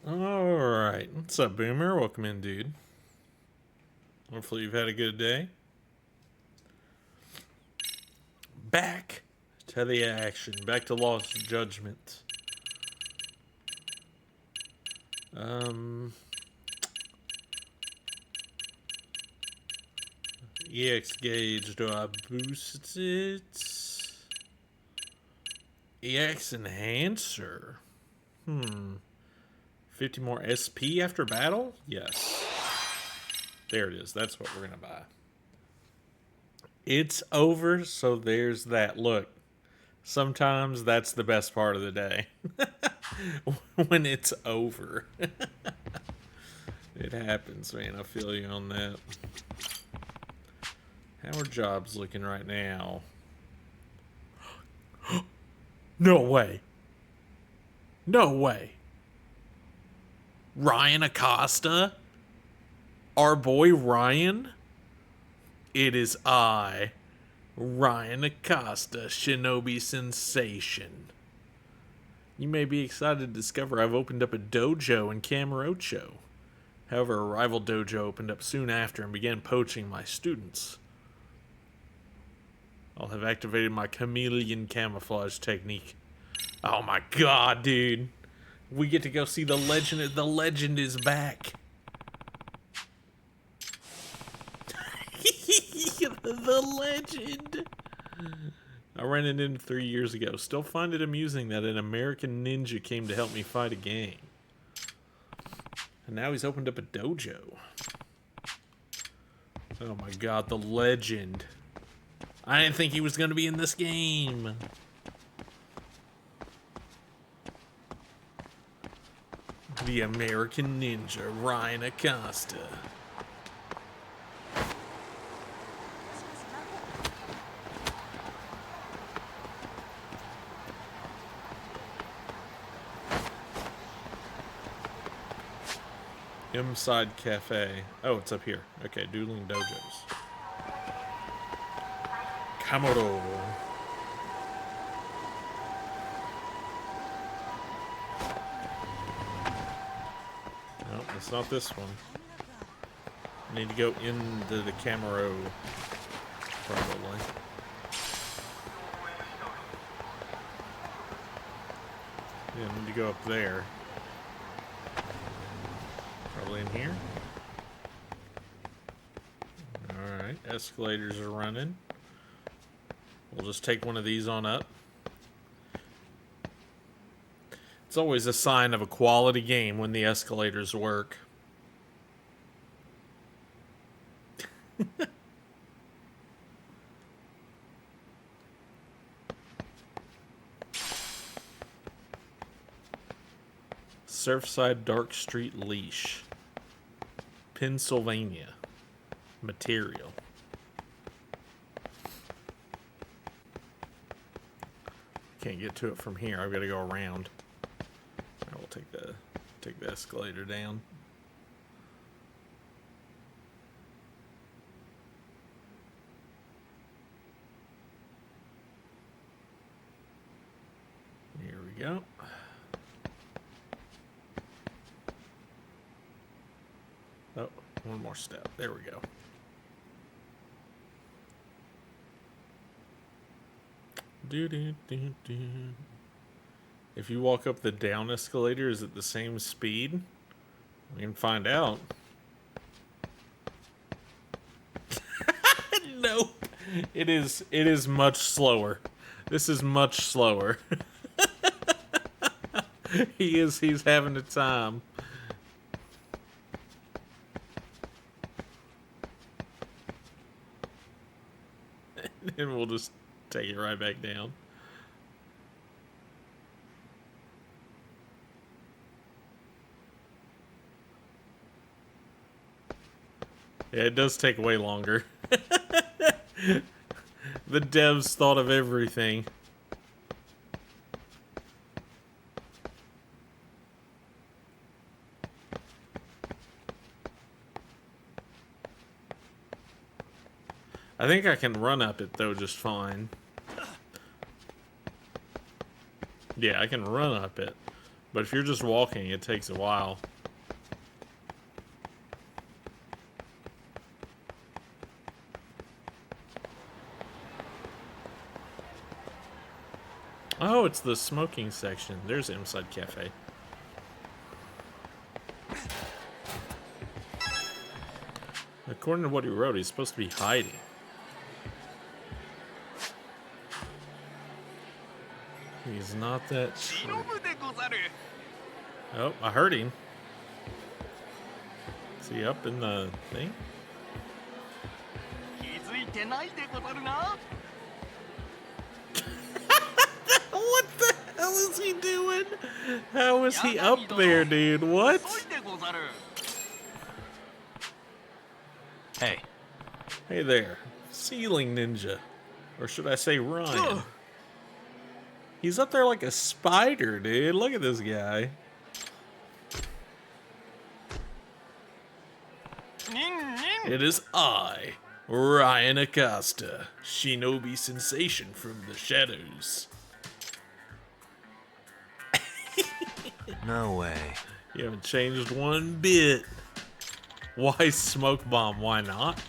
Alright, what's up, Boomer? Welcome in, dude. Hopefully you've had a good day. Back to the action. Back to Lost Judgment. EX gauge, do I boost it? EX enhancer. 50 more SP after battle? Yes. There it is. That's what we're going to buy. It's over, so there's that. Look, sometimes that's the best part of the day. When it's over. It happens, man. I feel you on that. How are jobs looking right now? No way. No way. Ryan Acosta? Our boy Ryan? It is I, Ryan Acosta, Shinobi Sensation. You may be excited to discover I've opened up a dojo in Kamurocho. However, a rival dojo opened up soon after and began poaching my students. I'll have activated my chameleon camouflage technique. Oh my god, dude. We get to go see the legend. The legend is back. The legend. I ran it in 3 years ago. Still find it amusing that an American ninja came to help me fight a game. And now he's opened up a dojo. Oh my god, the legend. I didn't think he was going to be in this game. The American Ninja, Ryan Acosta. Inside Cafe. Oh, it's up here. Okay, Dueling Dojos. Kamado. No, it's not this one. I need to go into the Camaro. Probably. Yeah, I need to go up there. Probably in here. Alright, escalators are running. We'll just take one of these on up. It's always a sign of a quality game when the escalators work. Surfside Dark Street Leash. Pennsylvania. Material. Can't get to it from here. I've got to go around. I will take the escalator down. Here we go. Oh, one more step. There we go. If you walk up the down escalator, is it the same speed? We can find out. Nope. It is much slower. This is much slower. He's having a time. And we'll just take it right back down. Yeah, it does take way longer. The devs thought of everything. I think I can run up it, though, just fine. Yeah, I can run up it. But if you're just walking, it takes a while. Oh, it's the smoking section. There's Inside Cafe. According to what he wrote, he's supposed to be hiding. He's not that true. Oh, I heard him. Is he up in the thing? What the hell is he doing? How is he up there, dude? What? Hey. Hey there. Ceiling Ninja. Or should I say Ryan? He's up there like a spider, dude. Look at this guy. It is I, Ryan Acosta, Shinobi Sensation from the shadows. No way. You haven't changed one bit. Why smoke bomb? Why not?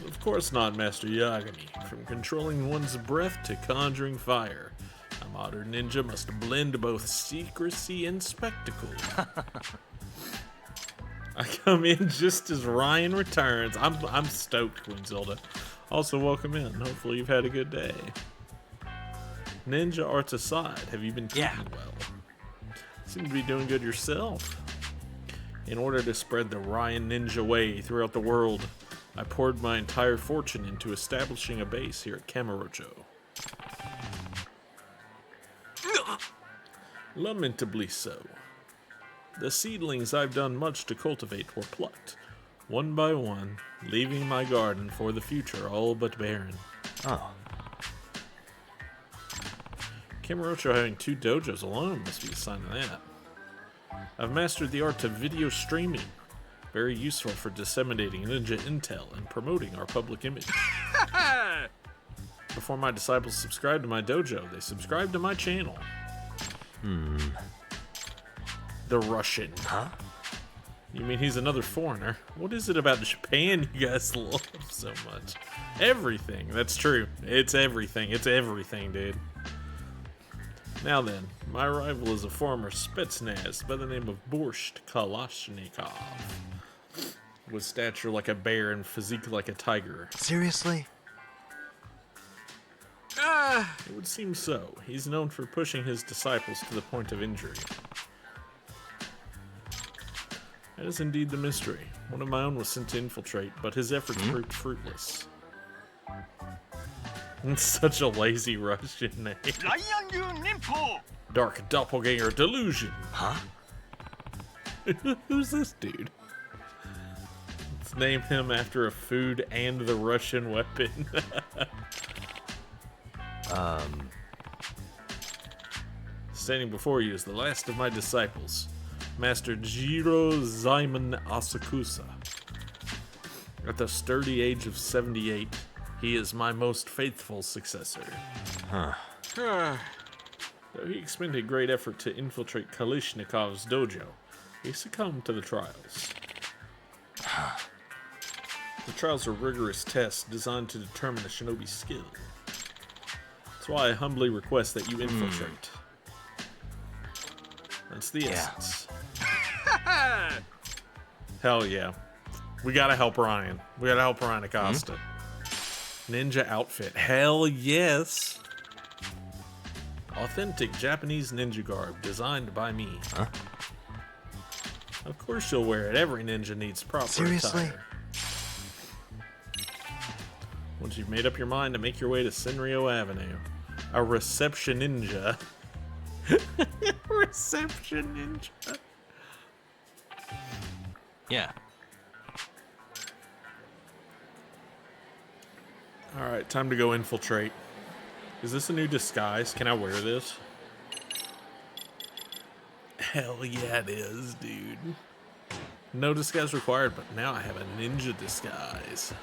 Of course not, Master Yagami. From controlling one's breath to conjuring fire, a modern ninja must blend both secrecy and spectacle. I come in just as Ryan returns. I'm stoked, Queen Zelda. Also, welcome in. Hopefully you've had a good day. Ninja arts aside, have you been keeping well? Seem to be doing good yourself. In order to spread the Ryan Ninja way throughout the world, I poured my entire fortune into establishing a base here at Kamurocho. Lamentably so. The seedlings I've done much to cultivate were plucked, one by one, leaving my garden for the future all but barren. Oh. Kamurocho having 2 dojos alone must be a sign of that. I've mastered the art of video streaming, very useful for disseminating ninja intel and promoting our public image. Before my disciples subscribe to my dojo, they subscribe to my channel. The Russian. Huh? You mean he's another foreigner? What is it about Japan you guys love so much? Everything. That's true. It's everything. It's everything, dude. Now then, my rival is a former Spetsnaz by the name of Borscht Kalashnikov. With stature like a bear and physique like a tiger. Seriously? It would seem so. He's known for pushing his disciples to the point of injury. That is indeed the mystery. One of my own was sent to infiltrate, but his efforts proved fruitless. It's such a lazy Russian name. Dark Doppelganger Delusion. Huh? Who's this dude? Let's name him after a food and the Russian weapon. Standing before you is the last of my disciples, Master Jiro Zaimon Asakusa. At the sturdy age of 78, he is my most faithful successor. Huh. Though he expended great effort to infiltrate Kalishnikov's dojo, he succumbed to the trials. The trials are rigorous tests designed to determine a shinobi's skill. That's why I humbly request that you infiltrate. That's the essence. Hell yeah. We gotta help Ryan. We gotta help Ryan Acosta. Ninja outfit. Hell yes. Authentic Japanese ninja garb designed by me. Huh? Of course you'll wear it. Every ninja needs proper Seriously? attire. Once you've made up your mind to make your way to Senryo Avenue, a reception ninja. Reception ninja. Yeah. Alright, time to go infiltrate. Is this a new disguise? Can I wear this? Hell yeah, it is, dude. No disguise required, but now I have a ninja disguise.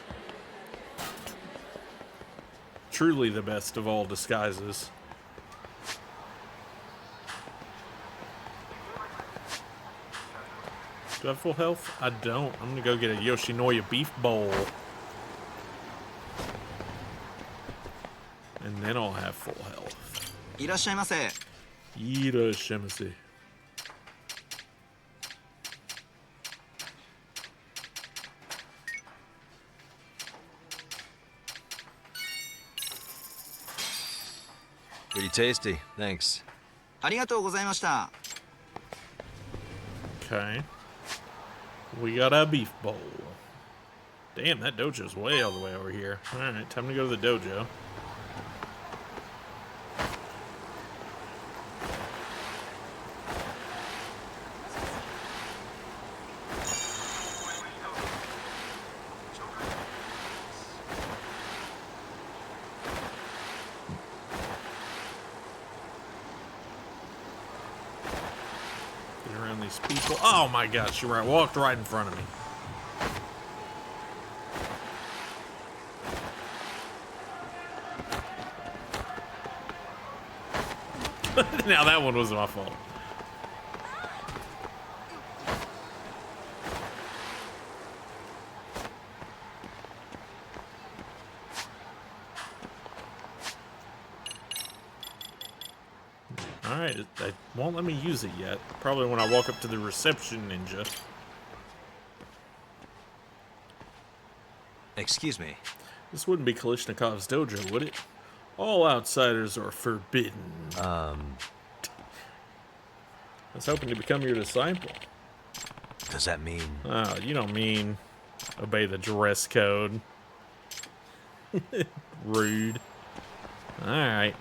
Truly the best of all disguises. Do I have full health? I don't. I'm gonna go get a Yoshinoya beef bowl. And then I'll have full health. いらっしゃいませ。いらっしゃいませ。Pretty tasty. Thanks. ありがとうございました。 Okay. We got a beef bowl. Damn, that dojo's way all the way over here. Alright, time to go to the dojo. Get around these people. Oh my gosh, you're right. Walked right in front of me. Now that one wasn't my fault. Alright, it won't let me use it yet. Probably when I walk up to the reception ninja. Excuse me. This wouldn't be Kalishnikov's dojo, would it? All outsiders are forbidden. I was hoping to become your disciple. Does that mean... Oh, you don't mean obey the dress code. Rude. Alright.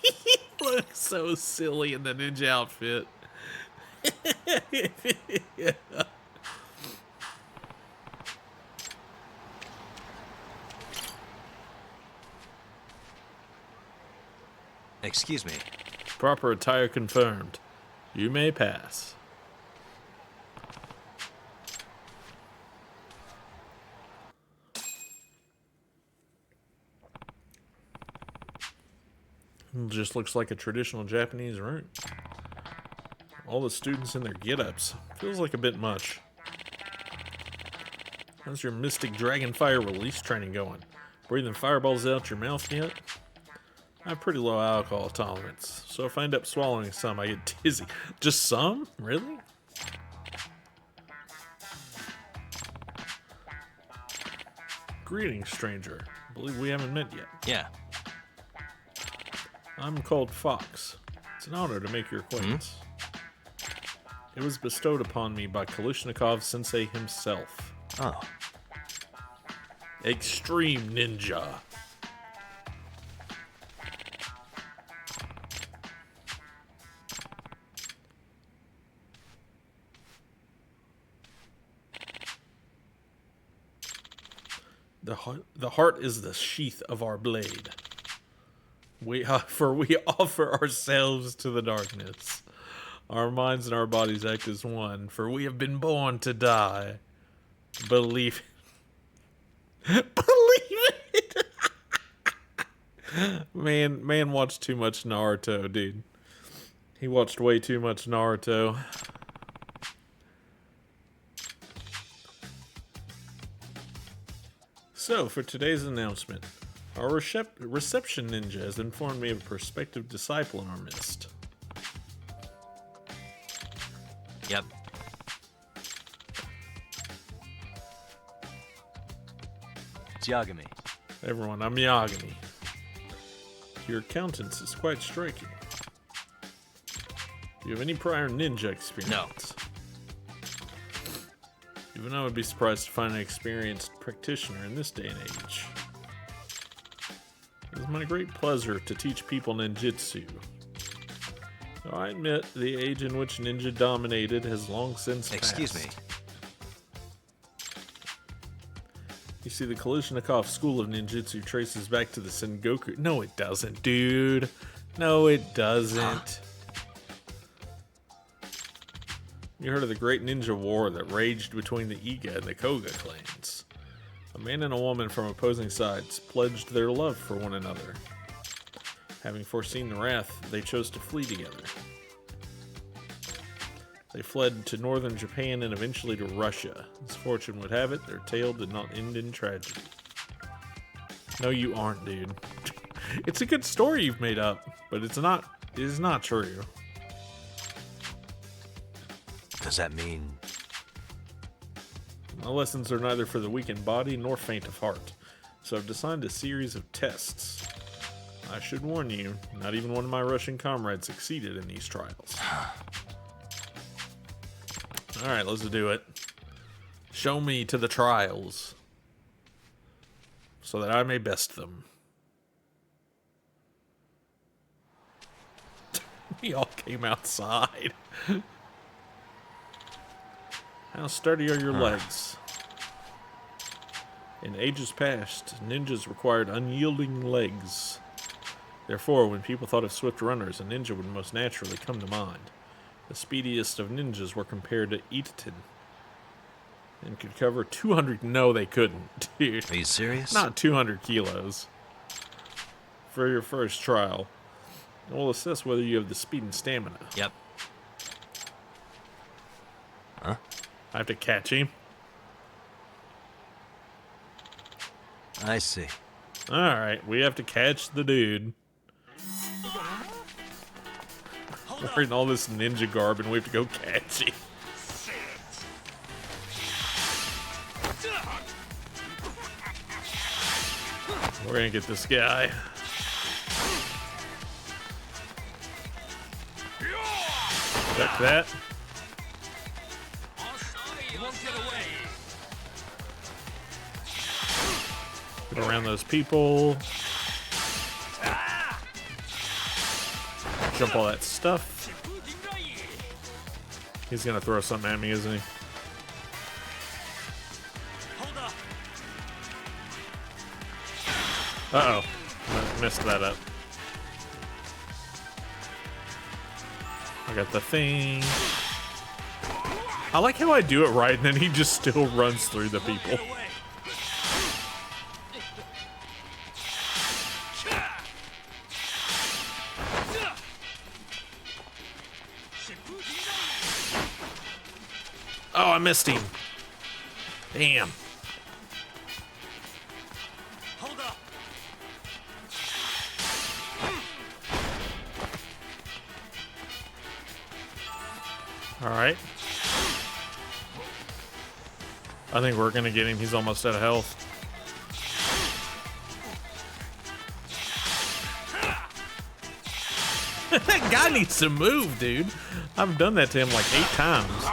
He looks so silly in the ninja outfit. Excuse me. Proper attire confirmed. You may pass. It just looks like a traditional Japanese room. All the students in their get-ups. Feels like a bit much. How's your Mystic Dragonfire release training going? Breathing fireballs out your mouth yet? I have pretty low alcohol tolerance, so if I end up swallowing some, I get dizzy. Just some? Really? Greetings, stranger. Believe we haven't met yet. Yeah. I'm called Fox. It's an honor to make your acquaintance. It was bestowed upon me by Kalishnikov Sensei himself. Oh. Extreme Ninja. The heart is the sheath of our blade. For we offer ourselves to the darkness. Our minds and our bodies act as one, for we have been born to die. Believe it. Man watched too much Naruto, dude. He watched way too much Naruto. So, for today's announcement, our reception ninja has informed me of a prospective disciple in our midst. Yep. It's Yagami. Everyone, I'm Yagami. Your countenance is quite striking. Do you have any prior ninja experience? No. Even I would be surprised to find an experienced practitioner in this day and age. It is my great pleasure to teach people ninjutsu. Though I admit the age in which ninja dominated has long since passed. Excuse me. You see, the Kalishnikov school of ninjutsu traces back to the Sengoku. No, it doesn't, dude. No, it doesn't. You heard of the Great Ninja War that raged between the Iga and the Koga clans. A man and a woman from opposing sides pledged their love for one another. Having foreseen the wrath, they chose to flee together. They fled to northern Japan and eventually to Russia. As fortune would have it, their tale did not end in tragedy. No, you aren't, dude. It's a good story you've made up, but it is not true. Does that mean... My lessons are neither for the weak in body nor faint of heart, so I've designed a series of tests. I should warn you, not even one of my Russian comrades succeeded in these trials. Alright, let's do it. Show me to the trials, so that I may best them. We all came outside. How sturdy are your legs? In ages past, ninjas required unyielding legs. Therefore, when people thought of swift runners, a ninja would most naturally come to mind. The speediest of ninjas were compared to Itaten, and could cover 200... No, they couldn't, dude. Are you serious? Not 200 kilos. For your first trial, we'll assess whether you have the speed and stamina. Yep. Huh? I have to catch him. I see. Alright, we have to catch the dude. Wearing all this ninja garb and we have to go catch him. We're gonna get this guy. Check that. Get around those people. Jump all that stuff. He's gonna throw something at me, isn't he? Uh-oh. Messed that up. I got the thing. I like how I do it right and then he just still runs through the people. Oh, I missed him. Damn. All right. I think we're gonna get him. He's almost out of health. That guy needs to move, dude. I've done that to him like 8 times.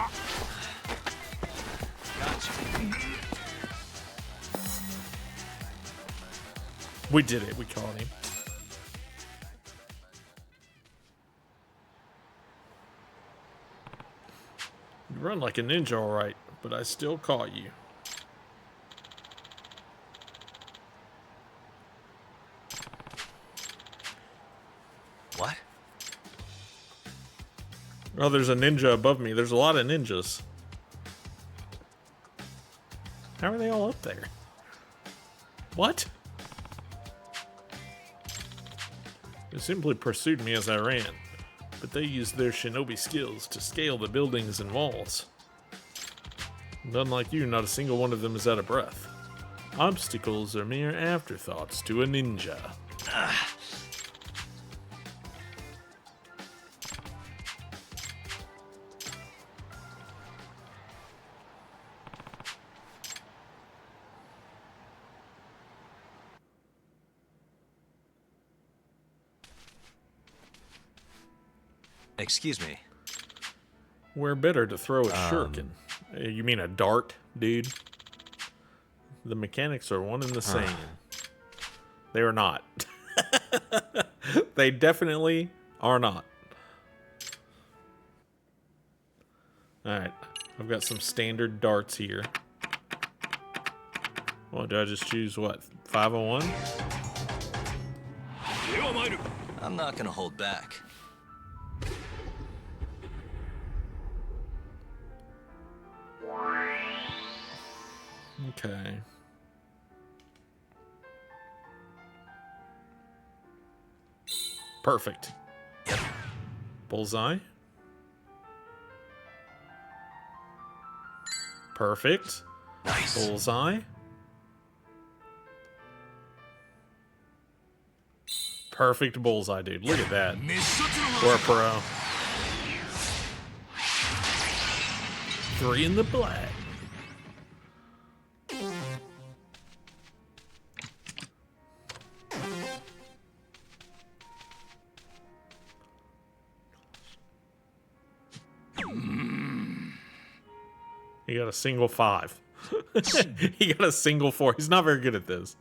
We did it. We caught him. You run like a ninja, all right, but I still caught you. What? Oh, there's a ninja above me. There's a lot of ninjas. How are they all up there? What? They simply pursued me as I ran, but they used their shinobi skills to scale the buildings and walls. And unlike you, not a single one of them is out of breath. Obstacles are mere afterthoughts to a ninja. Excuse me. We're better to throw a shuriken. You mean a dart, dude? The mechanics are one and the same. They are not. They definitely are not. Alright. I've got some standard darts here. Well, do I just choose what? 501? I'm not gonna hold back. Okay. Perfect. Yep. Bullseye. Perfect. Nice. Bullseye. Perfect bullseye, dude. Look at that. We're a pro. 3 in the black. He got a single 5. He got a single 4. He's not very good at this.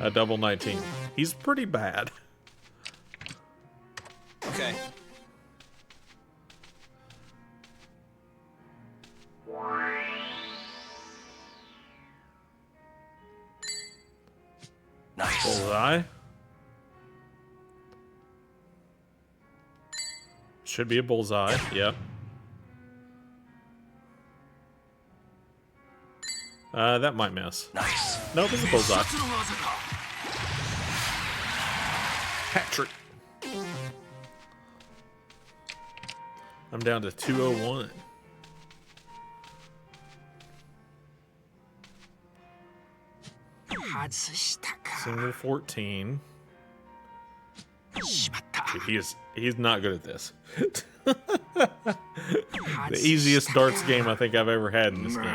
A double 19. He's pretty bad. Okay. Nice. Bullseye. Should be a bullseye. Yep. That might miss. Nice. Nope, it's a bullseye. Hat trick. I'm down to 201. Single 14. しまった Dude, he's not good at this. The easiest darts game I think I've ever had in this game.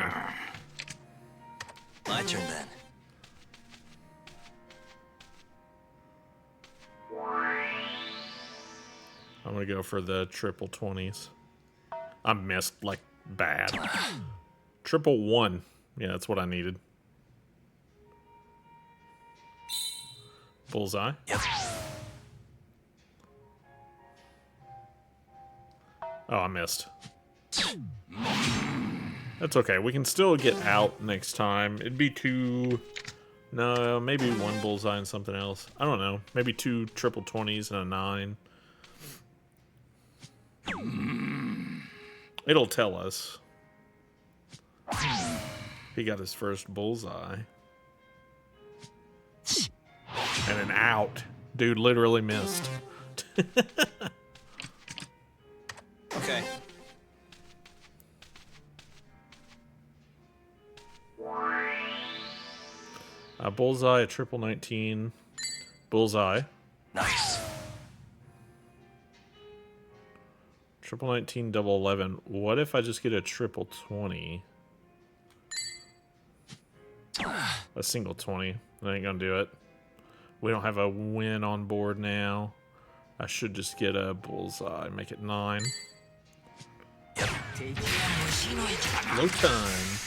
My turn then. I'm gonna go for the triple 20s. I missed like bad. Triple 1. Yeah, that's what I needed. Bullseye. Yep. Oh, I missed. That's okay. We can still get out next time. It'd be 2... No, maybe 1 bullseye and something else. I don't know. Maybe 2 triple 20s and a 9. It'll tell us. He got his first bullseye. And an out. Dude literally missed. Okay. A bullseye, a triple 19. Bullseye. Nice. Triple 19, double 11. What if I just get a triple 20? A single 20. That ain't gonna do it. We don't have a win on board now. I should just get a bullseye. Make it 9. Low time.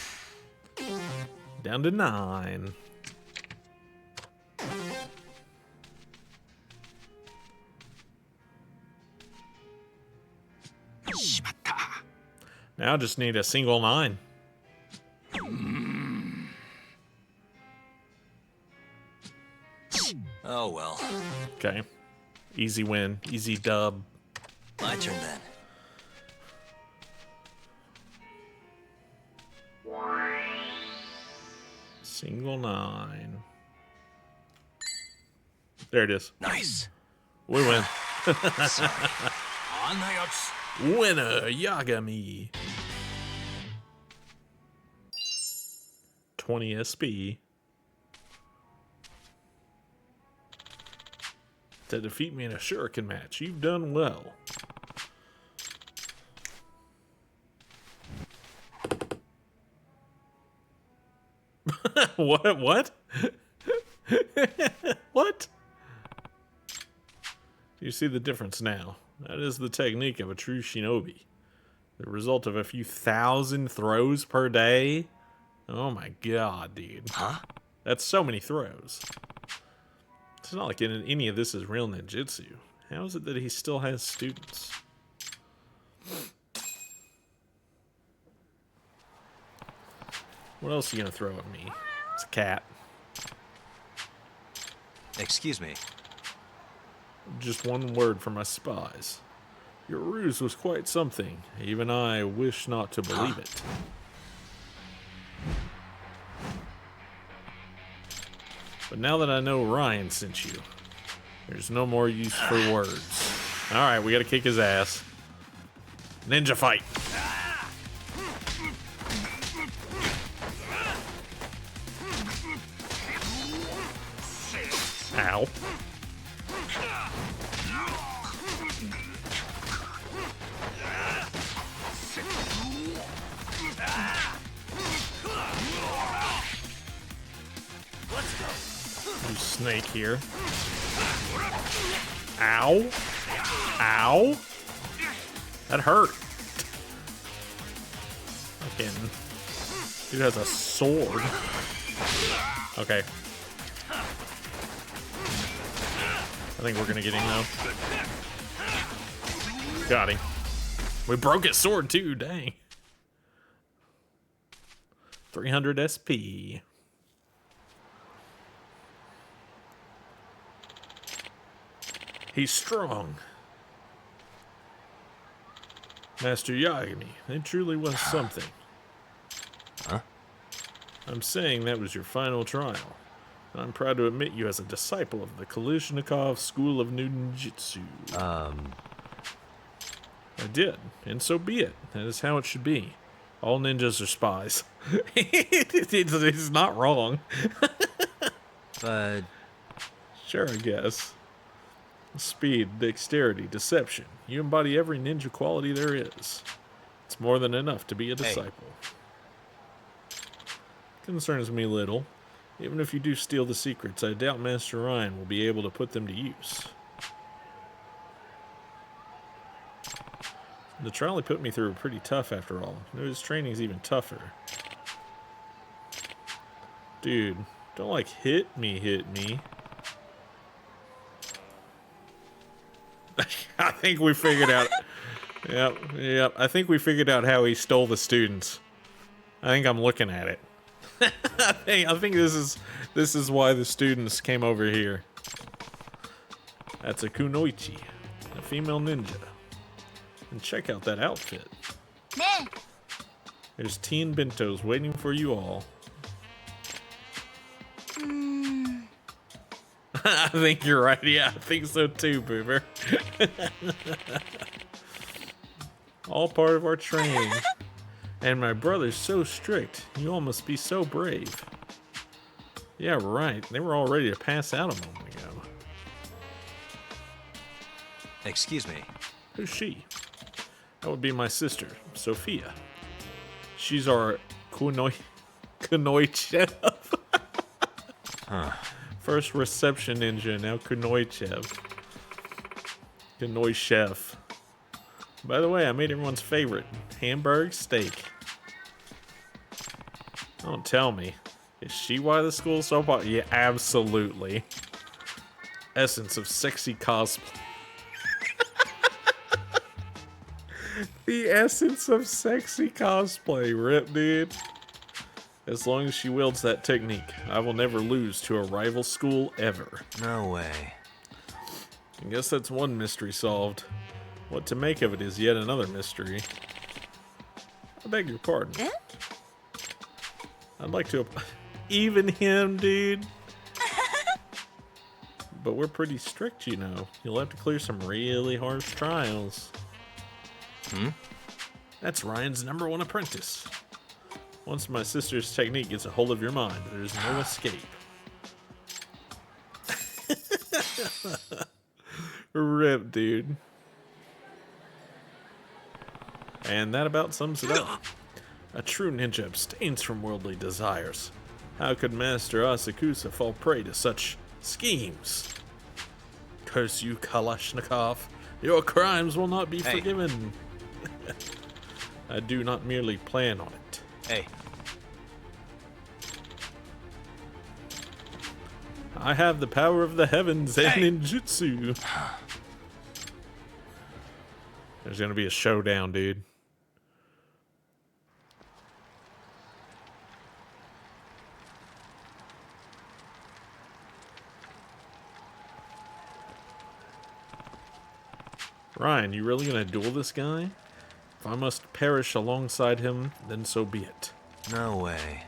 Down to 9. Now I just need a single 9. Oh well. Okay. Easy win. Easy dub. My turn then. Single 9. There it is. Nice. We win. Sorry. Winner, Yagami. 20 SP. To defeat me in a shuriken match. You've done well. What? What? What? You see the difference now. That is the technique of a true shinobi. The result of a few thousand throws per day. Oh my god, dude. Huh? That's so many throws. It's not like any of this is real ninjutsu. How is it that he still has students? What else are you gonna throw at me? It's a cat. Excuse me. Just one word for my spies. Your ruse was quite something. Even I wish not to believe it. But now that I know Ryan sent you, there's no more use for words. Alright, we gotta kick his ass. Ninja fight! Ow. You snake here. Ow. Ow. That hurt. Fucking dude has a sword. Okay. I think we're gonna get him though. Got him. We broke his sword too, dang. 300 SP. He's strong. Master Yagami, it truly was something. Huh? I'm saying that was your final trial. I'm proud to admit you as a disciple of the Kalishnikov School of Ninjutsu. I did, and so be it. That is how it should be. All ninjas are spies. It's not wrong. But Sure, I guess. Speed, dexterity, deception. You embody every ninja quality there is. It's more than enough to be a disciple. Concerns me little. Even if you do steal the secrets, I doubt Master Ryan will be able to put them to use. The trial he put me through were pretty tough after all. His training's even tougher. Dude, don't like hit me. I think we figured out. Yep. I think we figured out how he stole the students. I think I'm looking at it. I think this is why the students came over here. That's a kunoichi, a female ninja. And check out that outfit. There's teen bentos waiting for you all. I think you're right. Yeah, I think so too, Boomer. All part of our training. And my brother's so strict. You all must be so brave. Yeah, right. They were all ready to pass out a moment ago. excuse me. Who's she? That would be my sister, Sophia. She's our kunoi chef. First reception ninja, now kunoi chef. Kunoi chef. By the way, I made everyone's favorite, hamburg steak. Don't tell me. Is she why the school's so popular? Yeah, absolutely. Essence of sexy cosplay. The essence of sexy cosplay, rip, dude. As long as she wields that technique, I will never lose to a rival school ever. No way. I guess that's one mystery solved. What to make of it is yet another mystery. I beg your pardon. I'd like to... Even him, dude. But we're pretty strict, you know. You'll have to clear some really harsh trials. That's Ryan's #1 apprentice. Once my sister's technique gets a hold of your mind, there's no escape. Rip, dude. And that about sums it up. A true ninja abstains from worldly desires. How could Master Asakusa fall prey to such schemes? Curse you, Kalashnikov. Your crimes will not be forgiven. I do not merely plan on it. Hey. I have the power of the heavens and ninjutsu. There's gonna be a showdown, dude. Ryan, you really gonna duel this guy? If I must perish alongside him, then so be it. No way.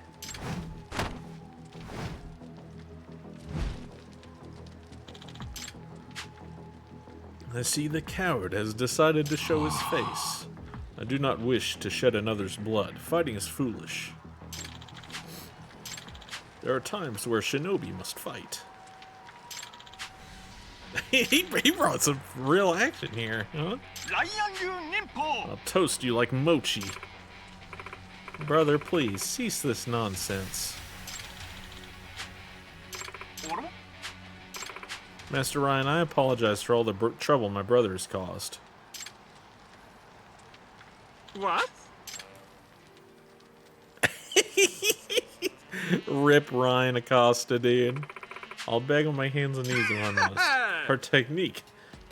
I see the coward has decided to show his face. I do not wish to shed another's blood. Fighting is foolish. There are times where shinobi must fight. he brought some real action here, huh? I'll toast you like mochi. Brother, please, cease this nonsense. Master Ryan, I apologize for all the trouble my brother has caused. What? Rip Ryan Acosta, dude. I'll beg on my hands and knees on this. Her technique,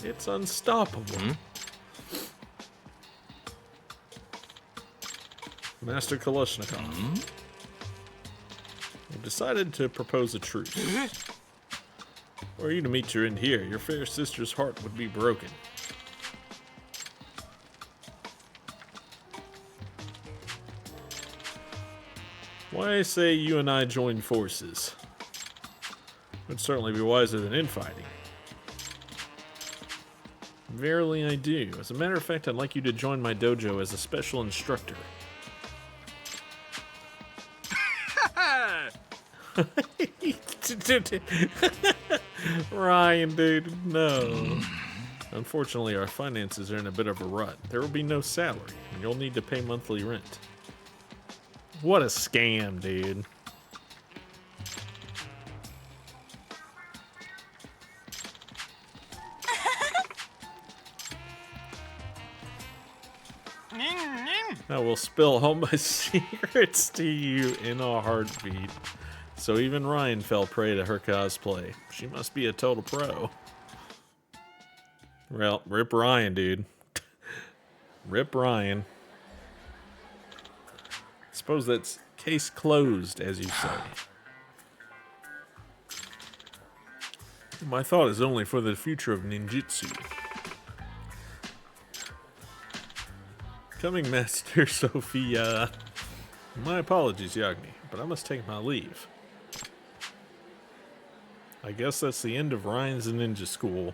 it's unstoppable. Master Kalashnikov. I've decided to propose a truce. Were you to meet your end here, your fair sister's heart would be broken. Why say you and I join forces? Would certainly be wiser than infighting. Verily I do. As a matter of fact, I'd like you to join my dojo as a special instructor. Ryan, dude, no. Unfortunately, our finances are in a bit of a rut. There will be no salary, and you'll need to pay monthly rent. What a scam, dude. I will spill all my secrets to you in a heartbeat. So even Ryan fell prey to her cosplay. She must be a total pro. Well, rip Ryan, dude. Rip Ryan. Suppose that's case closed, as you say. My thought is only for the future of ninjutsu. Coming, Master Sophia. My apologies, Yagami, but I must take my leave. I guess that's the end of Ryan's ninja school.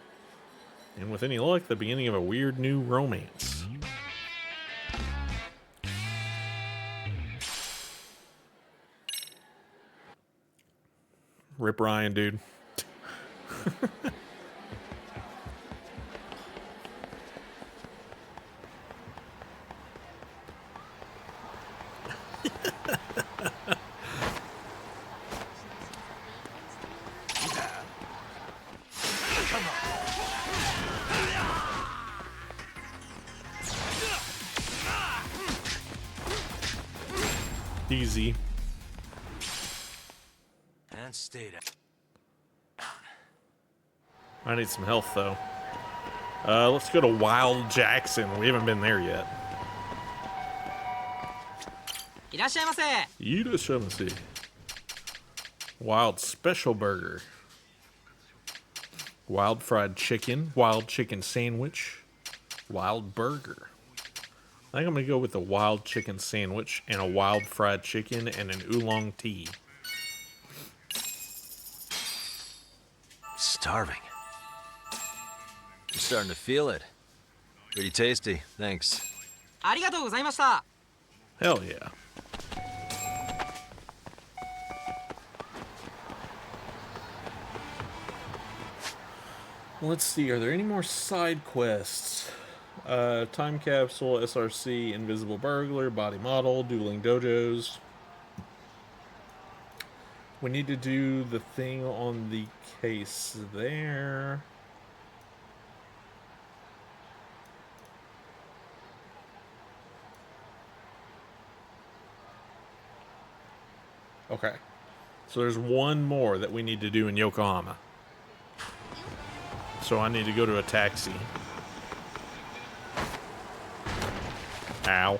And with any luck, the beginning of a weird new romance. Rip Ryan, dude. Easy. And stay down. I need some health, though. Let's go to Wild Jackson. We haven't been there yet. いらっしゃいませ。 Yudashamasi. Wild Special Burger. Wild Fried Chicken. Wild Chicken Sandwich. Wild Burger. I think I'm going to go with the Wild Chicken Sandwich and a Wild Fried Chicken and an oolong tea. Starving. I'm starting to feel it. Pretty tasty, thanks. ありがとうございました。 Hell yeah. Let's see, are there any more side quests? Time Capsule, SRC, Invisible Burglar, Body Model, Dueling Dojos. We need to do the thing on the case there. Okay. So there's one more that we need to do in Yokohama. So I need to go to a taxi. Ow.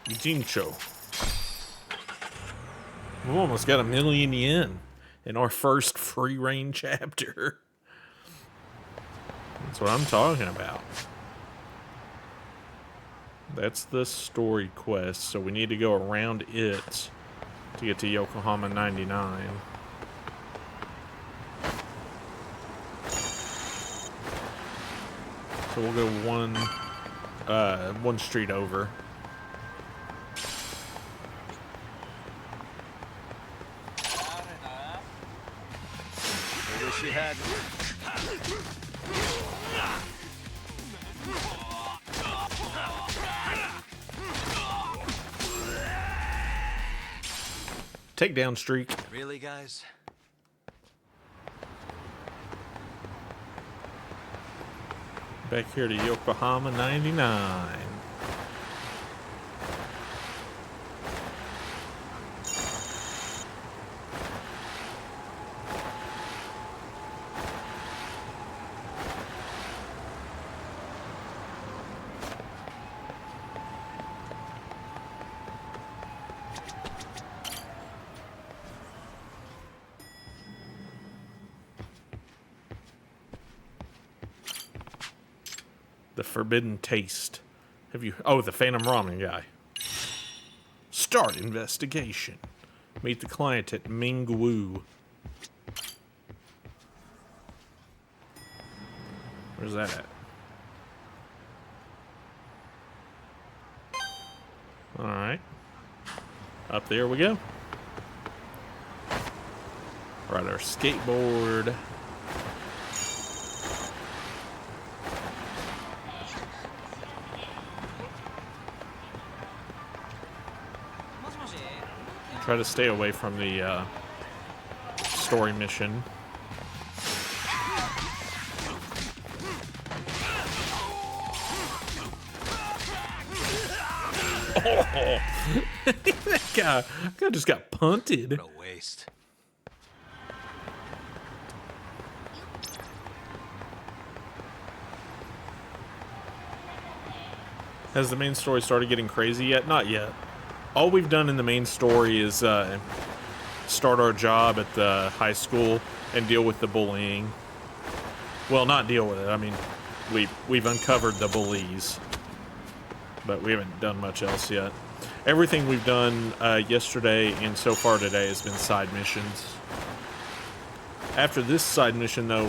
Jincho. We almost got 1,000,000 yen in our first free reign chapter. That's what I'm talking about. That's the story quest, so we need to go around it to get to Yokohama 99. So we'll go one street over. I wish you had. Takedown streak. Really, guys? Back here to Yokohama 99. The Forbidden Taste. Have you... Oh, the Phantom Ramen guy. Start investigation. Meet the client at Mingwu. Where's that at? Alright. Up there we go. Ride our skateboard. Try to stay away from the story mission. Oh, that guy just got punted. What a waste. Has the main story started getting crazy yet? Not yet. All we've done in the main story is start our job at the high school and deal with the bullying. Well, not deal with it. I mean, we've uncovered the bullies, but we haven't done much else yet. Everything we've done yesterday and so far today has been side missions. After this side mission, though,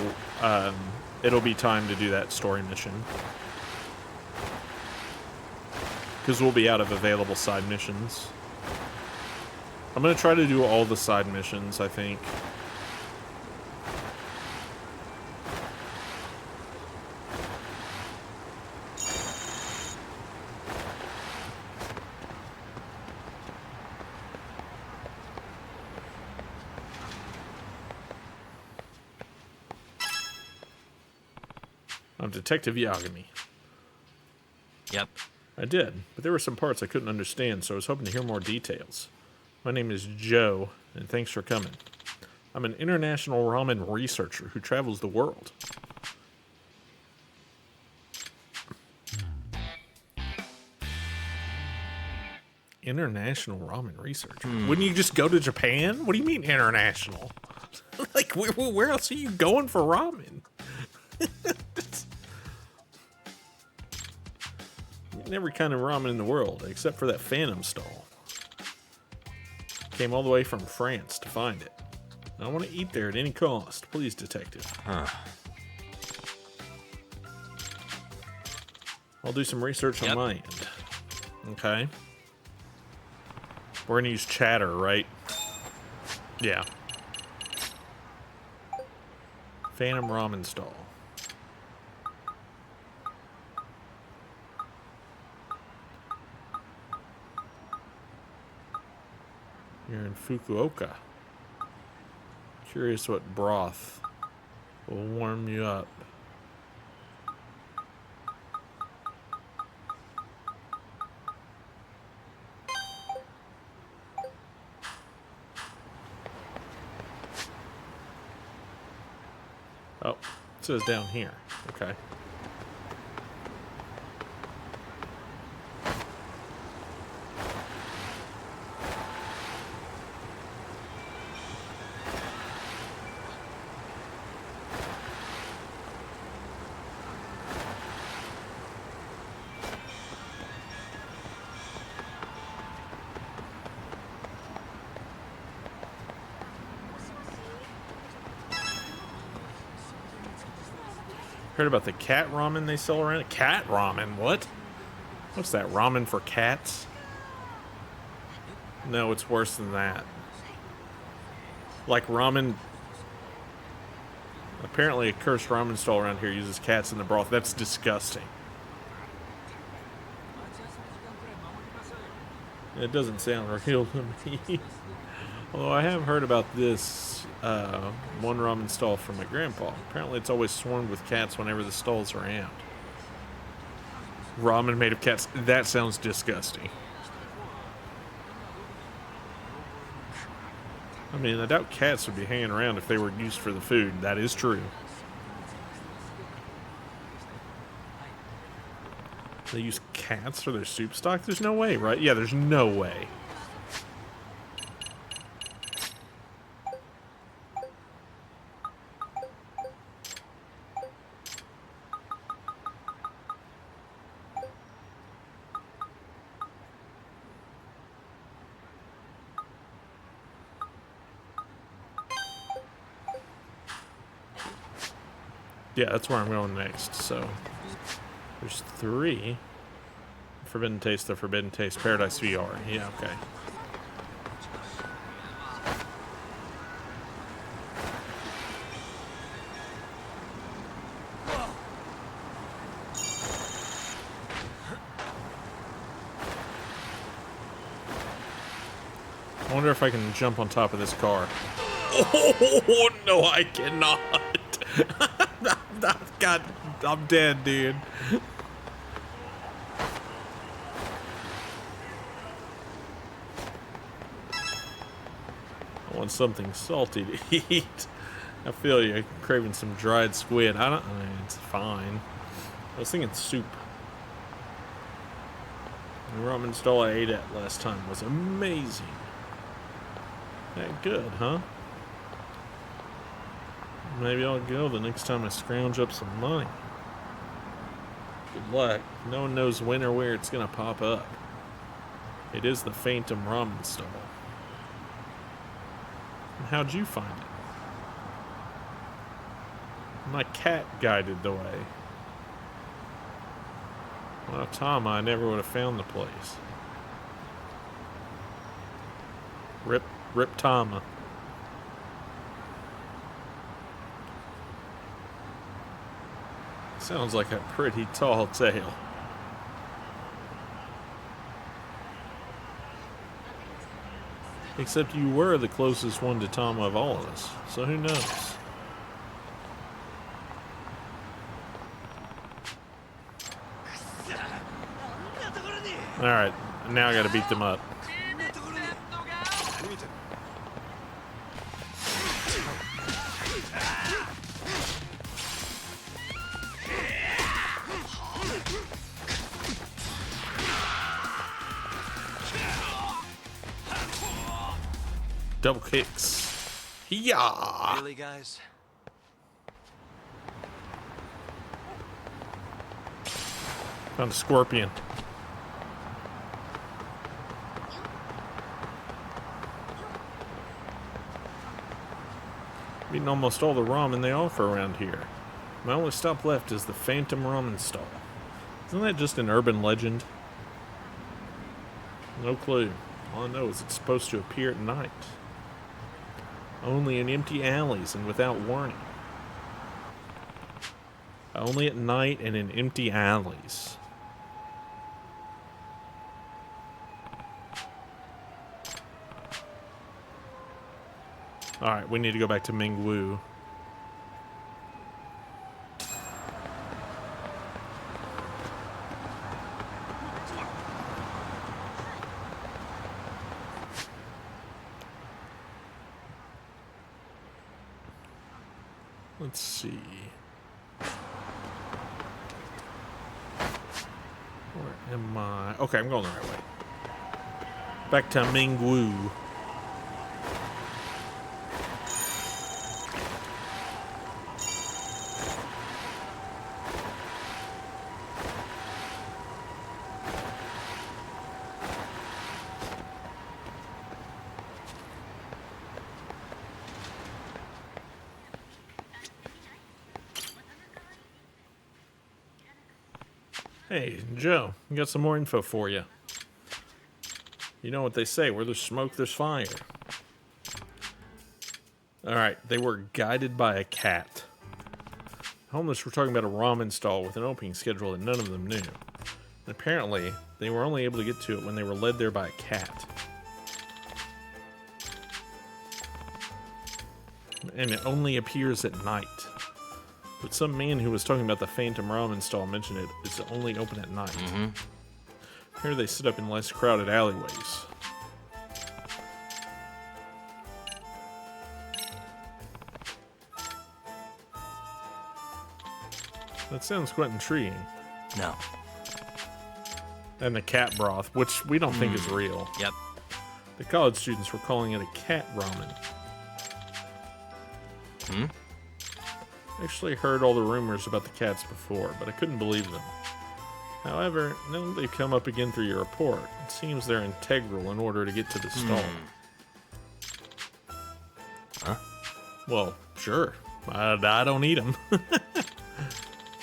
it'll be time to do that story mission. Because we'll be out of available side missions. I'm going to try to do all the side missions, I think. I'm Detective Yagami. Yep. I did, but there were some parts I couldn't understand, so I was hoping to hear more details. My name is Joe, and thanks for coming. I'm an international ramen researcher who travels the world. International ramen researcher? Wouldn't you just go to Japan? What do you mean international? Like, where else are you going for ramen? Every kind of ramen in the world, except for that Phantom stall. Came all the way from France to find it. I want to eat there at any cost. Please, detective. Huh. I'll do some research on my end. Okay. We're going to use chatter, right? Yeah. Phantom ramen stall. You're in Fukuoka. Curious what broth will warm you up. Oh, it says down here. Okay. Heard about the cat ramen they sell around? Cat ramen? What? What's that? Ramen for cats? No, it's worse than that. Like ramen. Apparently a cursed ramen stall around here uses cats in the broth. That's disgusting. It doesn't sound real to me. Although I have heard about this one ramen stall from my grandpa. Apparently it's always swarmed with cats whenever the stall's around. Ramen made of cats. That sounds disgusting. I mean, I doubt cats would be hanging around if they were used for the food. That is true. They use cats for their soup stock? There's no way, right? Yeah, there's no way. Yeah, that's where I'm going next. So there's 3. Forbidden Taste, The Forbidden Taste, Paradise VR. Yeah, okay. I wonder if I can jump on top of this car. Oh, no, I cannot. God, I'm dead, dude. I want something salty to eat. I feel you craving some dried squid. I mean, it's fine. I was thinking soup. The ramen stall I ate at last time was amazing. That good, huh? Maybe I'll go the next time I scrounge up some money. Good luck. No one knows when or where it's gonna pop up. It is the Phantom Ramen stall. And how'd you find it? My cat guided the way. Without Tom, I never would have found the place. Rip Tama. Sounds like a pretty tall tale. Except you were the closest one to Tama of all of us, so who knows? Alright, now I gotta beat them up. Double kicks. Yeah. Really, guys? Found a scorpion. Eating almost all the ramen they offer around here. My only stop left is the Phantom Ramen stall. Isn't that just an urban legend? No clue. All I know is it's supposed to appear at night. Only in empty alleys and without warning. Only at night and in empty alleys. Alright, we need to go back to Mingwu. Let's see. Where am I? Okay, I'm going the right way. Back to Mingwu. Hey, Joe, I got some more info for you. You know what they say, where there's smoke, there's fire. Alright, they were guided by a cat. Homeless were talking about a ramen stall with an opening schedule that none of them knew. And apparently, they were only able to get to it when they were led there by a cat. And it only appears at night. But some man who was talking about the Phantom Ramen stall mentioned it's only open at night. Here they sit up in less crowded alleyways. That sounds quite intriguing. No. And the cat broth, which we don't think is real. Yep. The college students were calling it a cat ramen. I actually heard all the rumors about the cats before, but I couldn't believe them. However, now that they've come up again through your report, it seems they're integral in order to get to the stall. Huh? Well, sure. I don't eat them.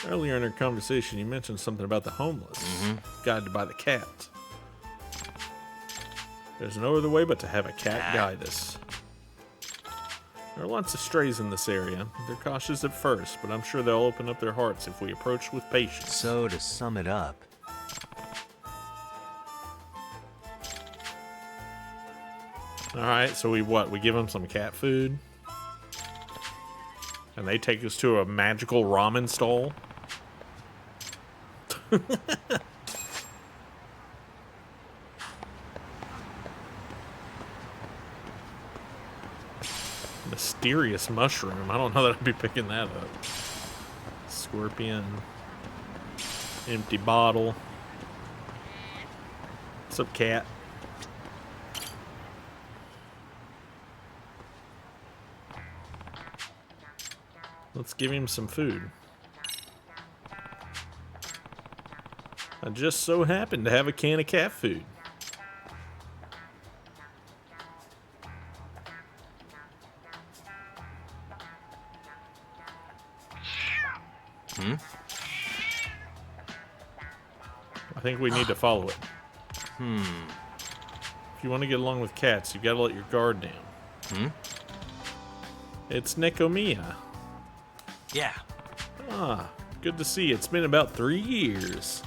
Earlier in our conversation, you mentioned something about the homeless. Guided by the cat. There's no other way but to have a cat guide us. There are lots of strays in this area. They're cautious at first, but I'm sure they'll open up their hearts if we approach with patience. So, to sum it up, Alright, so we what? We give them some cat food? And they take us to a magical ramen stall? Mysterious mushroom. I don't know that I'd be picking that up. Scorpion. Empty bottle. What's up, cat? Let's give him some food. I just so happen to have a can of cat food. I think we need to follow it. If you want to get along with cats, you gotta let your guard down. It's Nekomiya. yeah. Ah, good to see you. It's been about 3 years.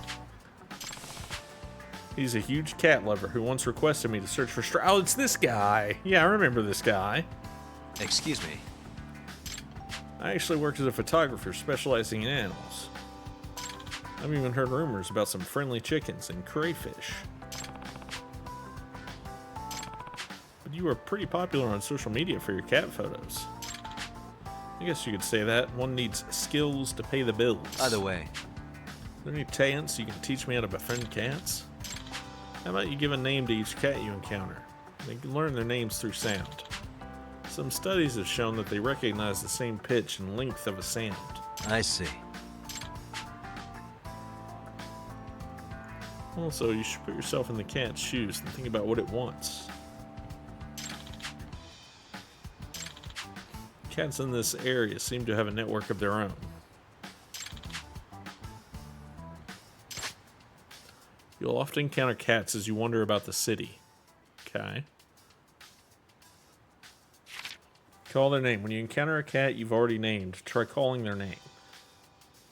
He's a huge cat lover who once requested me to search for Oh, it's this guy. Yeah, I remember this guy. Excuse me. I actually worked as a photographer specializing in animals. I've even heard rumors about some friendly chickens and crayfish. But you were pretty popular on social media for your cat photos. I guess you could say that. One needs skills to pay the bills. Either way, Are there any talents you can teach me how to befriend cats? How about you give a name to each cat you encounter? They can learn their names through sound. Some studies have shown that they recognize the same pitch and length of a sound. I see. Also, you should put yourself in the cat's shoes and think about what it wants. Cats in this area seem to have a network of their own. You'll often encounter cats as you wander about the city. Okay. Call their name. When you encounter a cat you've already named, try calling their name.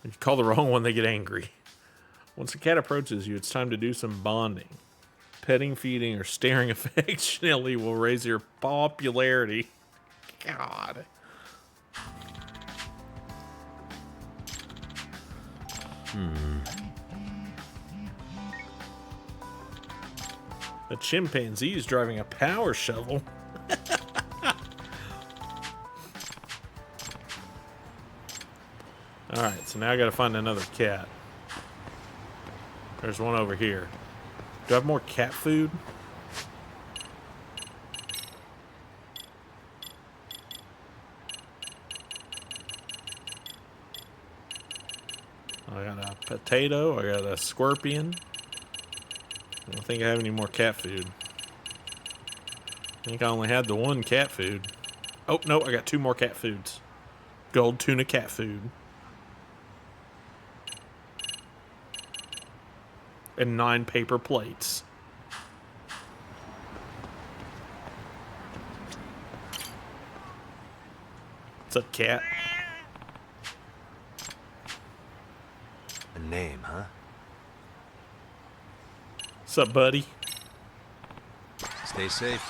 If you call the wrong one, they get angry. Once a cat approaches you, it's time to do some bonding. Petting, feeding, or staring affectionately will raise your popularity. God. A chimpanzee is driving a power shovel. Alright, so now I gotta find another cat. There's one over here. Do I have more cat food? I got a potato. I got a scorpion. I don't think I have any more cat food. I think I only had the one cat food. Oh, no, I got 2 more cat foods. Gold tuna cat food. And 9 paper plates. What's up, cat? A name, huh? What's up, buddy? Stay safe.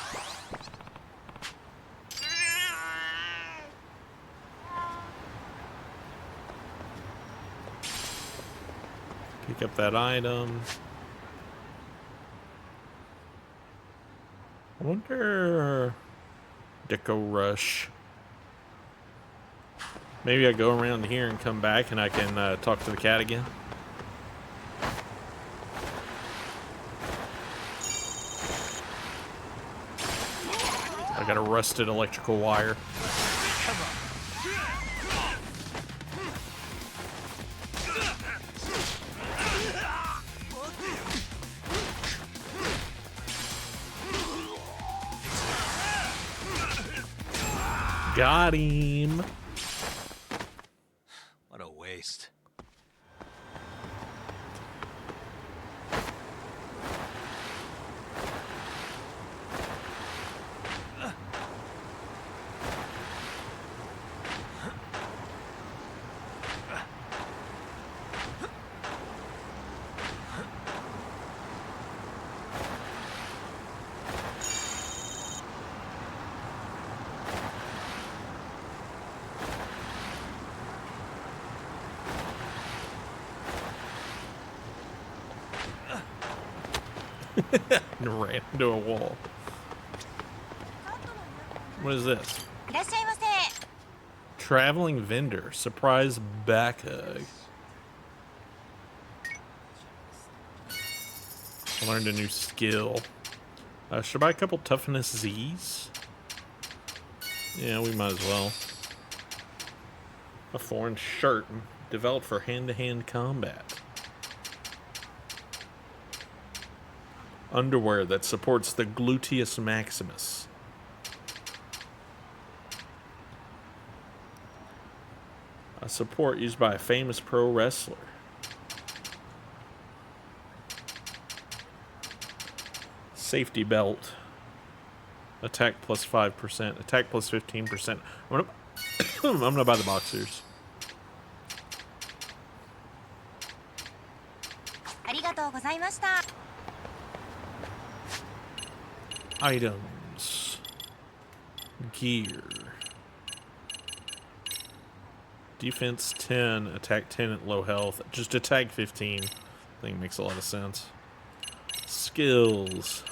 Pick up that item. I wonder... Deco Rush. Maybe I go around here and come back and I can talk to the cat again. I got a rusted electrical wire. Got him. What a waste. And ran into a wall. What is this? いらっしゃいませ。 Traveling vendor. Surprise back hug. I learned a new skill. Should I buy a couple toughness Z's? Yeah, we might as well. A foreign shirt developed for hand-to-hand combat. Underwear that supports the gluteus maximus. A support used by a famous pro wrestler. Safety belt. Attack plus 5%. Attack plus 15%. I'm gonna buy the boxers. ありがとうございました。 Items. Gear. Defense 10, attack 10 at low health. Just attack 15. I think it makes a lot of sense. Skills.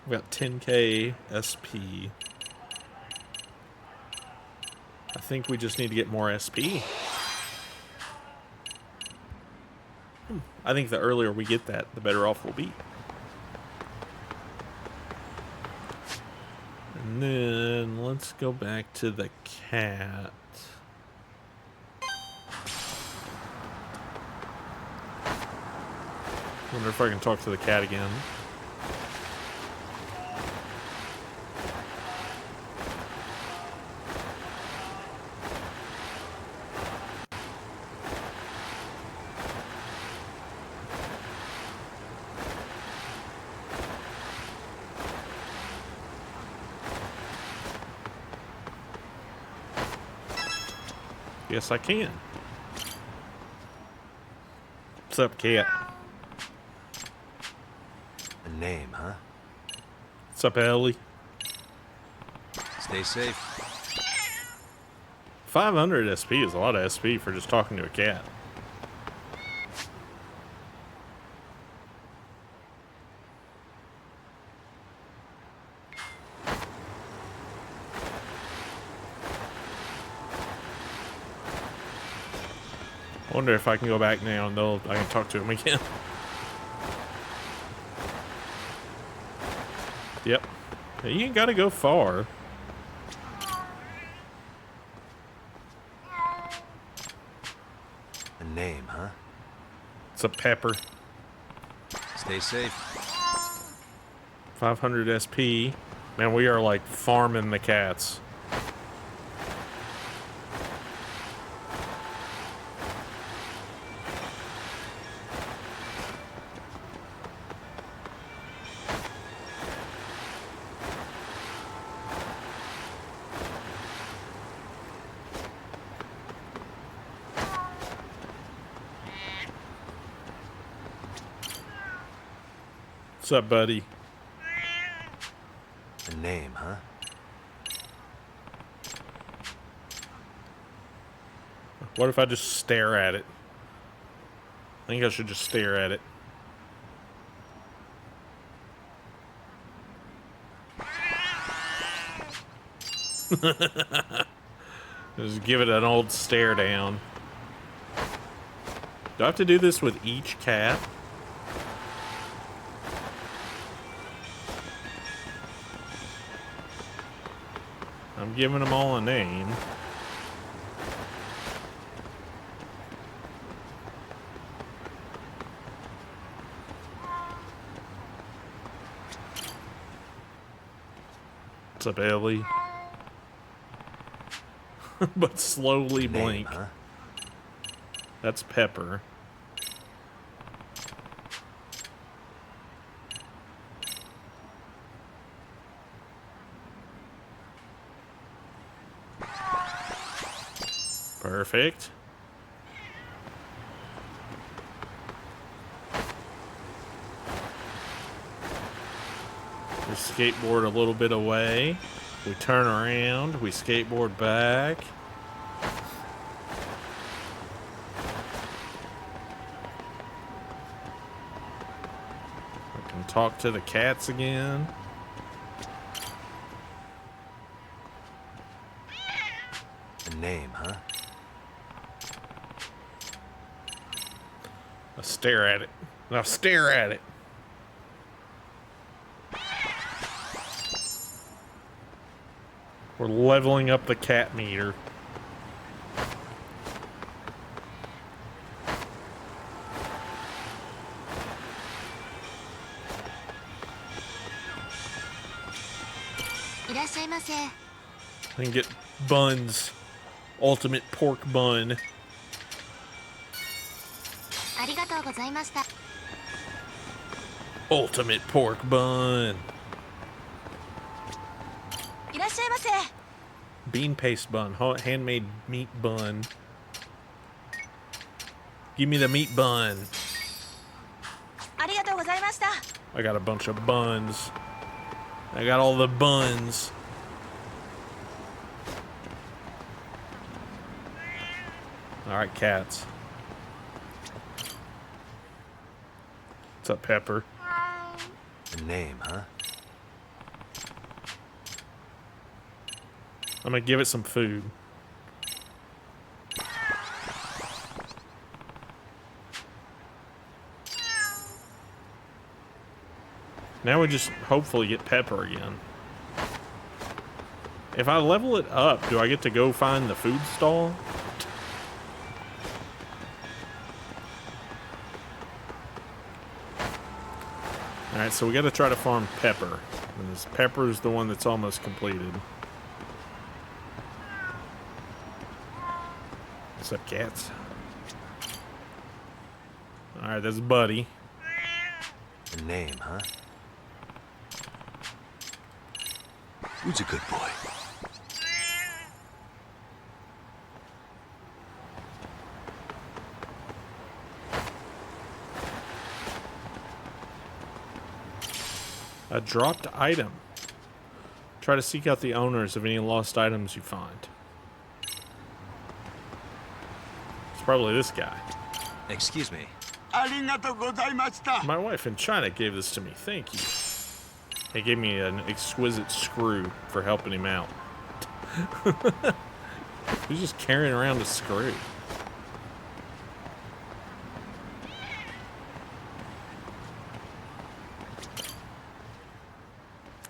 We got 10k SP. I think we just need to get more SP. I think the earlier we get that, the better off we'll be. And then let's go back to the cat. Wonder if I can talk to the cat again. Yes, I can. What's up, cat? A name, huh? What's up, Ellie? Stay safe. 500 SP is a lot of SP for just talking to a cat. I wonder if I can go back now and I can talk to him again. Yep. You ain't gotta go far. A name, huh? It's a pepper. Stay safe. 500 SP. Man, we are like farming the cats. What's up, buddy? A name, huh? What if I just stare at it? I think I should just stare at it. Just give it an old stare down. Do I have to do this with each cat? I'm giving them all a name. What's up, Ellie? But slowly blink. Name, huh? That's Pepper. Perfect. We skateboard a little bit away. We turn around. We skateboard back. And talk to the cats again. A name, huh? I stare at it. Now stare at it. We're leveling up the cat meter. I can get buns. Ultimate pork bun. Ultimate pork bun. Bean paste bun. Handmade meat bun. Give me the meat bun. I got a bunch of buns. I got all the buns. Alright, cats. What's up, Pepper? A name, huh? I'm gonna give it some food. Now we just hopefully get Pepper again. If I level it up, do I get to go find the food stall? Alright, so we gotta try to farm Pepper. And this Pepper's the one that's almost completed. What's up, cats? Alright, that's Buddy. A name, huh? Who's a good boy? A dropped item. Try to seek out the owners of any lost items you find. It's probably this guy. Excuse me. My wife in China gave this to me. Thank you. He gave me an exquisite screw for helping him out. He's just carrying around a screw.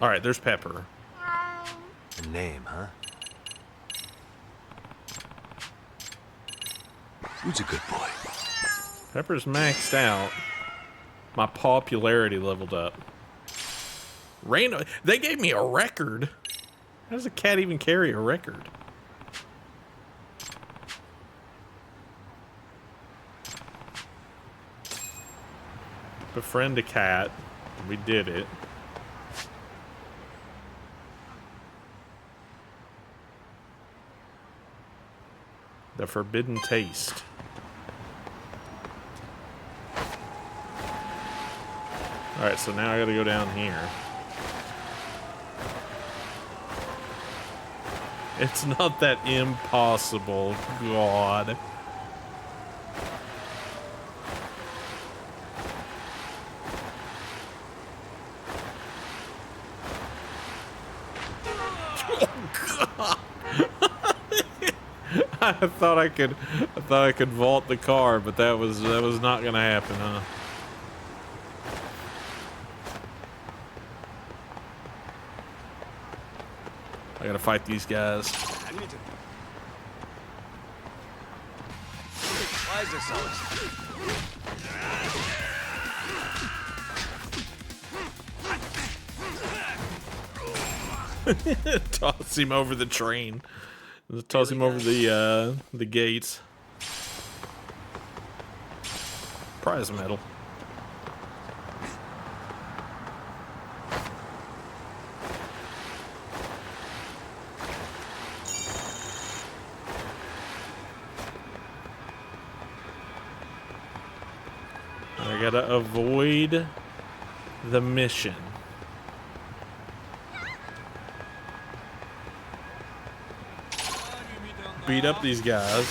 Alright, there's Pepper. A name, huh? Who's a good boy? Pepper's maxed out. My popularity leveled up. They gave me a record. How does a cat even carry a record? Befriend a cat. We did it. The forbidden taste. Alright, so now I gotta go down here. It's not that impossible, God. I thought I could vault the car, but that was not gonna happen, huh? I gotta fight these guys. Why is this always? Toss him over the train. Toss him over the gates. Prize medal. I gotta avoid the mission. Beat up these guys.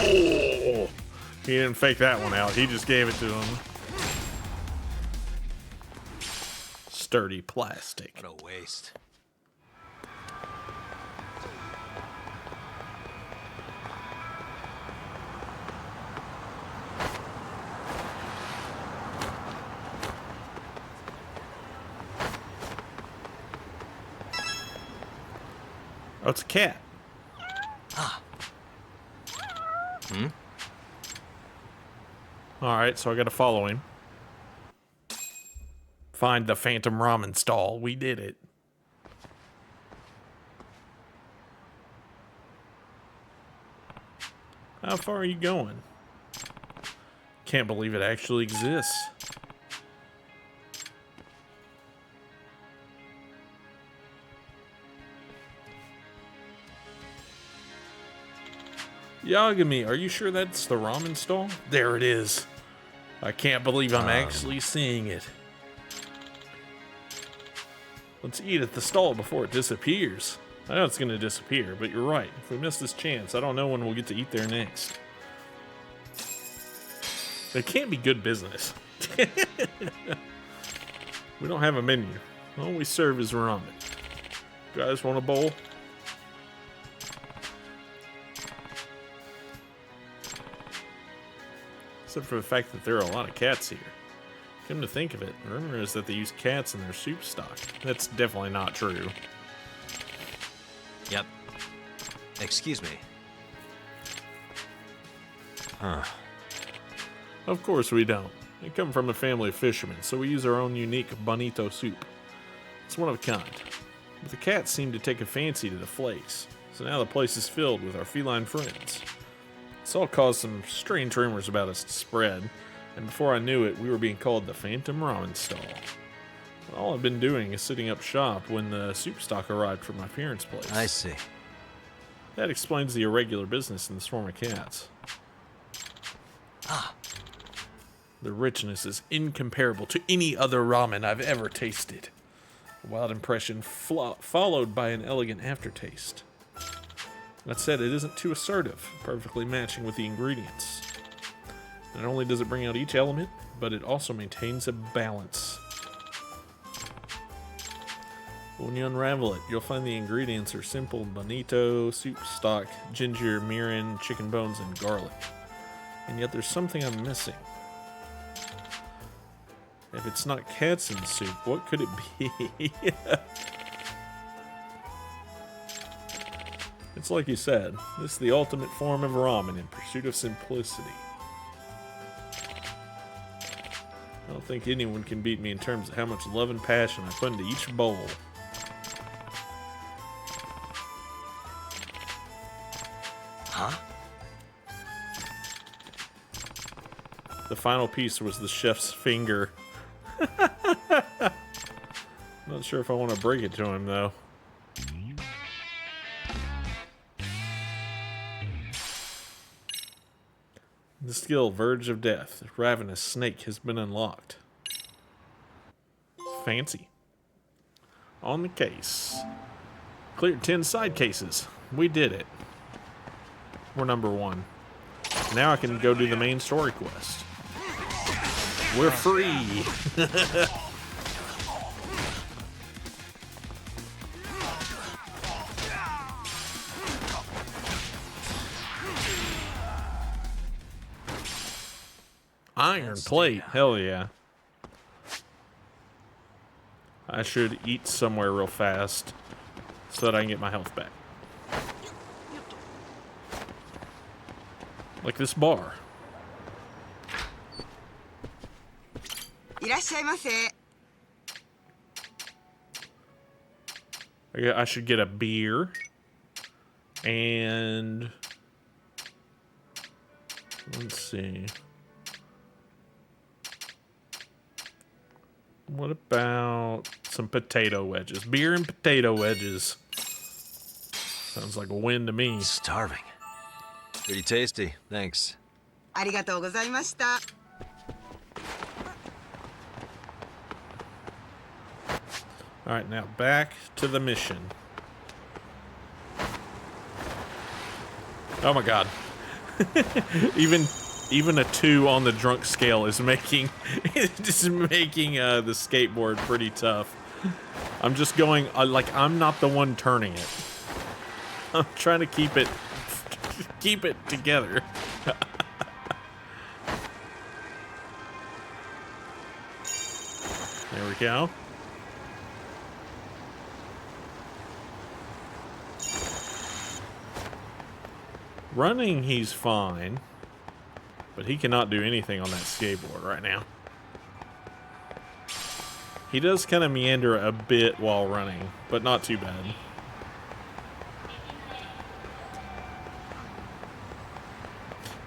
He didn't fake that one out. He just gave it to him. Sturdy plastic. What a waste. Oh, it's a cat. Alright, so I gotta follow him. Find the Phantom Ramen stall. We did it. How far are you going? Can't believe it actually exists. Yagami, are you sure that's the ramen stall? There it is. I can't believe I'm actually seeing it. Let's eat at the stall before it disappears. I know it's going to disappear, but you're right. If we miss this chance, I don't know when we'll get to eat there next. It can't be good business. We don't have a menu. All we serve is ramen. You guys want a bowl? Except for the fact that there are a lot of cats here. Come to think of it, the rumor is that they use cats in their soup stock. That's definitely not true. Yep. Excuse me. Huh. Of course we don't. We come from a family of fishermen, so we use our own unique bonito soup. It's one of a kind. But the cats seem to take a fancy to the flakes, so now the place is filled with our feline friends. This all caused some strange rumors about us to spread, and before I knew it, we were being called the Phantom Ramen Stall. All I've been doing is sitting up shop when the soup stock arrived from my parents' place. I see. That explains the irregular business in the swarm of cats. The richness is incomparable to any other ramen I've ever tasted. A wild impression followed by an elegant aftertaste. That said, it isn't too assertive, perfectly matching with the ingredients. Not only does it bring out each element, but it also maintains a balance. When you unravel it, you'll find the ingredients are simple bonito, soup stock, ginger, mirin, chicken bones, and garlic. And yet there's something I'm missing. If it's not cats in the soup, what could it be? It's like you said, this is the ultimate form of ramen in pursuit of simplicity. I don't think anyone can beat me in terms of how much love and passion I put into each bowl. Huh? The final piece was the chef's finger. Not sure if I want to break it to him, though. The skill, Verge of Death. Ravenous Snake has been unlocked. Fancy. On the case. Cleared 10 side cases. We did it. We're number 1. Now I can go do the main story quest. We're free! Iron plate, hell yeah. I should eat somewhere real fast so that I can get my health back. Like this bar. いらっしゃいませ。 I should get a beer. And let's see. What about some potato wedges? Beer and potato wedges. Sounds like a win to me. Starving. Pretty tasty. Thanks. ありがとうございました。 Alright, now back to the mission. Oh my god. Even a 2 on the drunk scale is making the skateboard pretty tough. I'm just going like I'm not the one turning it. I'm trying to keep it together. There we go. Running, he's fine. But he cannot do anything on that skateboard right now. He does kind of meander a bit while running, but not too bad.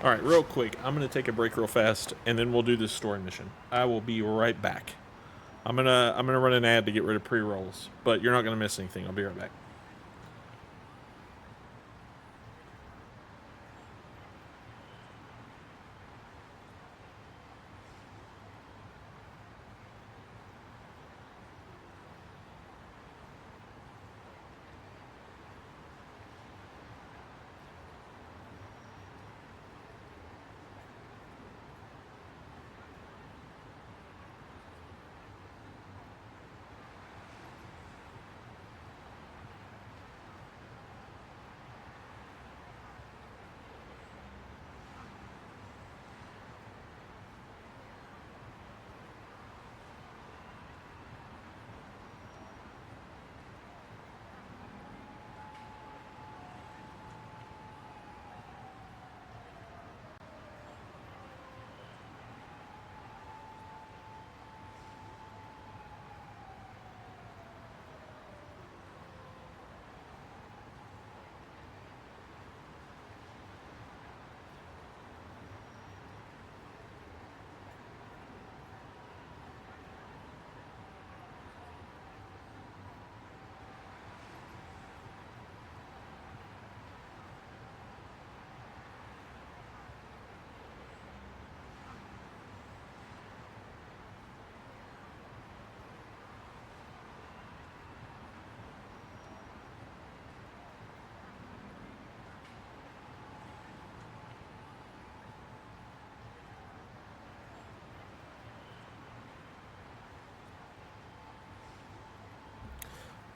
Alright, real quick, I'm going to take a break real fast, and then we'll do this story mission. I will be right back. I'm gonna run an ad to get rid of pre-rolls, but you're not going to miss anything. I'll be right back.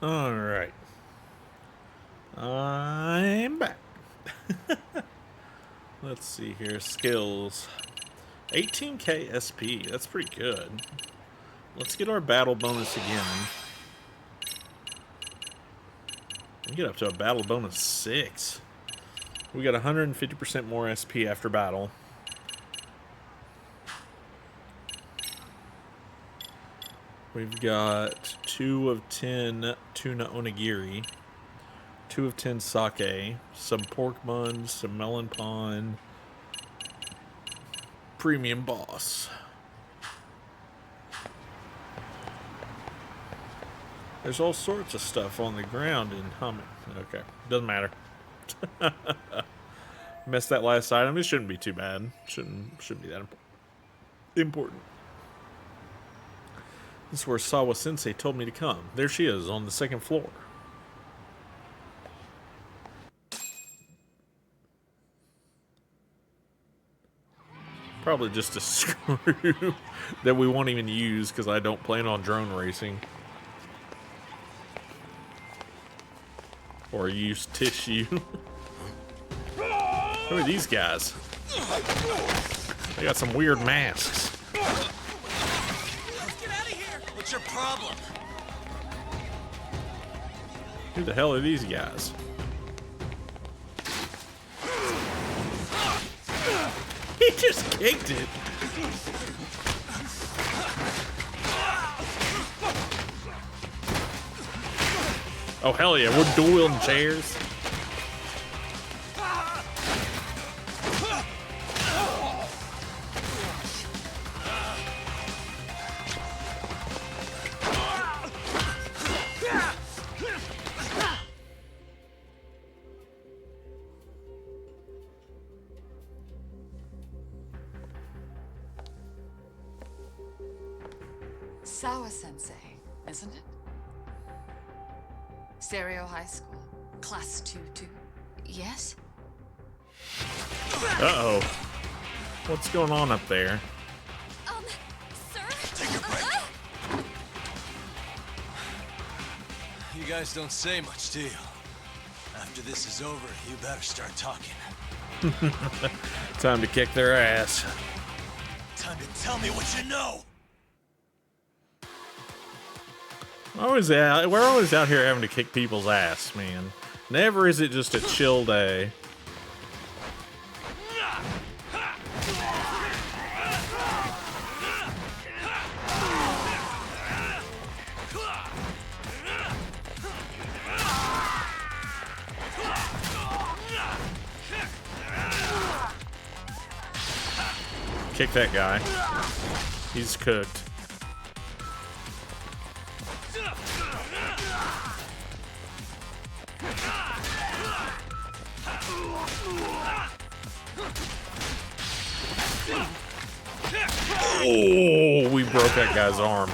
All right. I'm back. Let's see here. Skills. 18k SP. That's pretty good. Let's get our battle bonus again. We get up to a battle bonus 6. We got 150% more SP after battle. We've got 2 of 10 tuna onigiri, 2 of 10 sake, some pork buns, some melon pond, premium boss. There's all sorts of stuff on the ground in Humming. Okay, doesn't matter. Missed that last item. It shouldn't be too bad. Shouldn't be that important. This is where Sawa Sensei told me to come. There she is on the 2nd floor. Probably just a screw that we won't even use because I don't plan on drone racing. Or use tissue. Who are these guys? They got some weird masks. What's your problem? Who the hell are these guys? He just kicked it. Oh, hell yeah, we're dual wielding chairs. Sawa Sensei, isn't it? Stereo High School, Class 2-2. Yes? Uh-oh. What's going on up there? Sir? Take your break. You guys don't say much, do you? After this is over, you better start talking. Time to kick their ass. Time to tell me what you know. We're always out here having to kick people's ass, man. Never is it just a chill day. Kick that guy. He's cooked. Oh, we broke that guy's arm.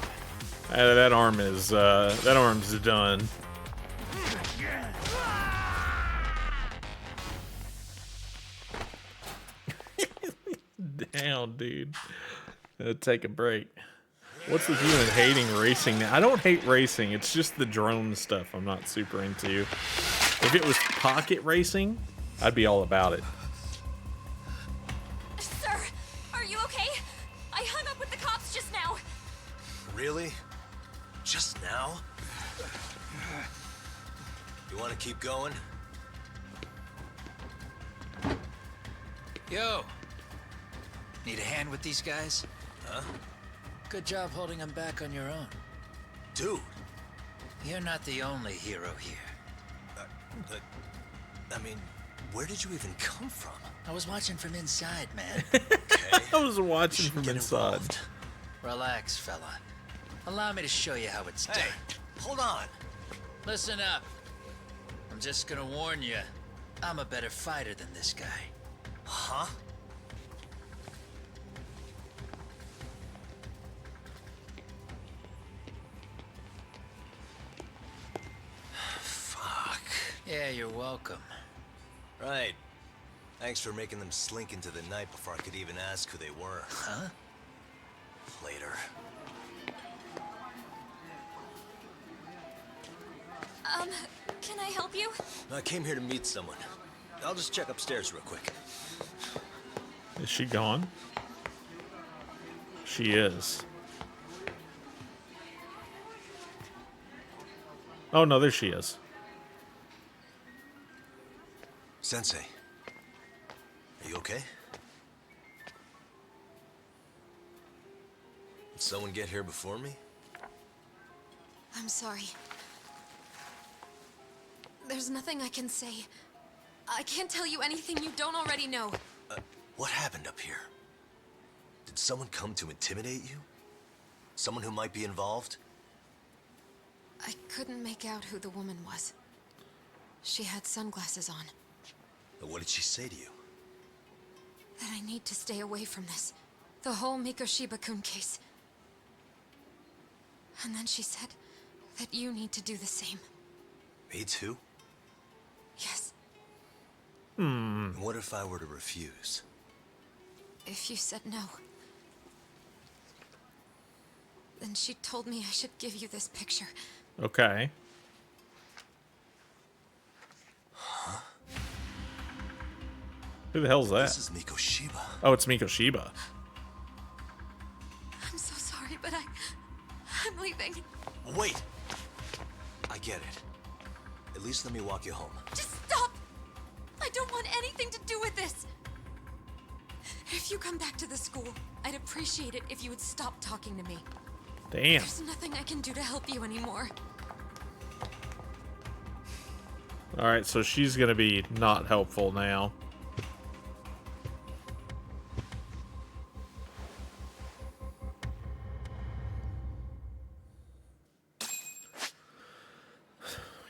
That arm's done. Down, dude. Take a break. What's with you and hating racing now? I don't hate racing. It's just the drone stuff I'm not super into. If it was pocket racing, I'd be all about it. Sir, are you okay? I hung up with the cops just now. Really? Just now? You want to keep going? Yo! Need a hand with these guys? Huh? Good job holding them back on your own. Dude. You're not the only hero here. I mean, where did you even come from? I was watching from inside, man. Okay. I was watching from Get inside. involved. Relax, fella. Allow me to show you how it's done. Hey, hold on. Listen up. I'm just gonna warn you. I'm a better fighter than this guy. Huh? Fuck. Yeah, you're welcome. Right. Thanks for making them slink into the night before I could even ask who they were. Huh? Later. Can I help you? I came here to meet someone. I'll just check upstairs real quick. Is she gone? She is. Oh no, there she is. Sensei. Are you okay? Did someone get here before me? I'm sorry. There's nothing I can say. I can't tell you anything you don't already know. What happened up here? Did someone come to intimidate you? Someone who might be involved? I couldn't make out who the woman was. She had sunglasses on. What did she say to you? That I need to stay away from this. The whole Mikoshiba-kun case. And then she said that you need to do the same. Me too? Yes. And what if I were to refuse? If you said no. Then she told me I should give you this picture. Okay. Who the hell's that? This is Mikoshiba. Oh, it's Mikoshiba. I'm so sorry, but I'm leaving. Wait! I get it. At least let me walk you home. Just stop! I don't want anything to do with this! If you come back to the school, I'd appreciate it if you would stop talking to me. Damn. There's nothing I can do to help you anymore. Alright, so she's gonna be not helpful now.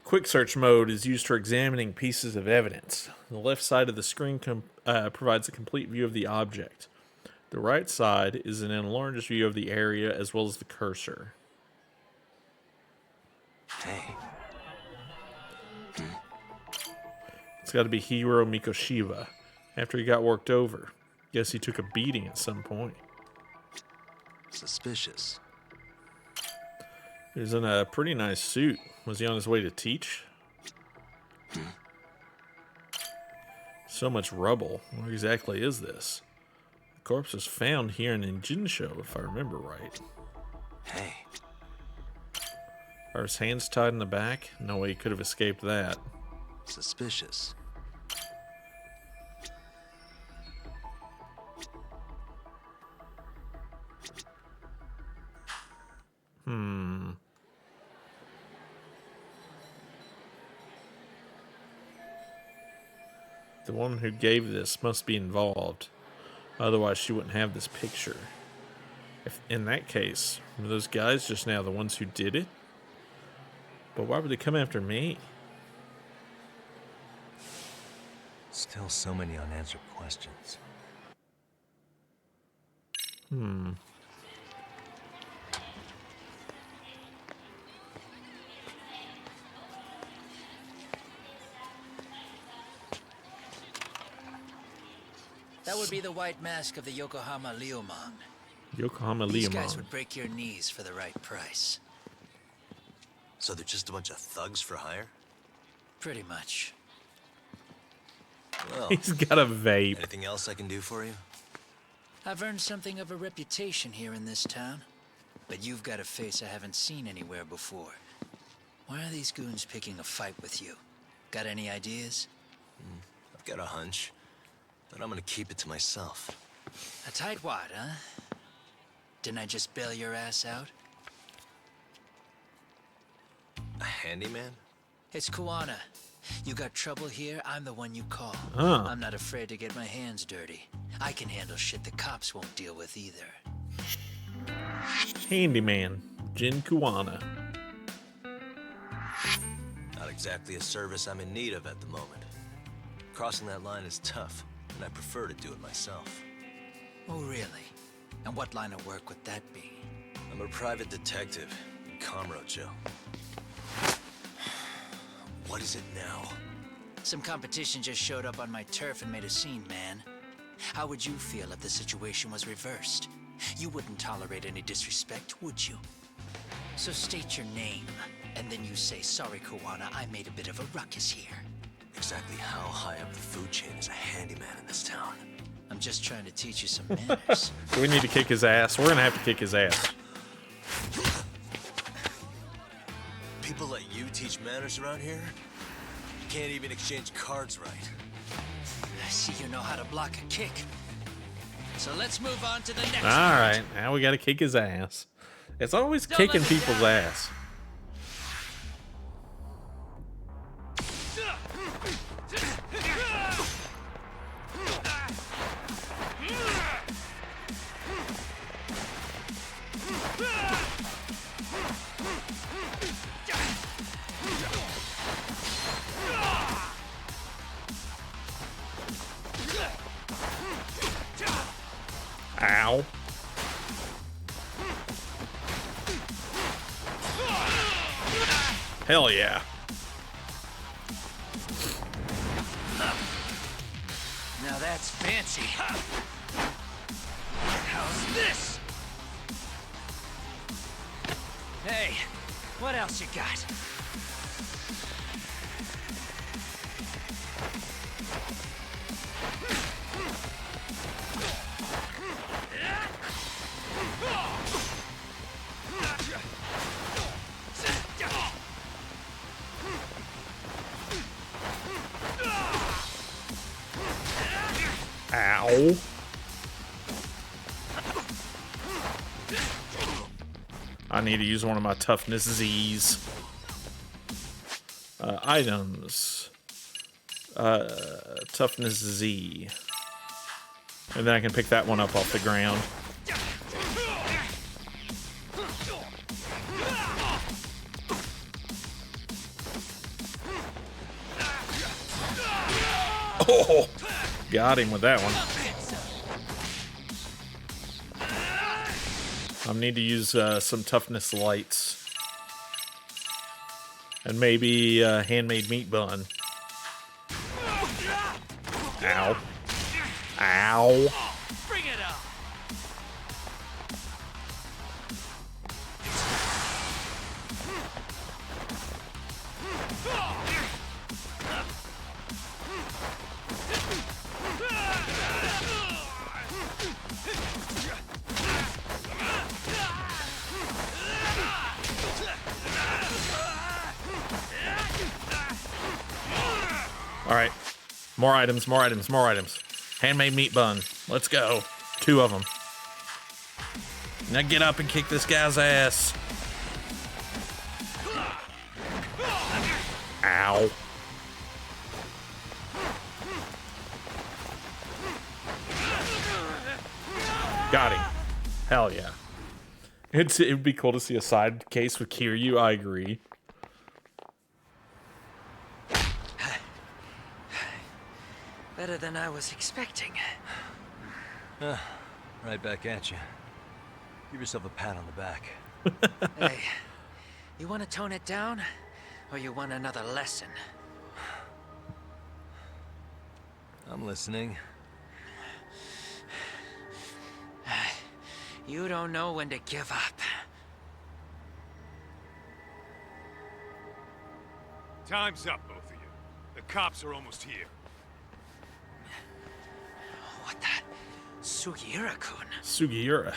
Quick search mode is used for examining pieces of evidence. The left side of the screen provides a complete view of the object. The right side is an enlarged view of the area as well as the cursor. Hey. It's got to be Hiro Mikoshiba. After he got worked over. Guess he took a beating at some point. Suspicious. He was in a pretty nice suit. Was he on his way to teach? So much rubble. What exactly is this? The corpse was found here in Jinsho, if I remember right. Hey, Are his hands tied in the back? No way he could have escaped that. suspicious. The woman who gave this must be involved. Otherwise, she wouldn't have this picture. If in that case, were those guys just now the ones who did it? But why would they come after me? Still so many unanswered questions. That would be the white mask of the Yokohama Liumang. Yokohama These guys Liumang. would break your knees for the right price. So they're just a bunch of thugs for hire? Pretty much. Well, He's got a vape. anything else I can do for you? I've earned something of a reputation here in this town. But you've got a face I haven't seen anywhere before. Why are these goons picking a fight with you? Got any ideas? I've got a hunch, but I'm gonna keep it to myself. A tightwad, huh? Didn't I just bail your ass out? A handyman? It's Kuwana. You got trouble here, I'm the one you call. Huh. I'm not afraid to get my hands dirty. I can handle shit the cops won't deal with either. Handyman. Jin Kuwana. Not exactly a service I'm in need of at the moment. Crossing that line is tough, and I prefer to do it myself. Oh, really? And what line of work would that be? I'm a private detective in Kamurocho. What is it now? Some competition just showed up on my turf and made a scene, man. How would you feel if the situation was reversed? You wouldn't tolerate any disrespect, would you? So state your name, and then you say, sorry, Kuwana, I made a bit of a ruckus here. Exactly how high up the food chain is a handyman in this town? I'm just trying to teach you some manners. We need to kick his ass. We're gonna have to kick his ass. People let you teach manners around here? You can't even exchange cards right. I see you know how to block a kick. So let's move on to the next All right, now we gotta kick his ass. It's always Don't kicking let me people's down. ass. Ow. Hell yeah. Now that's fancy. How's this? Hey, what else you got? Ow. I need to use one of my toughness Z's. Items. Toughness Z. And then I can pick that one up off the ground. Oh, got him with that one. I need to use some toughness lights. And maybe a handmade meat bun. Ow. Ow. Bring it on! All right. More items, more items, more items. Handmade meat bun. Let's go. 2 of them. Now get up and kick this guy's ass. Ow. Got him. Hell yeah. It'd be cool to see a side case with Kiryu. I agree. Better than I was expecting. Right back at you. Give yourself a pat on the back. Hey, you want to tone it down? Or you want another lesson? I'm listening. You don't know when to give up. Time's up, both of you. The cops are almost here. What the? Sugiura-kun. Sugiura.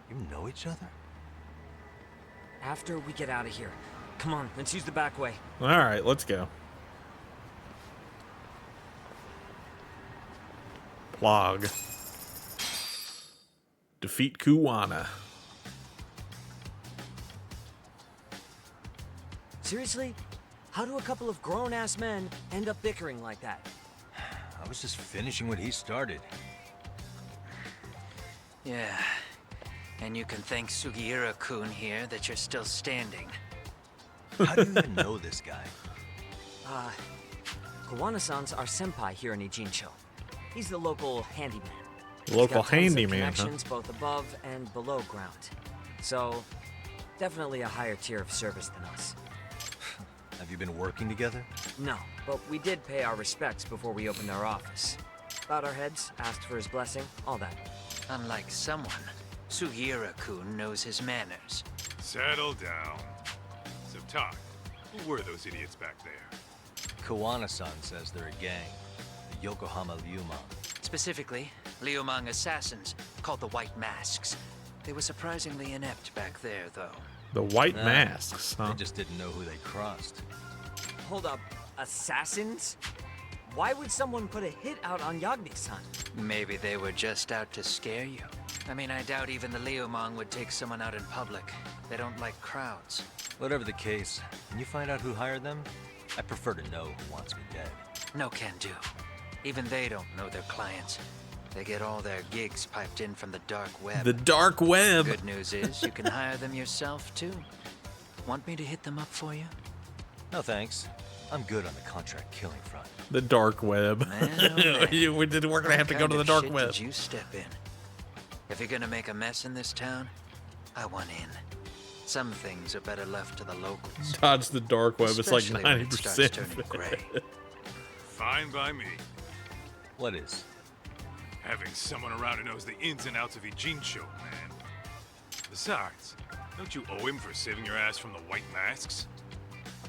You know each other? After we get out of here. Come on, let's use the back way. All right, let's go. Plog. Defeat Kuwana. Seriously? How do a couple of grown-ass men end up bickering like that? I was just finishing what he started. Yeah. And you can thank Sugiura-kun here that you're still standing. How do you even know this guy? Kawana-san's our senpai here in Ijincho. He's the local handyman. Local He's got tons of handyman, huh? connections both above and below ground. So, definitely a higher tier of service than us. Have you been working together? No, but we did pay our respects before we opened our office. Bowed our heads, asked for his blessing, all that. Unlike someone, Sugiura-kun knows his manners. Settle down. So, Talk, who were those idiots back there? Kawana-san says they're a gang. The Yokohama Ryuma. Specifically, Liumang assassins, called the White Masks. They were surprisingly inept back there, though. The white masks, huh? They just didn't know who they crossed. Hold up, assassins? Why would someone put a hit out on Yagami-san? Maybe they were just out to scare you. I mean, I doubt even the Liumang would take someone out in public. They don't like crowds. Whatever the case, can you find out who hired them? I prefer to know who wants me dead. No can do. Even they don't know their clients. They get all their gigs piped in from the dark web. The dark web. Good news is you can hire them yourself, too. Want me to hit them up for you? No thanks. I'm good on the contract killing front. The dark web. Man, oh, man. We're gonna have to go to the dark web. Did you step in? If you're gonna make a mess in this town, I want in. Some things are better left to the locals. Dodge the dark web. It's like Especially when it starts 90%. turning gray. Fine by me. What is? Having someone around who knows the ins and outs of Ijincho, man. Besides, don't you owe him for saving your ass from the White Masks?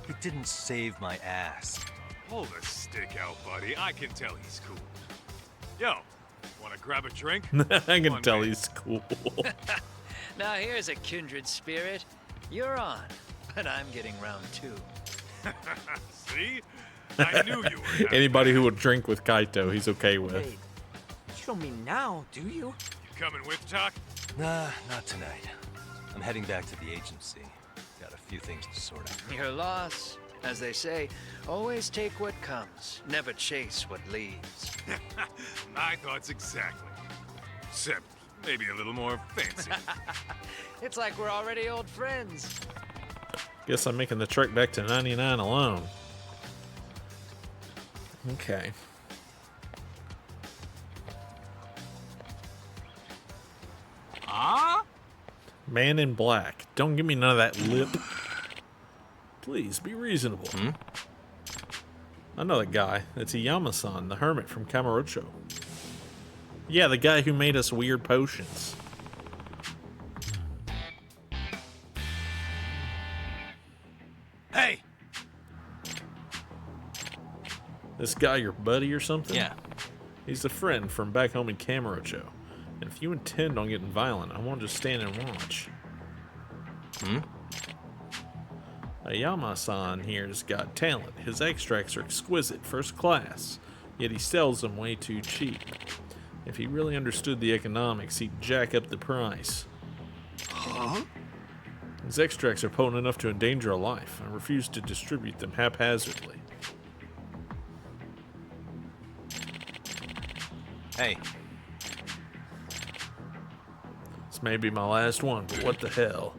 He didn't save my ass. Hold the stick out, buddy. I can tell he's cool. Yo, wanna grab a drink? I can on, tell man. he's cool. Now here's a kindred spirit. You're on, but I'm getting round 2. See? I knew you were that Anybody bad. who would drink with Kaito, he's okay with. Wait, you don't mean now, do you? You coming with, Talk? Nah, not tonight. I'm heading back to the agency. Got a few things to sort out. Your loss. As they say, always take what comes, never chase what leaves. My thoughts exactly. Except maybe a little more fancy. It's like we're already old friends. Guess I'm making the trek back to 99 alone. Okay. Man in black. Don't give me none of that lip. Please, be reasonable. I know that guy. It's Iyama-san, the hermit from Kamurocho. Yeah, the guy who made us weird potions. Hey! This guy your buddy or something? Yeah. He's a friend from back home in Kamurocho. And if you intend on getting violent, I won't just stand and watch. Ayama-san here's got talent. His extracts are exquisite, first class. Yet he sells them way too cheap. If he really understood the economics, he'd jack up the price. His extracts are potent enough to endanger a life. I refuse to distribute them haphazardly. Hey. This may be my last one, but what the hell?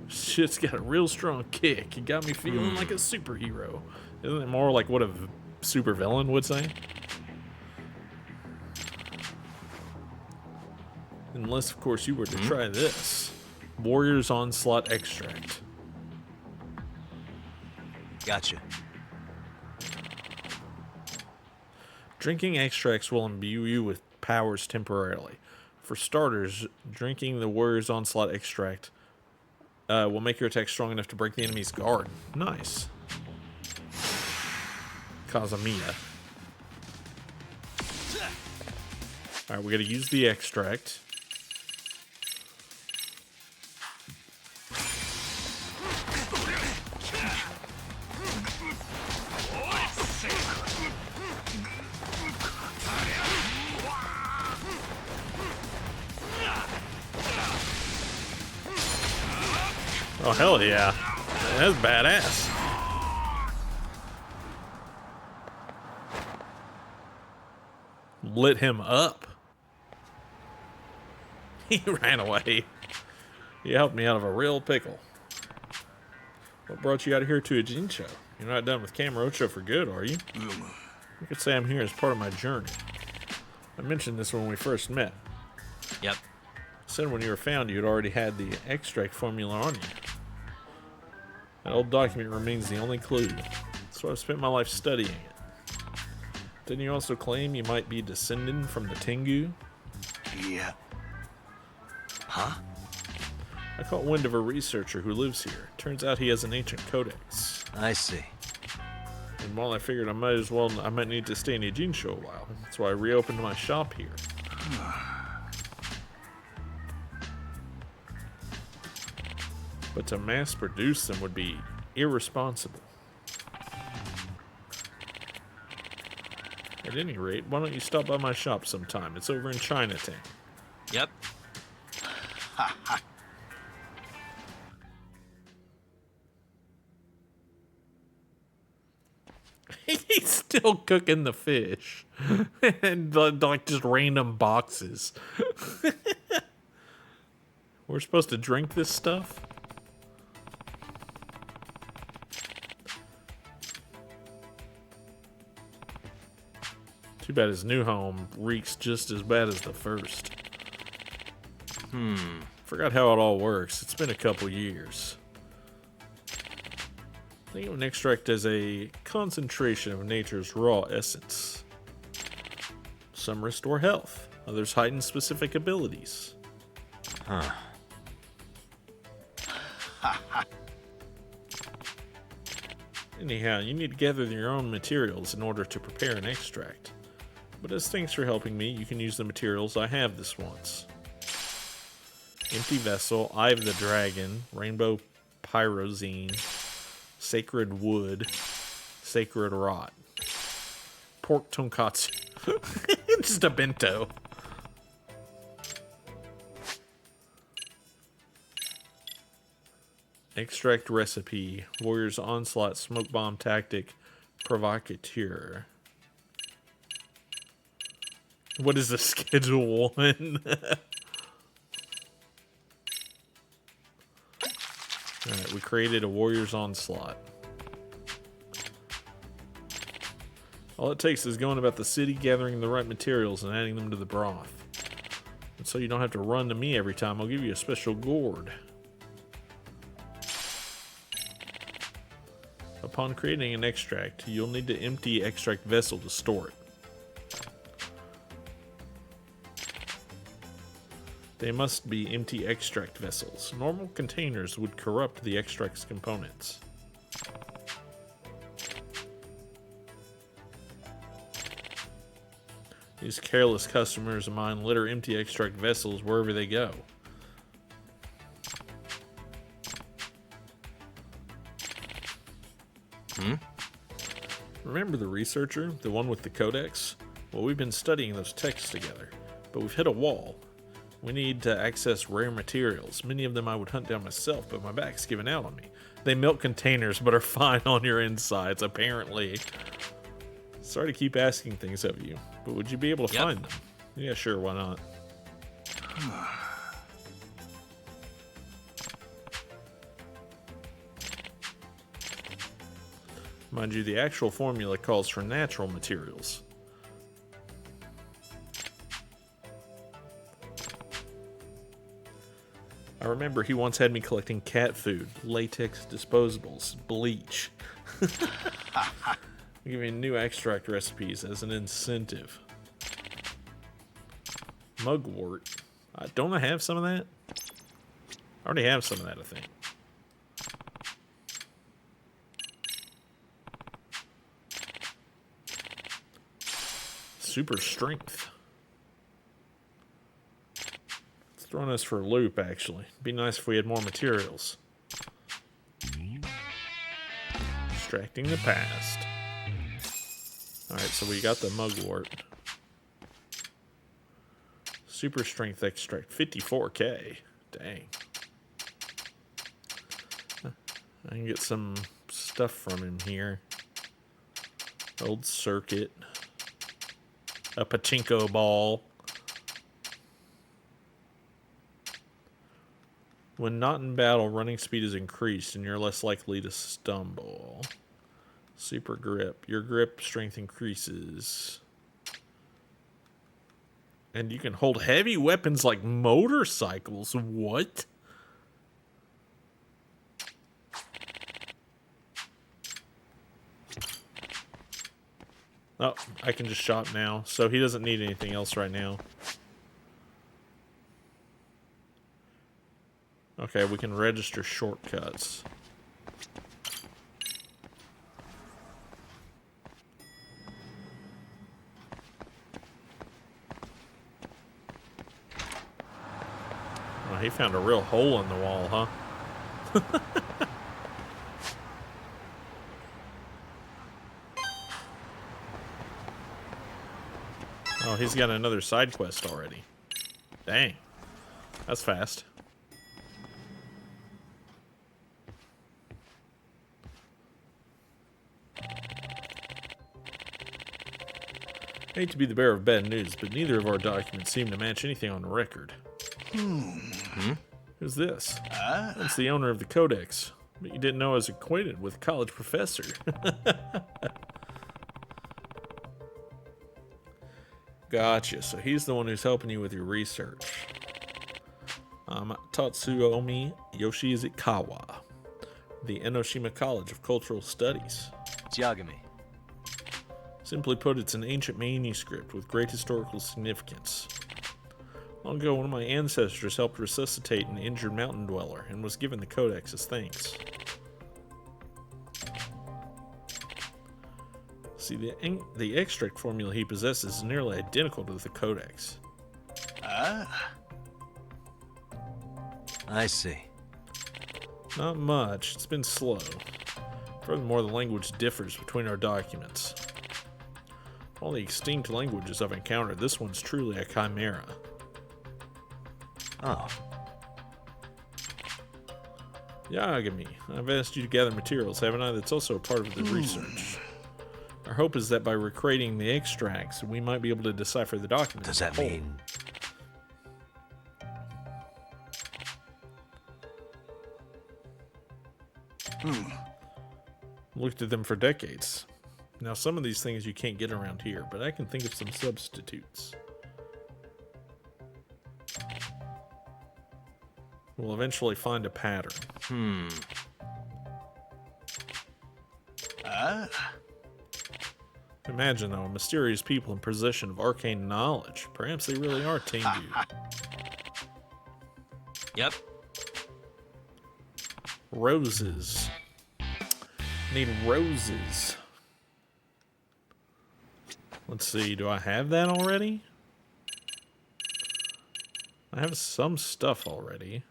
Shit's got a real strong kick. It got me feeling like a superhero. Isn't it more like what a supervillain would say? Unless, of course, you were to try this. Warrior's Onslaught Extract. Gotcha. Drinking extracts will imbue you with powers temporarily. For starters, drinking the Warrior's Onslaught Extract will make your attack strong enough to break the enemy's guard. Nice. Kazamiya. Alright, we gotta use the extract. Oh, hell yeah. That's badass. Lit him up. He ran away. He helped me out of a real pickle. What brought you out here to a Jinsho? You're not done with Kamurocho for good, are you? You could say I'm here as part of my journey. I mentioned this when we first met. Yep. Said when you were found, you had already had the extract formula on you. That old document remains the only clue, so I've spent my life studying it. Didn't you also claim you might be descended from the Tengu? Yeah. Huh? I caught wind of a researcher who lives here. Turns out he has an ancient codex. I see. And while I figured I might need to stay in Jinsho a while, that's why I reopened my shop here. But to mass produce them would be irresponsible. At any rate, why don't you stop by my shop sometime? It's over in Chinatown. Yep. He's still cooking the fish. And like just random boxes. We're supposed to drink this stuff? Too bad his new home reeks just as bad as the first. Forgot how it all works. It's been a couple years. Think of an extract as a concentration of nature's raw essence. Some restore health, others heighten specific abilities. Anyhow, you need to gather your own materials in order to prepare an extract. But as thanks for helping me, you can use the materials I have this once. Empty Vessel, Eye of the Dragon, Rainbow Pyrozine, Sacred Wood, Sacred Rot, Pork Tonkatsu. Just a bento. Extract Recipe, Warrior's Onslaught, Smoke Bomb Tactic, Provocateur. What is the Schedule 1? Alright, we created a Warrior's Onslaught. All it takes is going about the city, gathering the right materials, and adding them to the broth. And so you don't have to run to me every time, I'll give you a special gourd. Upon creating an extract, you'll need to empty extract vessel to store it. They must be empty extract vessels. Normal containers would corrupt the extract's components. These careless customers of mine litter empty extract vessels wherever they go. Remember the researcher? The one with the codex? Well, we've been studying those texts together, but we've hit a wall. We need to access rare materials. Many of them I would hunt down myself, but my back's giving out on me. They milk containers, but are fine on your insides, apparently. Sorry to keep asking things of you, but would you be able to find them? Yeah, sure, why not? Mind you, the actual formula calls for natural materials. I remember he once had me collecting cat food, latex disposables, bleach. Giving new extract recipes as an incentive. Mugwort. Don't I have some of that? I already have some of that, I think. Super strength. It's throwing us for a loop, actually. Be nice if we had more materials. Extracting the past. Alright, so we got the mugwort. Super strength extract. 54k. Dang. I can get some stuff from him here. Old circuit. A pachinko ball. When not in battle, running speed is increased and you're less likely to stumble. Super grip. Your grip strength increases. And you can hold heavy weapons like motorcycles. What? Oh, I can just shop now. So he doesn't need anything else right now. Okay, we can register shortcuts. Oh, he found a real hole in the wall, huh? Oh, he's got another side quest already. Dang. That's fast. I hate to be the bearer of bad news, but neither of our documents seem to match anything on record. Who's this? That's the owner of the codex. But you didn't know I was acquainted with a college professor. Gotcha, so he's the one who's helping you with your research. Tatsuomi Yoshizikawa, the Enoshima College of Cultural Studies. Yagami. Simply put, it's an ancient manuscript with great historical significance. Long ago, one of my ancestors helped resuscitate an injured mountain dweller and was given the codex as thanks. See, the extract formula he possesses is nearly identical to the codex. I see. Not much. It's been slow. Furthermore, the language differs between our documents. All the extinct languages I've encountered, this one's truly a chimera. Oh. Yagami, I've asked you to gather materials, haven't I? That's also a part of the research. Our hope is that by recreating the extracts, we might be able to decipher the document. Does that mean... Looked at them for decades. Now, some of these things you can't get around here, but I can think of some substitutes. We'll eventually find a pattern. Imagine, though, mysterious people in possession of arcane knowledge. Perhaps they really are Tengu. Yep. Roses. Need roses. Let's see, do I have that already? I have some stuff already.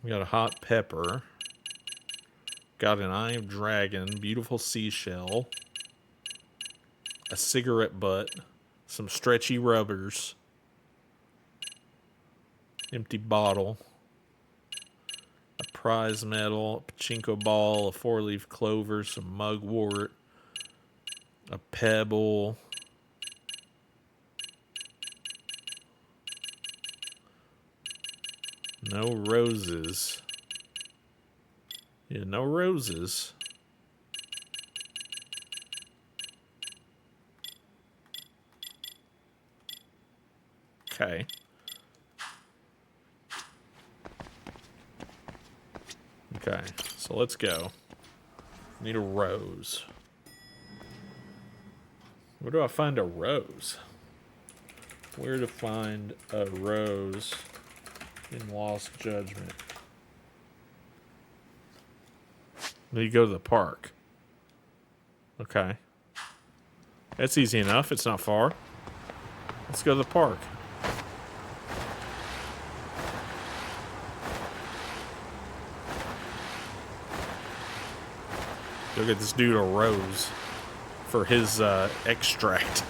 We got a hot pepper. Got an eye of dragon, beautiful seashell. A cigarette butt. Some stretchy rubbers. Empty bottle. A prize medal, a pachinko ball, a 4-leaf clover, some mugwort, a pebble. No roses. Yeah, no roses. Okay. Okay, so let's go. Need a rose. Where do I find a rose? Where to find a rose in Lost Judgment? You go to the park. Okay. That's easy enough. It's not far. Let's go to the park. Go get this dude a rose for his extract.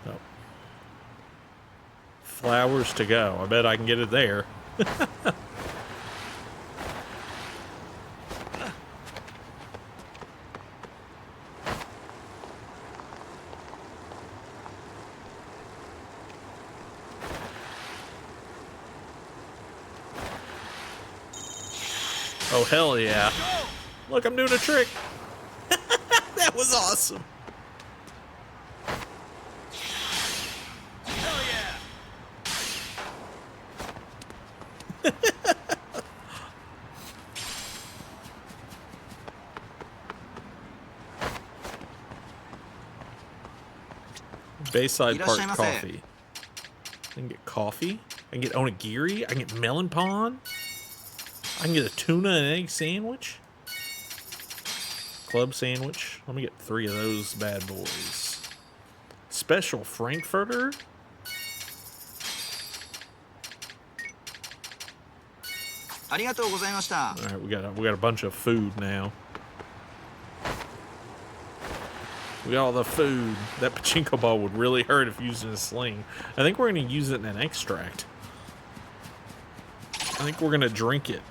Oh. Flowers to go. I bet I can get it there. Oh, hell yeah. Look, I'm doing a trick. That was awesome. Hell yeah! Bayside Park coffee. I can get coffee. I can get onigiri. I can get melon pond. I can get a tuna and egg sandwich. Club sandwich. Let me get 3 of those bad boys. Special Frankfurter. Alright, we got a bunch of food now. We got all the food. That pachinko ball would really hurt if used in a sling. I think we're going to use it in an extract. I think we're going to drink it.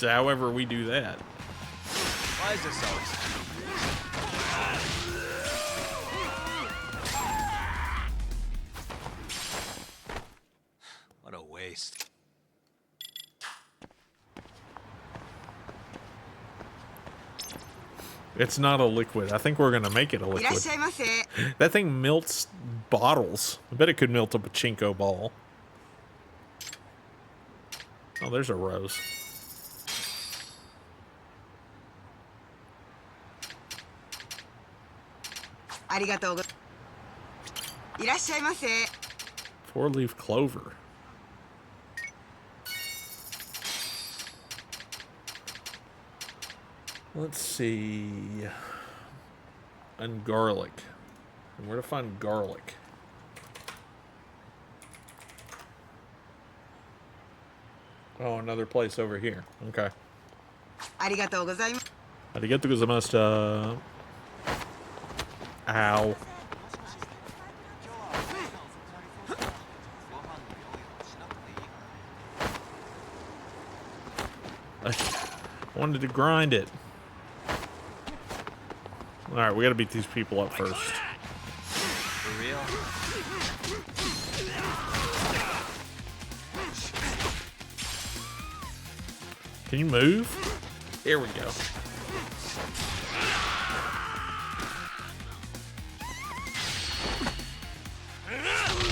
However we do that. Why is this always... What a waste. It's not a liquid. I think we're going to make it a liquid. That thing melts bottles. I bet it could melt a pachinko ball. Oh, there's a rose. Four-leaf clover. Let's see. And garlic. And where to find garlic? Oh, another place over here. Okay. Arigatou gozaimashita. Ow. I wanted to grind it. Alright, we gotta beat these people up first. For real? Can you move? Here we go.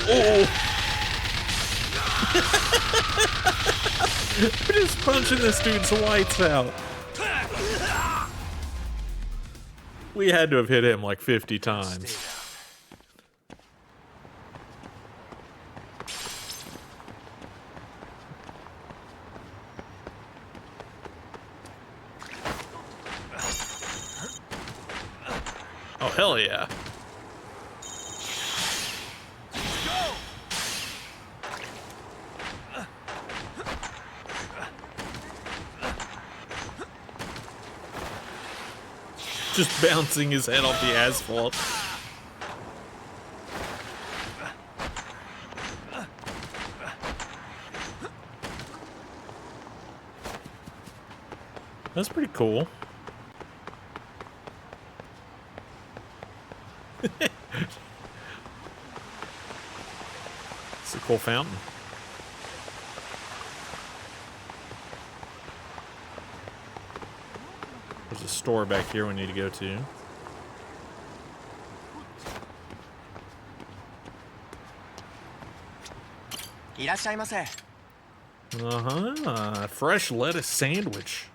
Oh! We're just punching this dude's lights out. We had to have hit him like 50 times. Oh, hell yeah. Just bouncing his head off the asphalt. That's pretty cool. It's a cool fountain. There's a store back here we need to go to. Uh-huh. Fresh lettuce sandwich.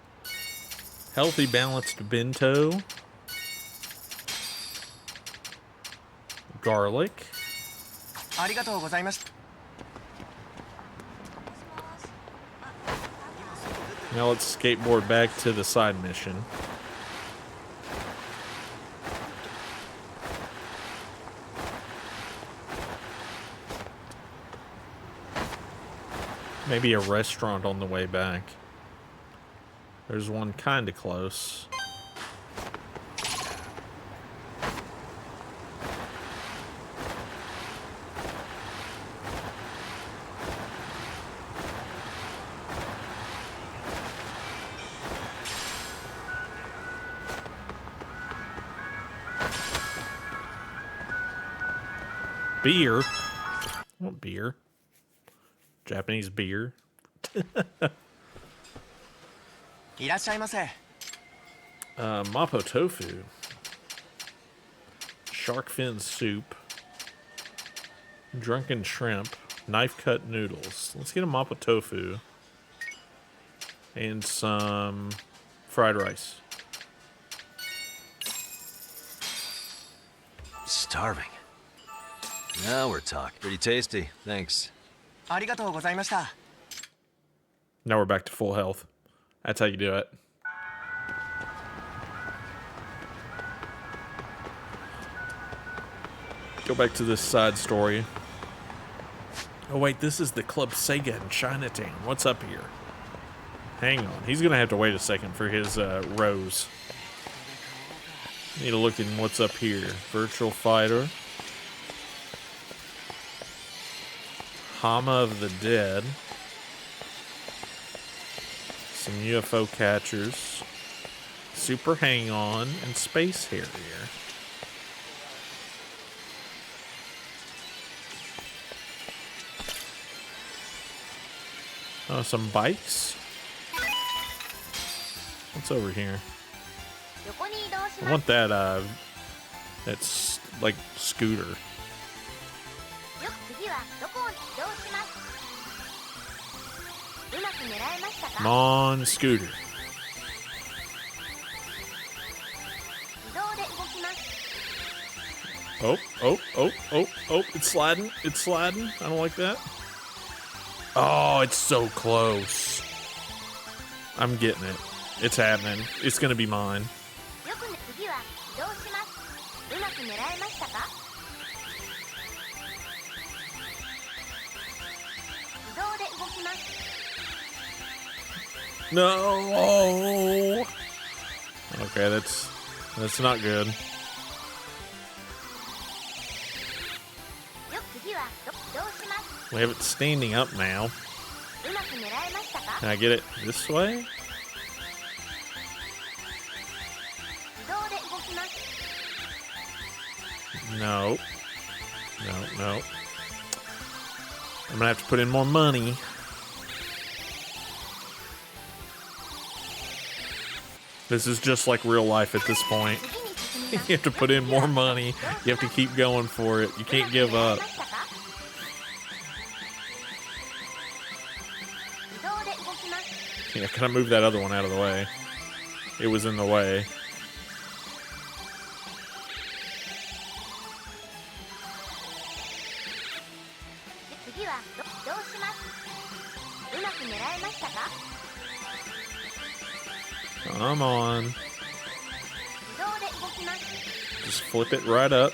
Healthy balanced bento. Garlic. Now let's skateboard back to the side mission. Maybe a restaurant on the way back. There's one kind of close. Beer? What beer? Japanese beer? Mapo tofu. Shark fin soup. Drunken shrimp. Knife cut noodles. Let's get a mapo tofu. And some fried rice. Starving. Now we're talking. Pretty tasty. Thanks. Now we're back to full health. That's how you do it. Go back to this side story. Oh wait, this is the Club Sega in Chinatown. What's up here? Hang on. He's gonna have to wait a second for his rose. Need to look in what's up here. Virtual Fighter. Hama of the Dead. Some UFO catchers. Super Hang-On and Space Harrier. Oh, some bikes? What's over here? I want that, that's like scooter. Come on, scooter. Oh, oh, oh, oh, oh, it's sliding. It's sliding. I don't like that. Oh, it's so close. I'm getting it. It's happening. It's gonna be mine. No. Okay, that's not good. We have it standing up now. Can I get it this way? No. No, no. I'm gonna have to put in more money. This is just like real life at this point. You have to put in more money. You have to keep going for it. You can't give up. Yeah, can I move that other one out of the way? It was in the way. Come on. Just flip it right up.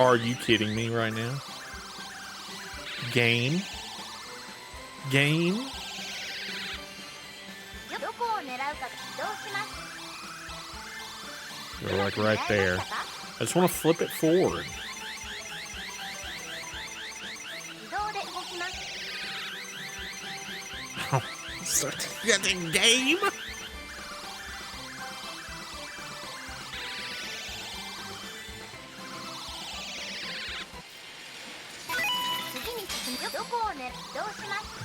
Are you kidding me right now? Game? Game? You're like right there. I just want to flip it forward. Oh, start getting game?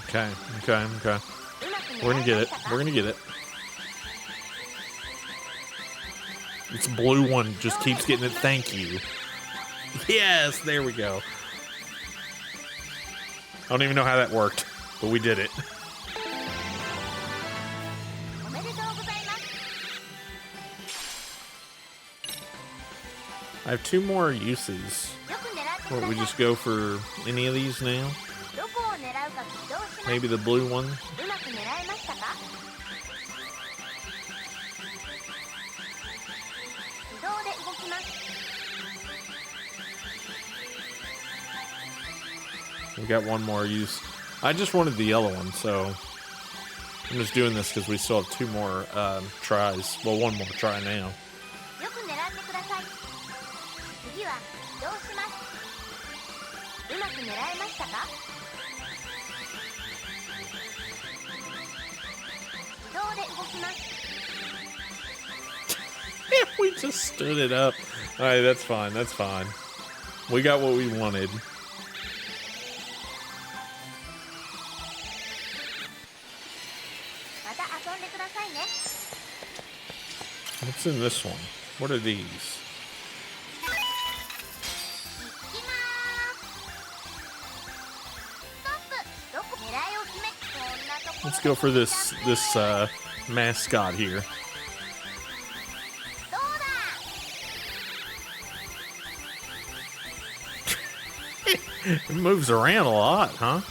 Okay. We're gonna get it. We're gonna get it. This blue one just keeps getting it. Thank you. Yes, there we go. I don't even know how that worked, but we did it. I have 2 more uses. What, we just go for any of these now? Maybe the blue one? We got 1 more use. I just wanted the yellow one, so I'm just doing this because we still have 2 more tries. Well, 1 more try now. We just stood it up. Alright, that's fine, that's fine. We got what we wanted. What's in this one? What are these? Let's go for this mascot here. It moves around a lot, huh?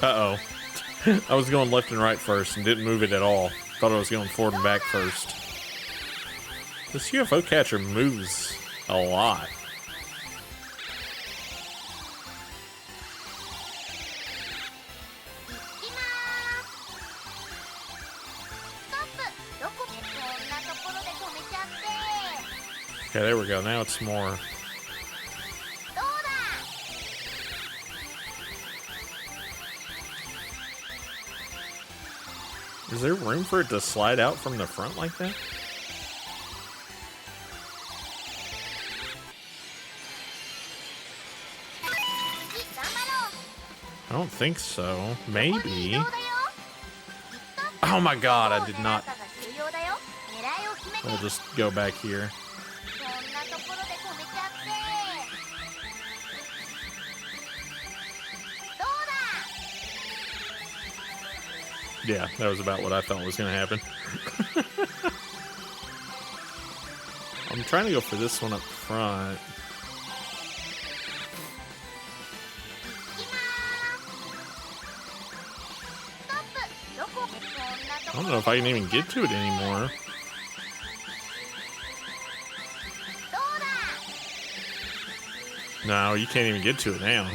Uh-oh. I was going left and right first and didn't move it at all. Thought I was going forward and back first. This UFO catcher moves a lot. Okay, there we go. Now it's more. Is there room for it to slide out from the front like that? I don't think so. Maybe. Oh my god, I did not. We'll just go back here. Yeah, that was about what I thought was going to happen. I'm trying to go for this one up front. I don't know if I can even get to it anymore. No, you can't even get to it now.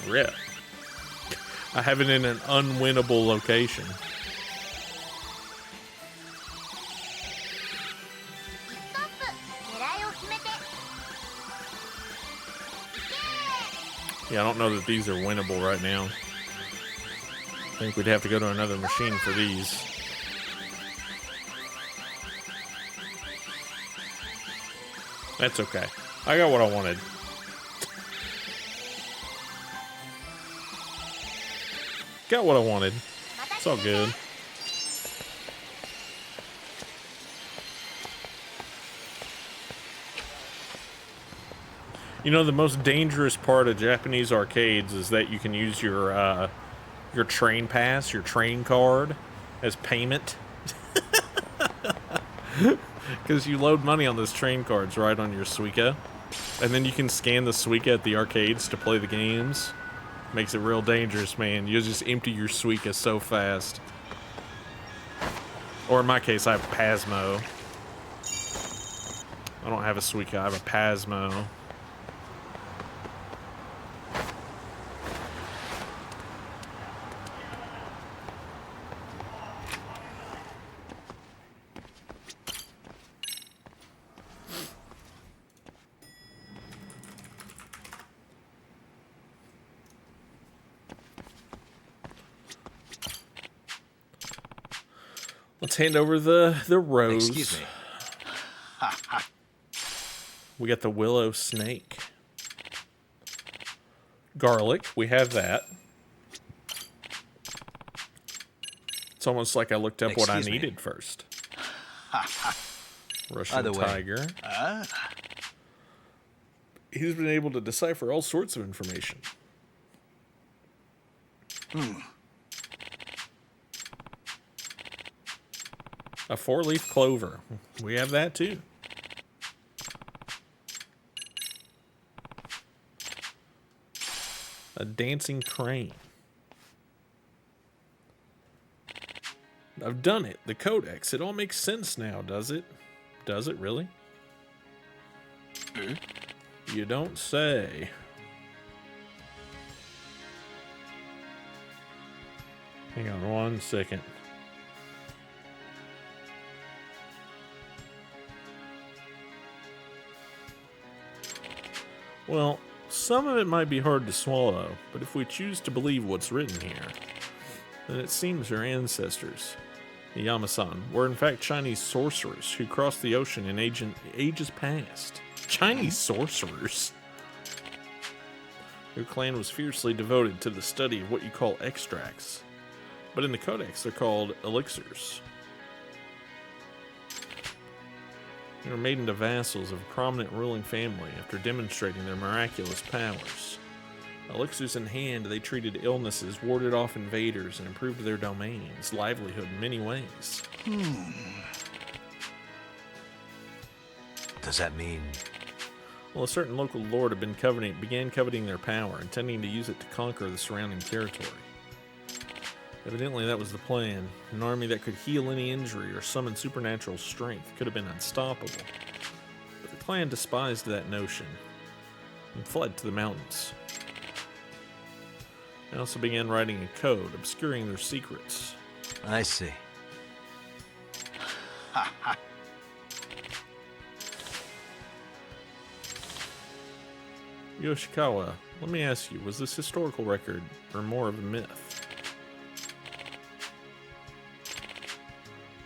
Rip. I have it in an unwinnable location. Yeah, I don't know that these are winnable right now. I think we'd have to go to another machine for these. That's okay. I got what I wanted. Got what I wanted. It's all good. You know, the most dangerous part of Japanese arcades is that you can use your train pass, your train card, as payment. Because you load money on those train cards, right, on your Suica. And then you can scan the Suica at the arcades to play the games. Makes it real dangerous, man. You'll just empty your Suica so fast. Or in my case, I have Pasmo. I don't have a Suica, I have a Pasmo. Let's hand over the rose. Excuse me. We got the willow snake. Garlic, we have that. It's almost like I looked up what I Excuse me. needed first. By Russian the way, tiger. He's been able to decipher all sorts of information. A 4-leaf clover. We have that too. A dancing crane. I've done it. The codex. It all makes sense now, does it? Does it really? You don't say. Hang on 1 second. Well, some of it might be hard to swallow, but if we choose to believe what's written here, then it seems your ancestors, the Yamasan, were in fact Chinese sorcerers who crossed the ocean in ages past. Chinese sorcerers? Their clan was fiercely devoted to the study of what you call extracts, but in the codex they're called elixirs. They were made into vassals of a prominent ruling family after demonstrating their miraculous powers. Elixirs in hand, they treated illnesses, warded off invaders, and improved their domains' livelihood in many ways. Does that mean... Well, a certain local lord began coveting their power, intending to use it to conquer the surrounding territory. Evidently, that was the plan. An army that could heal any injury or summon supernatural strength could have been unstoppable. But the clan despised that notion and fled to the mountains. They also began writing a code, obscuring their secrets. I see. Yoshikawa, let me ask you, was this historical record or more of a myth?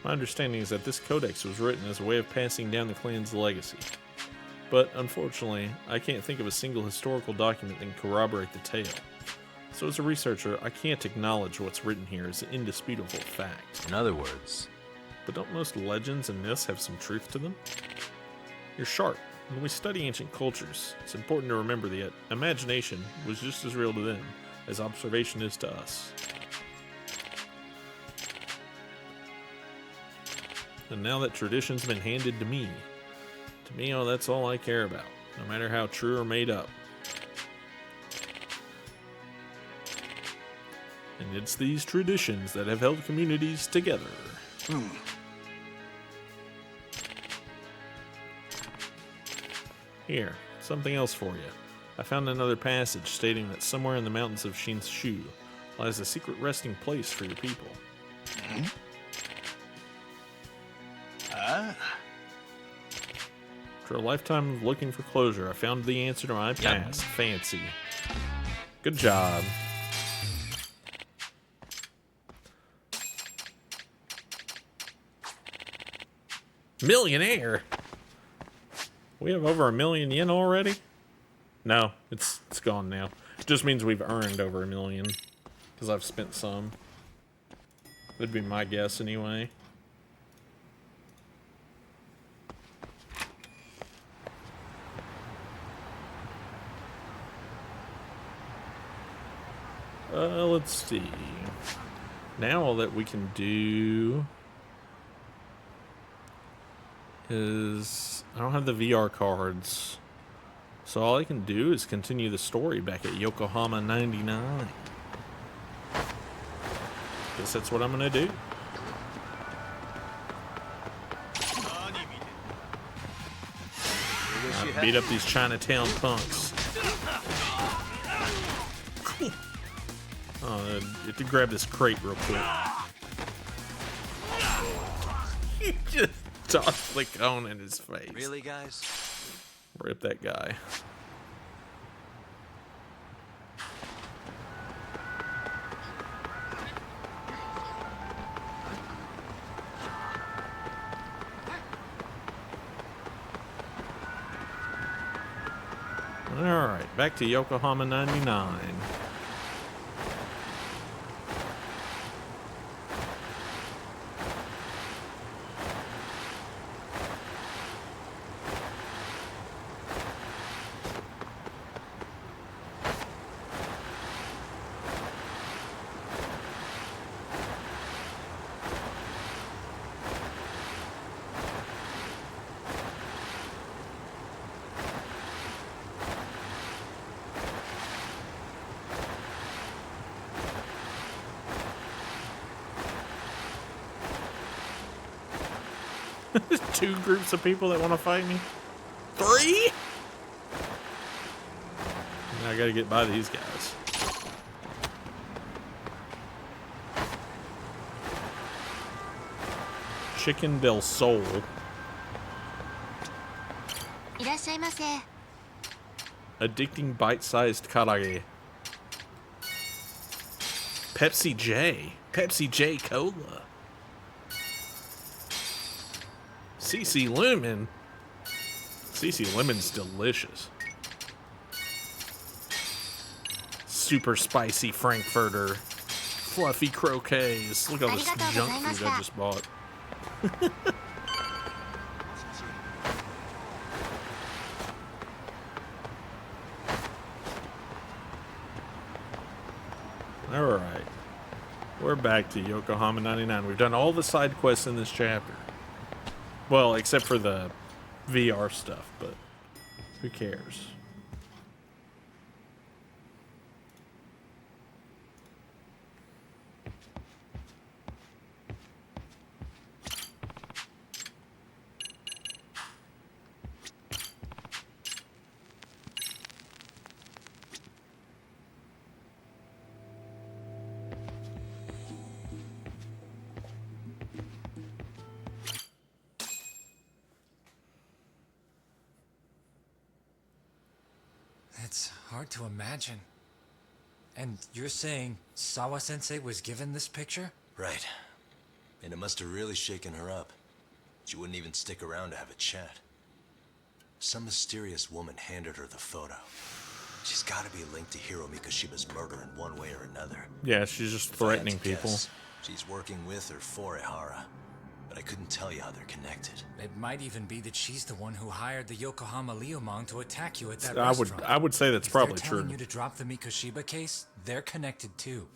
My understanding is that this codex was written as a way of passing down the clan's legacy. But, unfortunately, I can't think of a single historical document that can corroborate the tale. So as a researcher, I can't acknowledge what's written here as an indisputable fact. In other words... But don't most legends and myths have some truth to them? You're sharp. When we study ancient cultures, it's important to remember that imagination was just as real to them as observation is to us. And now that tradition's been handed to me, oh, that's all I care about, no matter how true or made up. And it's these traditions that have held communities together. Here, something else for you. I found another passage stating that somewhere in the mountains of Shinshu lies a secret resting place for your people. After a lifetime of looking for closure, I found the answer to my past. Fancy. Good job. Millionaire? We have over 1 million yen already? No, it's gone now. It just means we've earned over 1 million. Because I've spent some. That'd be my guess anyway. Let's see. Now all that we can do is I don't have the VR cards. So all I can do is continue the story back at Yokohama 99. Guess that's what I'm gonna do. Beat up these Chinatown punks. Cool. Oh, you have to grab this crate real quick. He just tossed the cone in his face. Really, guys? Rip that guy. Alright, back to Yokohama 99. Two groups of people that want to fight me. 3? Now I gotta get by these guys. Chicken del Sol. Addicting bite-sized karage. Pepsi J. Pepsi J Cola. CC Lemon. CC Lemon's delicious. Super spicy Frankfurter. Fluffy croquets. Look at all this junk food I just bought. Alright. We're back to Yokohama 99. We've done all the side quests in this chapter. Well, except for the VR stuff, but who cares? It's hard to imagine. And you're saying Sawa-sensei was given this picture? Right. And it must have really shaken her up. She wouldn't even stick around to have a chat. Some mysterious woman handed her the photo. She's got to be linked to Hiro Mikoshiba's murder in one way or another. Yeah, she's just threatening people. She's working with or for Ihara, but I couldn't tell you how they're connected. It might even be that she's the one who hired the Yokohama Liumang to attack you at that restaurant. I would say that's probably true. If they're telling you to drop the Mikoshiba case, they're connected too.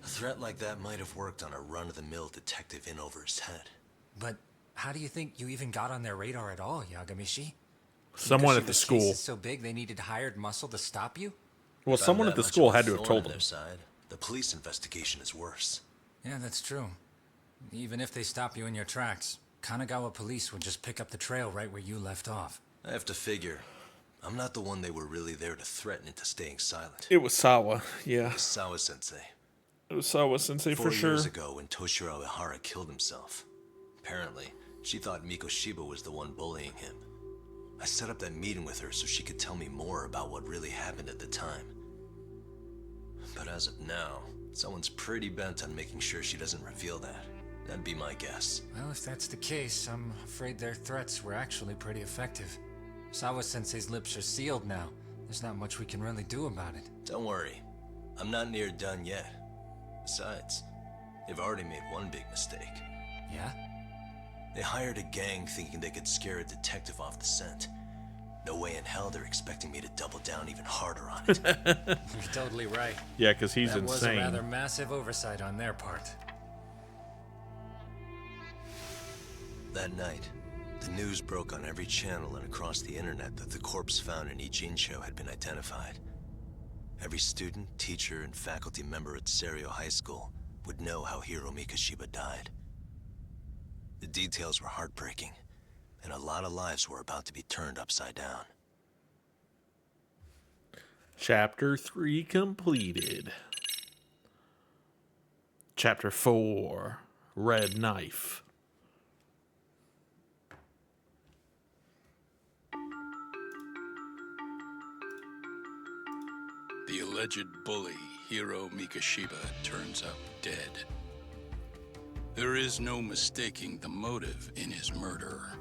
A threat like that might have worked on a run-of-the-mill detective in over his head. But how do you think you even got on their radar at all, Yagamishi? Someone at the Mikoshiba's school. case is so big they needed hired muscle to stop you? Well, someone at the school had to have told them. Their side. The police investigation is worse. Yeah, that's true. Even if they stop you in your tracks, Kanagawa police would just pick up the trail right where you left off. I have to figure. I'm not the one they were really there to threaten into staying silent. It was Sawa, yeah. It was Sawa-sensei. It was Sawa-sensei for sure. 4 years ago when Toshiro Ihara killed himself. Apparently, she thought Mikoshiba was the one bullying him. I set up that meeting with her so she could tell me more about what really happened at the time. But as of now, someone's pretty bent on making sure she doesn't reveal that. That'd be my guess. Well, if that's the case, I'm afraid their threats were actually pretty effective. Sawa-sensei's lips are sealed now. There's not much we can really do about it. Don't worry. I'm not near done yet. Besides, they've already made one big mistake. Yeah? They hired a gang thinking they could scare a detective off the scent. No way in hell they're expecting me to double down even harder on it. You're totally right. Yeah, because he's That was a insane. rather massive oversight on their part. That night, the news broke on every channel and across the internet that the corpse found in Ijincho had been identified. Every student, teacher, and faculty member at Serio High School would know how Hiro Mikoshiba died. The details were heartbreaking, and a lot of lives were about to be turned upside down. Chapter 3 completed. Chapter 4, Red Knife. The alleged bully, Hiro Mikoshiba, turns up dead. There is no mistaking the motive in his murder.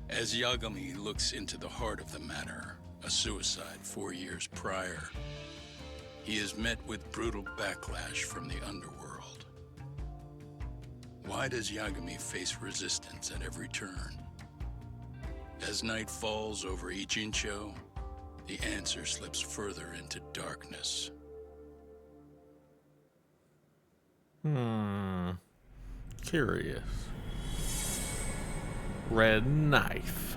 As Yagami looks into the heart of the matter, a suicide 4 years prior, he is met with brutal backlash from the underworld. Why does Yagami face resistance at every turn? As night falls over Ijincho, the answer slips further into darkness. Curious. Red Knife.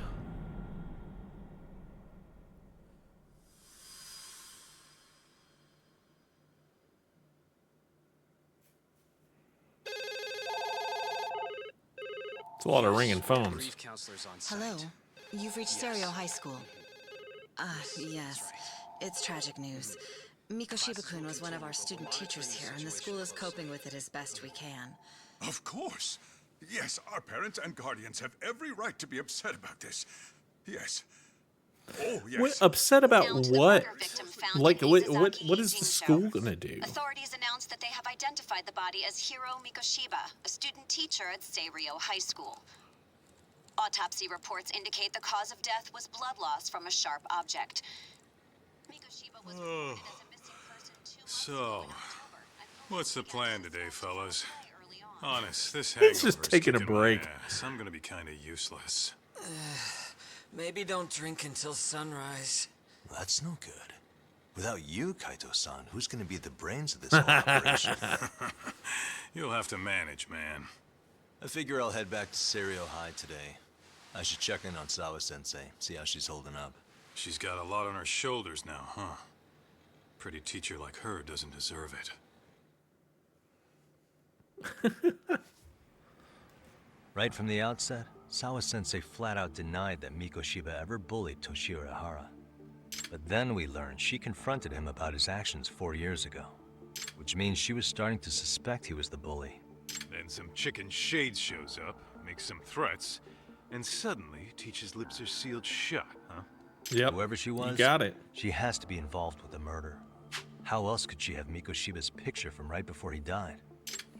It's a lot of ringing phones. Hello. You've reached Serio High School. Yes. It's tragic news. Mikoshiba-kun was one of our student teachers here, and the school is coping with it as best we can. Of course. Yes, our parents and guardians have every right to be upset about this. Yes. Oh, yes. What, upset about what? Like, what is the school gonna do? Authorities announced that they have identified the body as Hiro Mikoshiba, a student teacher at Seirio High School. Autopsy reports indicate the cause of death was blood loss from a sharp object. Mikoshiba was reported as a missing person 2 months ago in October. What's the plan today, fellas? Honest, this He's just hangover's taking a kicking my break. ass. I'm gonna be kind of useless. Maybe don't drink until sunrise. That's no good. Without you, Kaito-san, who's going to be the brains of this whole operation? You'll have to manage, man. I figure I'll head back to Serio High today. I should check in on Sawa-sensei, see how she's holding up. She's got a lot on her shoulders now, huh? Pretty teacher like her doesn't deserve it. Right from the outset, Sawa-sensei flat out denied that Mikoshiba ever bullied Toshiro Hara. But then we learned she confronted him about his actions 4 years ago, which means she was starting to suspect he was the bully. Then some chicken shade shows up, makes some threats, and suddenly teacher's lips are sealed shut, huh? Yep. Whoever she was, You got it. She has to be involved with the murder. How else could she have Mikoshiba's picture from right before he died?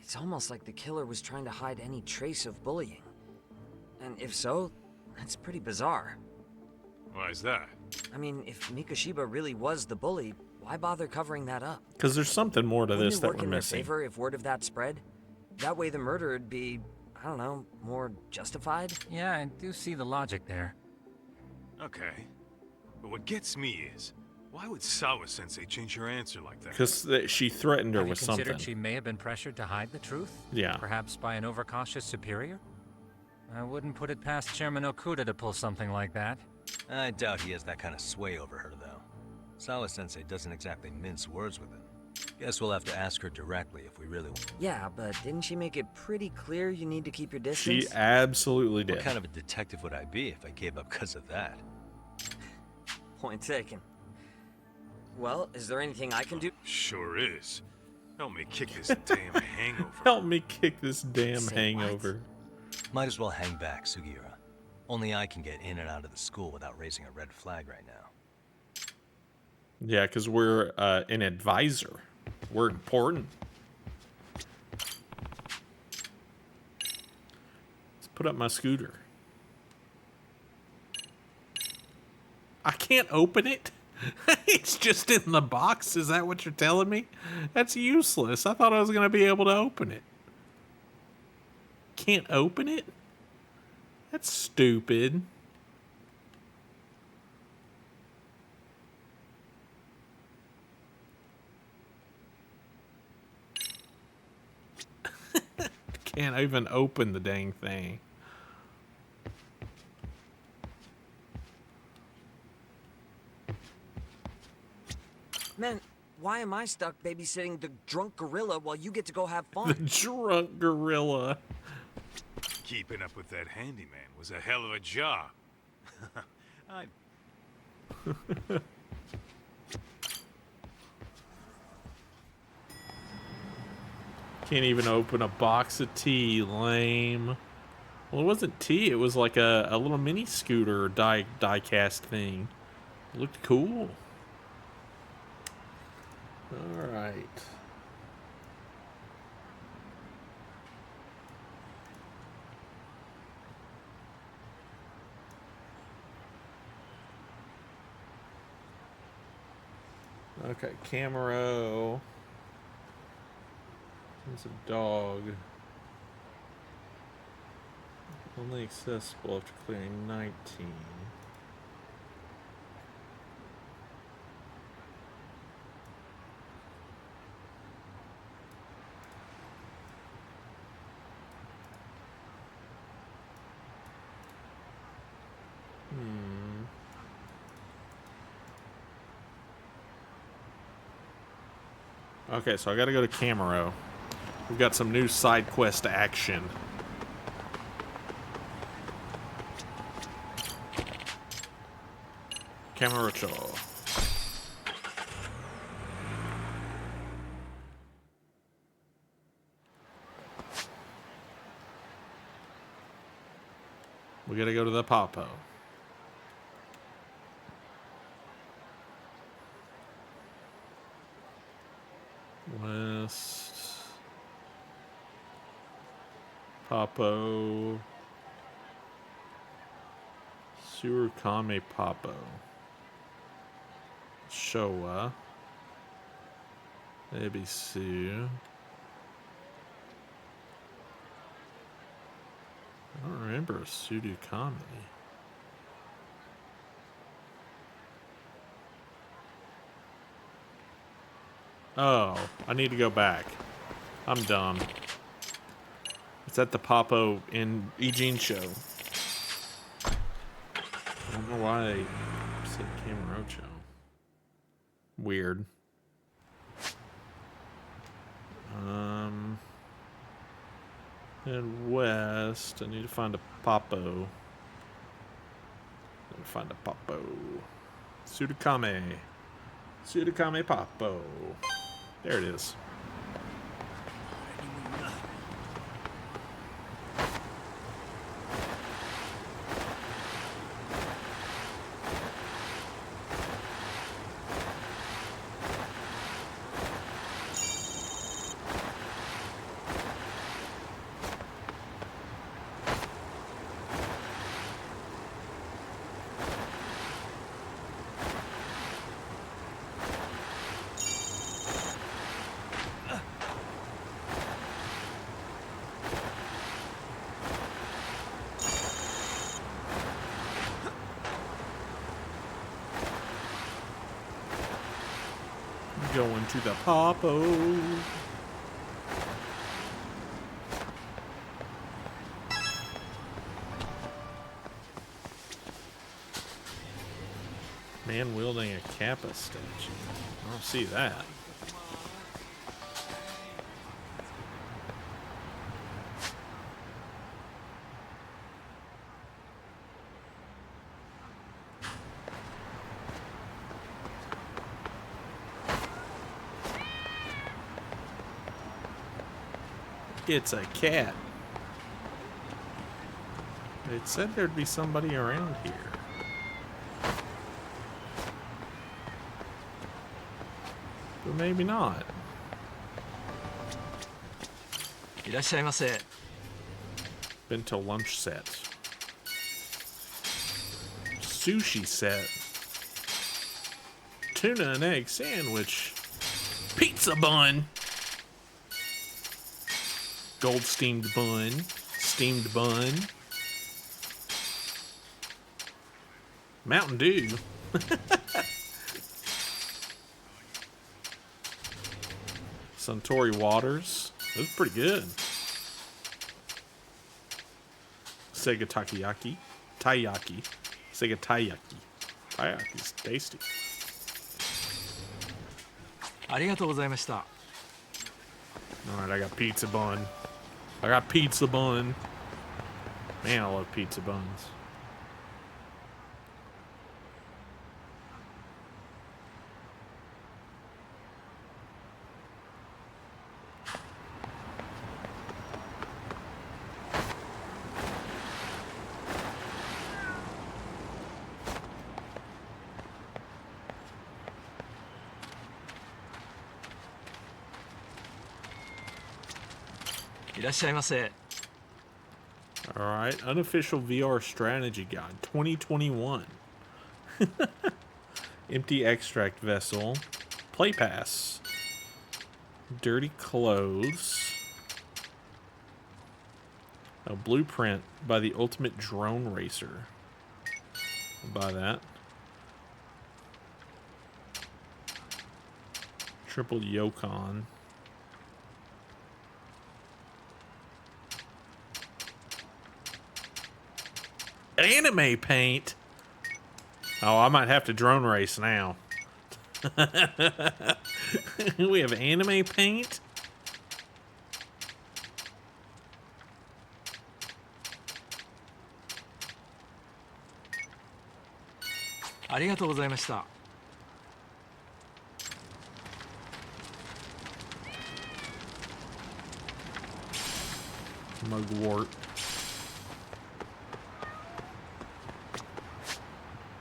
It's almost like the killer was trying to hide any trace of bullying. And if so, that's pretty bizarre. Why is that? I mean, if Mikoshiba really was the bully, why bother covering that up? Because there's something more to Wouldn't this it that work we're in their missing. favor if word of that spread? That way the murder would be, I don't know, more justified? Yeah, I do see the logic there. Okay. But what gets me is, why would Sawa-sensei change her answer like that? Because she threatened her Have you with considered something. she may have been pressured to hide the truth? Yeah. Perhaps by an overcautious superior? I wouldn't put it past Chairman Okuda to pull something like that. I doubt he has that kind of sway over her, though. Sawa-sensei doesn't exactly mince words with him. Guess we'll have to ask her directly if we really want. Yeah, but didn't she make it pretty clear you need to keep your distance? She absolutely did. What kind of a detective would I be if I gave up because of that? Point taken. Well, is there anything I can do? Sure is. Help me kick this damn hangover. Help me kick this damn Say what? hangover. Might as well hang back, Sugiura. Only I can get in and out of the school without raising a red flag right now. Yeah, because we're an advisor. We're important. Let's put up my scooter. I can't open it? It's just in the box? Is that what you're telling me? That's useless. I thought I was going to be able to open it. Can't open it? That's stupid. Can't even open the dang thing. Man, why am I stuck babysitting the drunk gorilla while you get to go have fun? The drunk gorilla. Keeping up with that handyman was a hell of a job. I... Can't even open a box of tea. Lame. Well, it wasn't tea. It was like a little mini scooter die-cast thing. It looked cool. All right. Okay, Camaro. It's a dog. Only accessible after clearing 19. Okay, so I gotta go to Camaro. We've got some new side quest action. Camarocho. We gotta go to the Papo. West. Papo. Surukame Papo. Showa. Ebisu. I don't remember Surukame. Oh, I need to go back. I'm dumb. It's at the Papo in Eugene show. I don't know why they said Camarocho. Weird. And west, I need to find a Papo. Let me find a Papo. Surukame. Surukame Papo. There it is. Going to the Papo. Man wielding a Kappa statue. I don't see that. It's a cat. It said there'd be somebody around here. But maybe not. いらっしゃいませ. Bento lunch set. Sushi set. Tuna and egg sandwich. Pizza bun. Gold steamed bun. Steamed bun. Mountain Dew. Suntory Waters. That was pretty good. Sega Takayaki. Taiyaki. Sega Taiyaki. Taiyaki's tasty. ありがとうございました。 Alright, I got pizza bun. I got pizza bun. Man, I love pizza buns. Alright, unofficial VR strategy guide 2021. Empty extract vessel. Play pass. Dirty clothes. A blueprint by the ultimate drone racer. I'll buy that. Triple Yukon. Anime paint. Oh, I might have to drone race now. We have anime paint. Mugwort.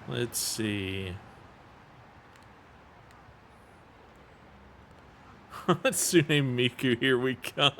Let's see. Hatsune Miku, here we come.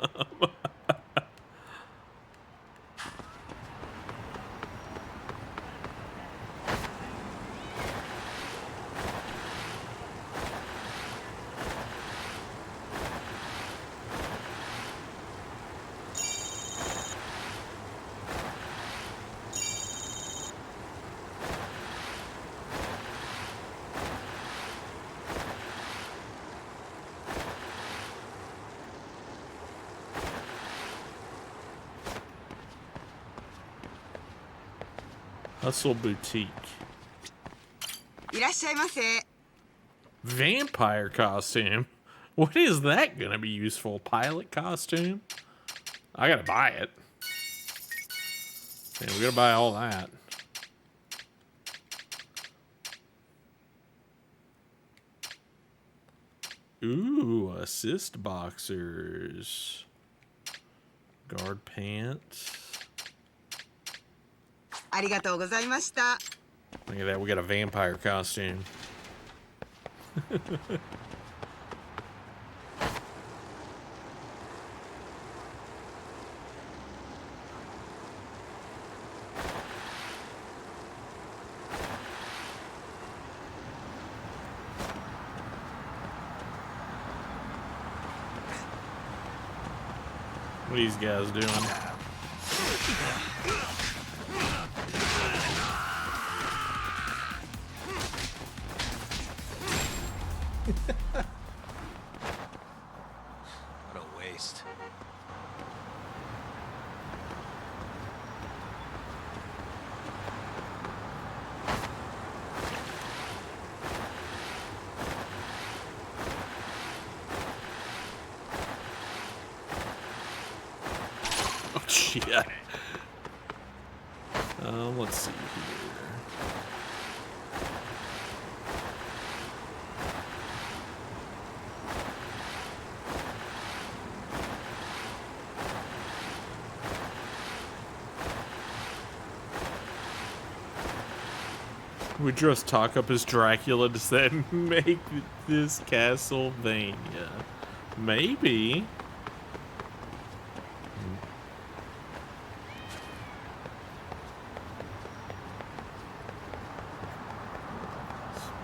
Hustle Boutique. いらっしゃいませ。 Vampire costume? What is that gonna be useful? Pilot costume? I gotta buy it. Man, we gotta buy all that. Ooh, assist boxers. Guard pants. ありがとうございました。 Look at that, we got a vampire costume. What are these guys doing? What a waste. Oh, shit. Let's see here. We dress talk up as Dracula. Does that make this Castlevania? Maybe.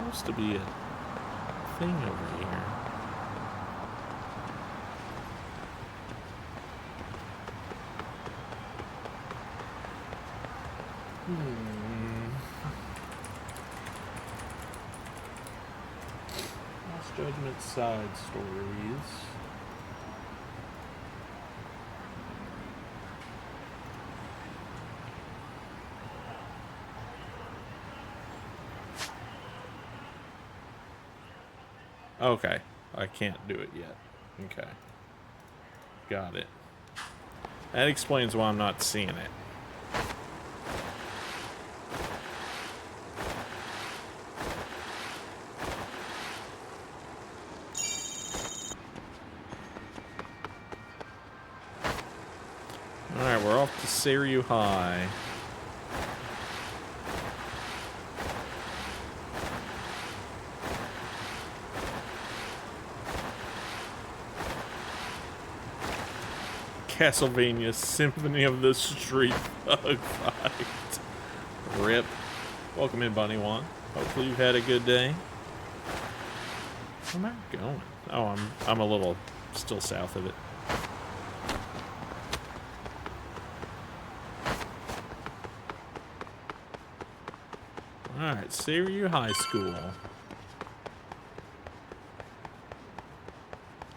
Supposed to be a thing over here. Lost Judgment side stories. Okay. I can't do it yet. Okay. Got it. That explains why I'm not seeing it. Alright, we're off to Seiryu High. Castlevania Symphony of the Street Thug Fight. Rip. Welcome in, Bunny One. Hopefully you've had a good day. Where am I going? Oh, I'm a little still south of it. Alright, Seiryu High School.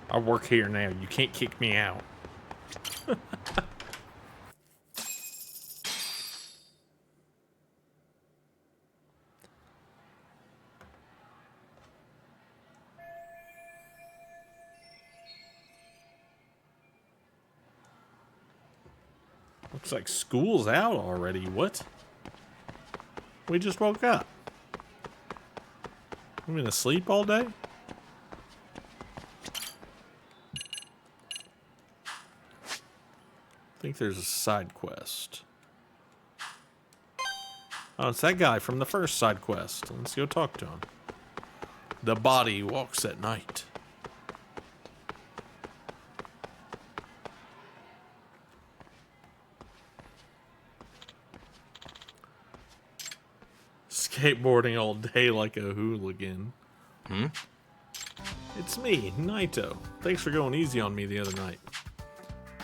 I work here now. You can't kick me out. Looks like school's out already. What? We just woke up. We've been asleep all day? I think there's a side quest. Oh, it's that guy from the first side quest. Let's go talk to him. The body walks at night. Skateboarding all day like a hooligan. Hmm? It's me, Naito. Thanks for going easy on me the other night.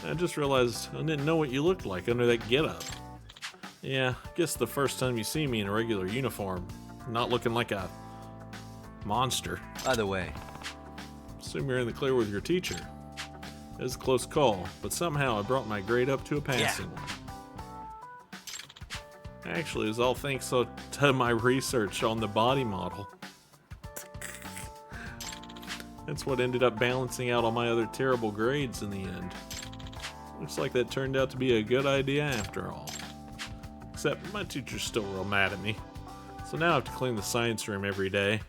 I just realized I didn't know what you looked like under that getup. Yeah, I guess the first time you see me in a regular uniform, not looking like a monster. By the way, assume you're in the clear with your teacher. It was a close call, but somehow I brought my grade up to a passing one. Actually, it was all thanks to my research on the body model. That's what ended up balancing out all my other terrible grades in the end. Looks like that turned out to be a good idea after all. Except my teacher's still real mad at me. So now I have to clean the science room every day.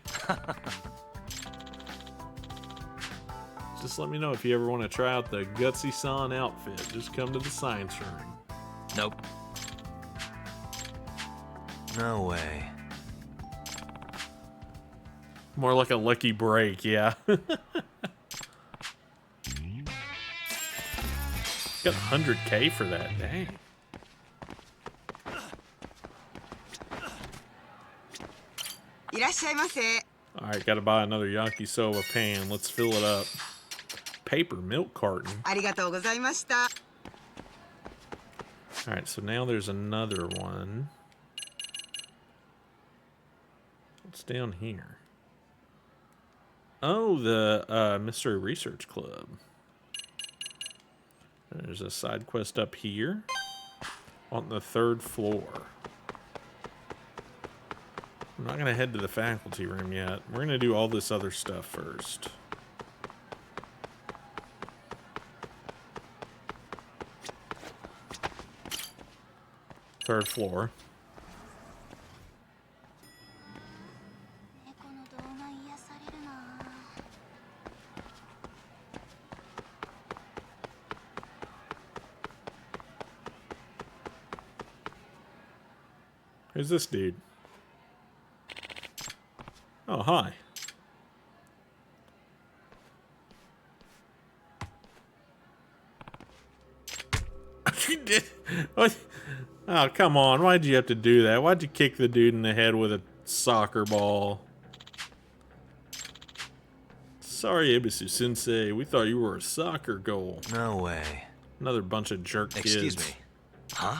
Just let me know if you ever want to try out the Gutsy-san outfit. Just come to the science room. Nope. No way. More like a lucky break, yeah. Got 100K for that, dang. Alright, gotta buy another yakisoba pan. Let's fill it up. Paper milk carton. Alright, so now there's another one. What's down here? Oh, the Mystery Research Club. There's a side quest up here on the 3rd floor. I'm not going to head to the faculty room yet. We're going to do all this other stuff first. Third floor. Who's this dude? Oh, hi. You did? What? Oh, come on. Why'd you have to do that? Why'd you kick the dude in the head with a soccer ball? Sorry, Ebisu-sensei. We thought you were a soccer goal. No way. Another bunch of jerk kids. Excuse me. Huh?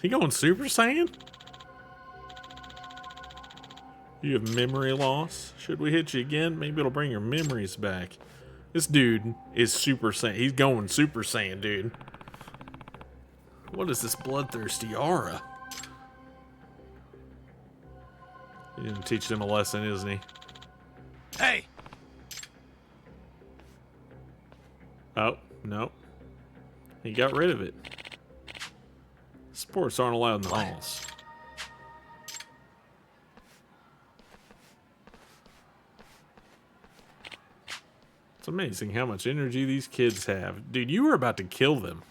He going Super Saiyan? You have memory loss? Should we hit you again? Maybe it'll bring your memories back. This dude is Super Saiyan. He's going Super Saiyan, dude. What is this bloodthirsty aura? He's gonna teach them a lesson, isn't he? Hey! Oh, no. He got rid of it. Sports aren't allowed in the halls. It's amazing how much energy these kids have. Dude, you were about to kill them.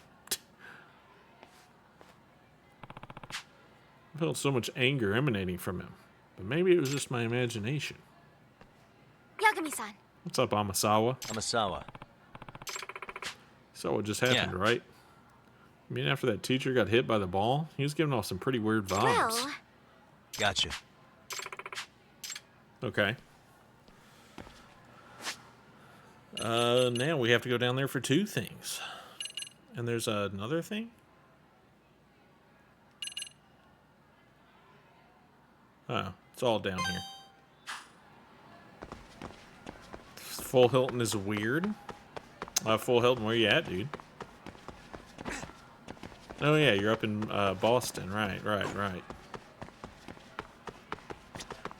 I felt so much anger emanating from him. But maybe it was just my imagination. Yagami-san. What's up, Amasawa? Amasawa. So what just happened, right? I mean, after that teacher got hit by the ball, he was giving off some pretty weird vibes. Well... Gotcha. Okay. Now we have to go down there for 2 things. And there's another thing? Oh, it's all down here. Full Hilton is weird. Full Hilton, where you at, dude? Oh yeah, you're up in Boston. Right.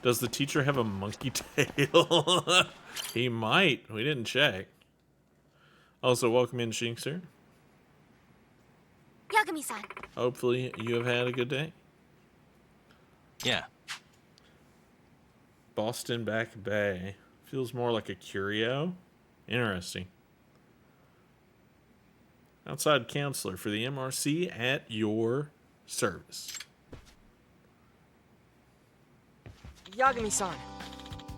Does the teacher have a monkey tail? He might. We didn't check. Also, welcome in, Shinkster. Yagami-san. Hopefully you have had a good day. Yeah. Boston Back Bay. Feels more like a curio. Interesting. Outside counselor for the MRC at your service. Yagami-san.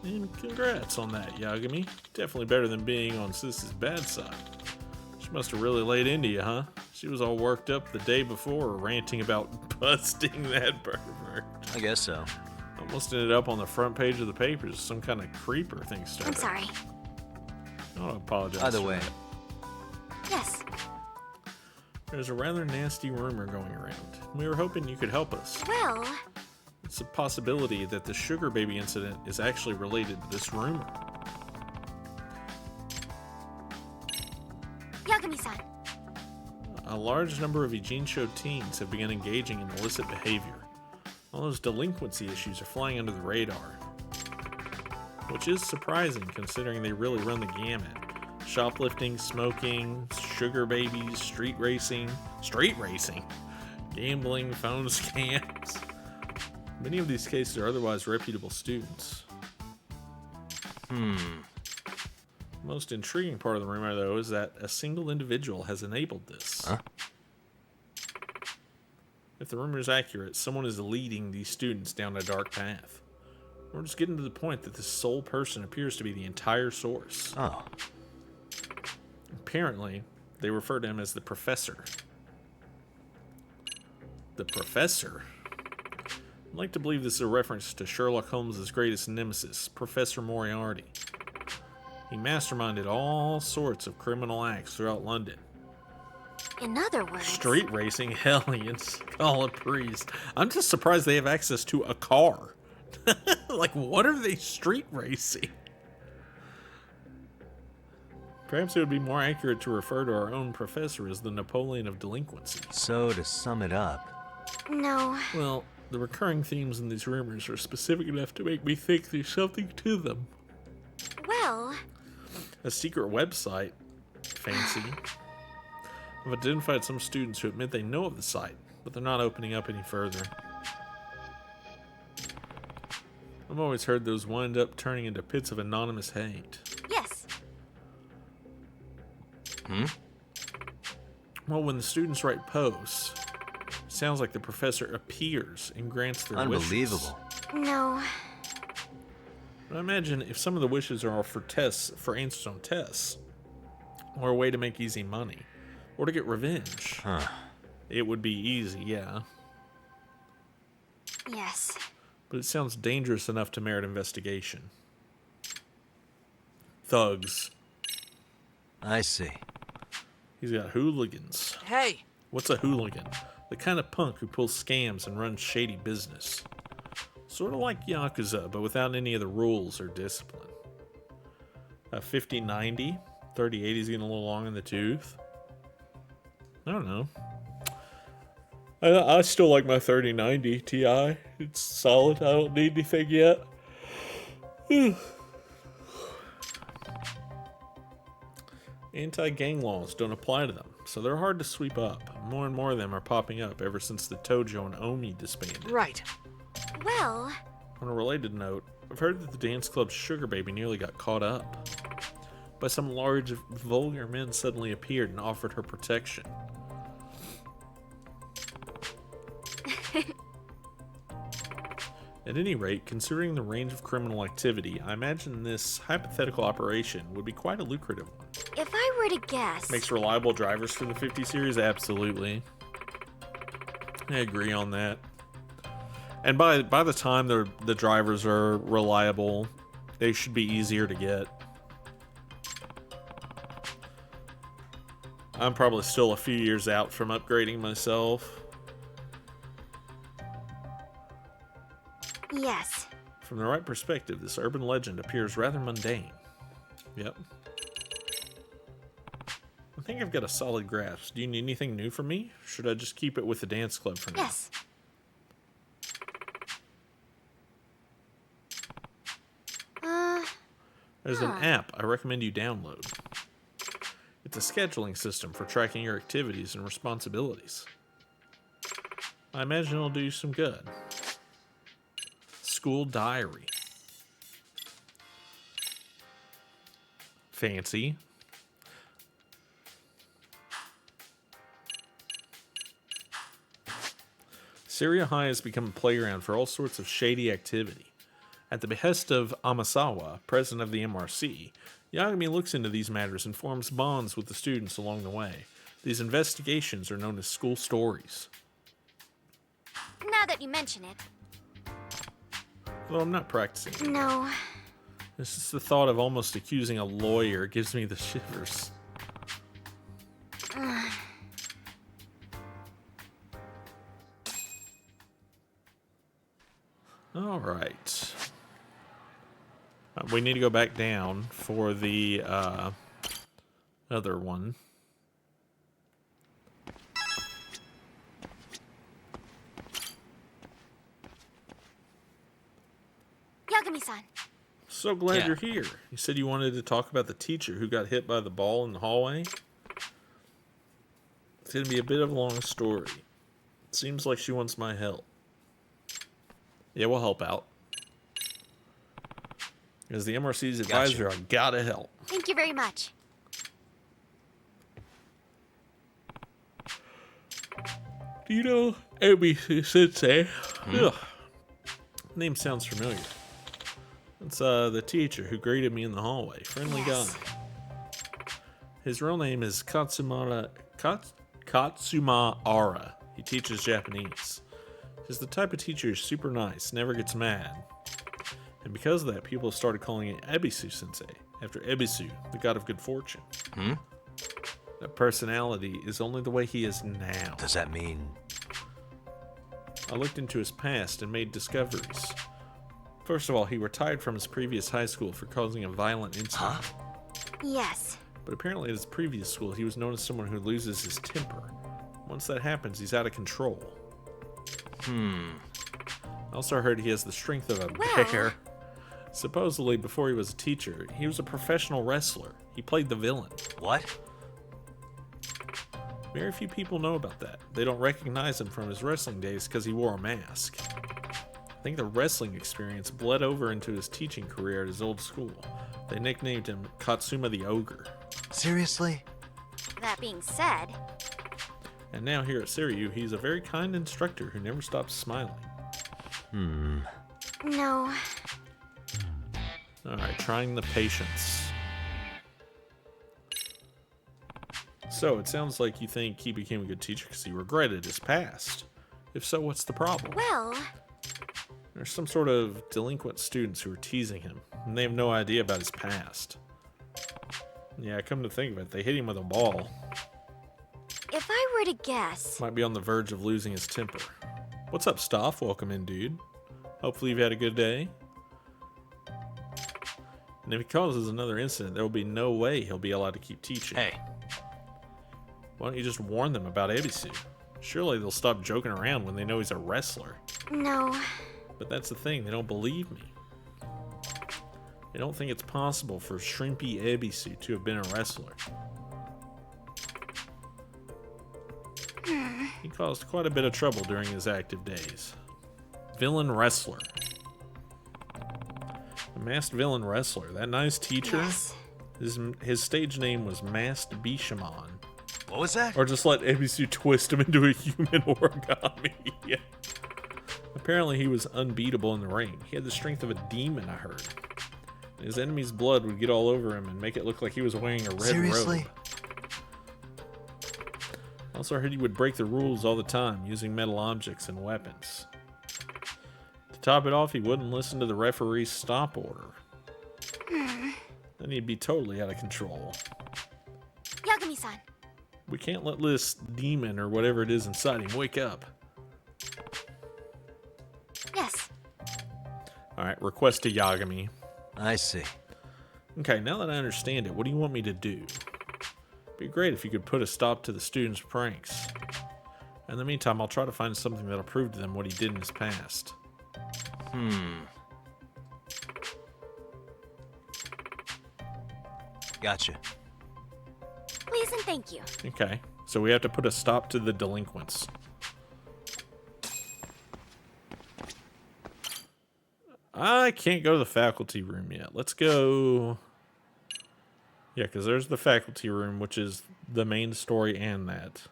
And congrats on that, Yagami. Definitely better than being on Sis's bad side. She must have really laid into you, huh? She was all worked up the day before, ranting about busting that pervert. I guess so. Almost ended up on the front page of the papers. Some kind of creeper thing started. I'm sorry. I don't apologize. Either for way. that. Yes. There's a rather nasty rumor going around. We were hoping you could help us. Well... It's a possibility that the sugar baby incident is actually related to this rumor. Yagami-san. A large number of Ijincho teens have begun engaging in illicit behavior. All those delinquency issues are flying under the radar. Which is surprising considering they really run the gamut. Shoplifting, smoking, sugar babies, street racing, gambling, phone scams. Many of these cases are otherwise reputable students. Most intriguing part of the rumor, though, is that a single individual has enabled this. Huh? If the rumor is accurate, someone is leading these students down a dark path. We're just getting to the point that this sole person appears to be the entire source. Oh. Apparently, they refer to him as the Professor. The Professor? I'd like to believe this is a reference to Sherlock Holmes' greatest nemesis, Professor Moriarty. He masterminded all sorts of criminal acts throughout London. In other words... Street racing, hellions, call a priest. I'm just surprised they have access to a car. Like, what are they street racing? Perhaps it would be more accurate to refer to our own professor as the Napoleon of delinquency. So, to sum it up... No. Well, the recurring themes in these rumors are specific enough to make me think there's something to them. Well... A secret website. Fancy. I've identified some students who admit they know of the site, but they're not opening up any further. I've always heard those wind up turning into pits of anonymous hate. Yes. Well, when the students write posts, it sounds like the professor appears and grants their Unbelievable. wishes. No. But I imagine if some of the wishes are for tests, for answers on tests, or a way to make easy money, or to get revenge, it would be easy, yeah. Yes. But it sounds dangerous enough to merit investigation. Thugs. I see. He's got hooligans. Hey! What's a hooligan? The kind of punk who pulls scams and runs shady business. Sort of like Yakuza, but without any of the rules or discipline. 50-90? 30-80's getting a little long in the tooth. I don't know. I still like my 3090 Ti. It's solid. I don't need anything yet. Anti-gang laws don't apply to them, so they're hard to sweep up. More and more of them are popping up ever since the Tojo and Omi disbanded. Right. Well... On a related note, I've heard that the dance club's sugar baby nearly got caught up. But some large, vulgar men suddenly appeared and offered her protection. At any rate, considering the range of criminal activity, I imagine this hypothetical operation would be quite a lucrative one. If I were to guess... Makes reliable drivers for the 50 series? Absolutely. I agree on that. And by the time the drivers are reliable, they should be easier to get. I'm probably still a few years out from upgrading myself. Yes. From the right perspective, this urban legend appears rather mundane. Yep. I think I've got a solid grasp. Do you need anything new from me? Or should I just keep it with the dance club for now? Yes. There's an app I recommend you download. It's a scheduling system for tracking your activities and responsibilities. I imagine it'll do you some good. School diary. Fancy. Syria High has become a playground for all sorts of shady activity. At the behest of Amasawa, president of the MRC, Yagami looks into these matters and forms bonds with the students along the way. These investigations are known as school stories. Now that you mention it. Though I'm not practicing. No. This is the thought of almost accusing a lawyer gives me the shivers. All right. We need to go back down for the other one. Yagami-san. So glad you're here. You said you wanted to talk about the teacher who got hit by the ball in the hallway. It's going to be a bit of a long story. It seems like she wants my help. Yeah, we'll help out. As the MRC's advisor, I gotta help. Thank you very much. Do you know ABC Sensei? Ugh. Name sounds familiar. It's the teacher who greeted me in the hallway. Friendly guy. His real name is Katsuma Ara. He teaches Japanese. He's the type of teacher who's super nice, never gets mad. And because of that, people have started calling it Ebisu Sensei, after Ebisu, the god of good fortune. That personality is only the way he is now. Does that mean... I looked into his past and made discoveries. First of all, he retired from his previous high school for causing a violent incident. Yes. But apparently at his previous school, he was known as someone who loses his temper. Once that happens, he's out of control. I also heard he has the strength of a bear. Supposedly, before he was a teacher, he was a professional wrestler. He played the villain. What? Very few people know about that. They don't recognize him from his wrestling days because he wore a mask. I think the wrestling experience bled over into his teaching career at his old school. They nicknamed him Katsuma the Ogre. Seriously? That being said... And now here at Seiryu, he's a very kind instructor who never stops smiling. No. Alright, trying the patience. So, it sounds like you think he became a good teacher because he regretted his past. If so, what's the problem? Well... There's some sort of delinquent students who are teasing him, and they have no idea about his past. Yeah, come to think of it, they hit him with a ball. If I were to guess... Might be on the verge of losing his temper. What's up, Stoff? Welcome in, dude. Hopefully you've had a good day. And if he causes another incident, there will be no way he'll be allowed to keep teaching. Hey. Why don't you just warn them about Ebisu? Surely they'll stop joking around when they know he's a wrestler. No. But that's the thing, they don't believe me. They don't think it's possible for Shrimpy Ebisu to have been a wrestler. He caused quite a bit of trouble during his active days. Villain wrestler. A masked villain wrestler. That nice teacher, Yes. his stage name was Masked Bishamon. What was that? Or just let Ebisu twist him into a human origami. Yeah. Apparently he was unbeatable in the ring. He had the strength of a demon, I heard. His enemy's blood would get all over him and make it look like he was wearing a red Seriously? robe. Also heard he would break the rules all the time, using metal objects and weapons. To top it off, he wouldn't listen to the referee's stop order. Then he'd be totally out of control. Yagami-san. We can't let this demon or whatever it is inside him wake up. Yes. Alright, request to Yagami. I see. Okay, now that I understand it, what do you want me to do? It'd be great if you could put a stop to the students' pranks. In the meantime, I'll try to find something that'll prove to them what he did in his past. Gotcha. Please and thank you. Okay, so we have to put a stop to the delinquents. I can't go to the faculty room yet. Let's go... Yeah, because there's the faculty room, which is the main story and that.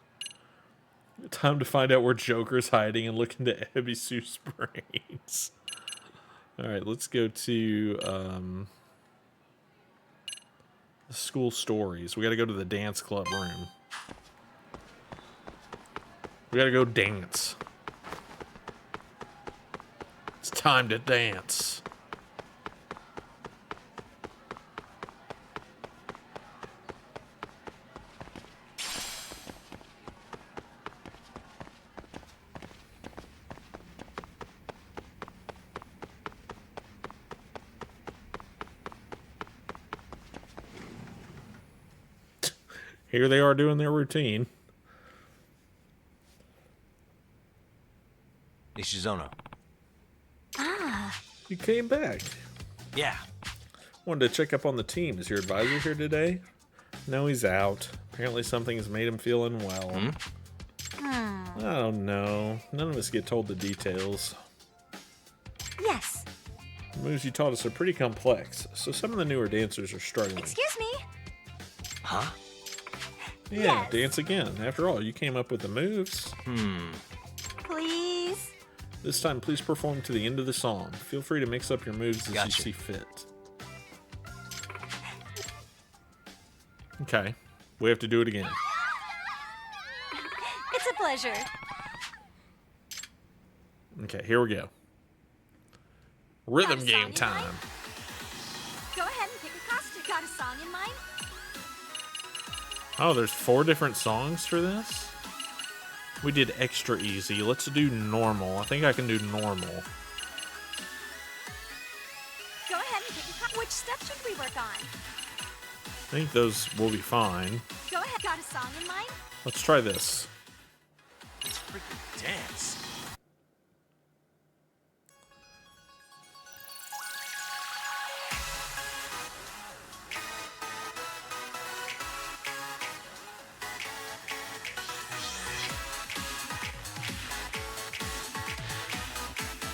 Time to find out where Joker's hiding and look into Ebisu's brains. Alright, let's go to the school stories. We gotta go to the dance club room. We gotta go dance. It's time to dance. Here they are doing their routine. Nishizono. Ah. You came back. Yeah. Wanted to check up on the team. Is your advisor here today? No, he's out. Apparently something has made him feel unwell. I don't know. None of us get told the details. Yes. The moves you taught us are pretty complex, so some of the newer dancers are struggling. Excuse me. Huh? Yeah, Yes. dance again. After all, you came up with the moves. Please. This time, please perform to the end of the song. Feel free to mix up your moves as Gotcha. you see fit. Okay, we have to do it again. It's a pleasure. Okay, here we go. Rhythm Got a game song in time. mind? Go ahead and pick a costume. Got a song in mind? Oh, there's 4 different songs for this? We did extra easy. Let's do normal. I think I can do normal. Go ahead and pick a costume. Which step should we work on? I think those will be fine. Go ahead. Got a song in mind? Let's try this. Let's freaking dance.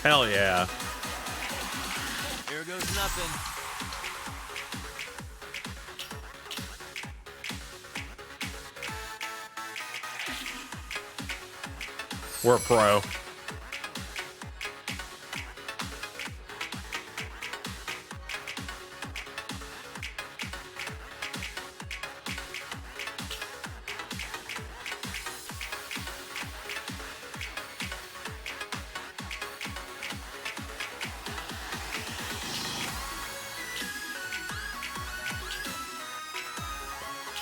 Hell yeah. Here goes nothing. We're a pro.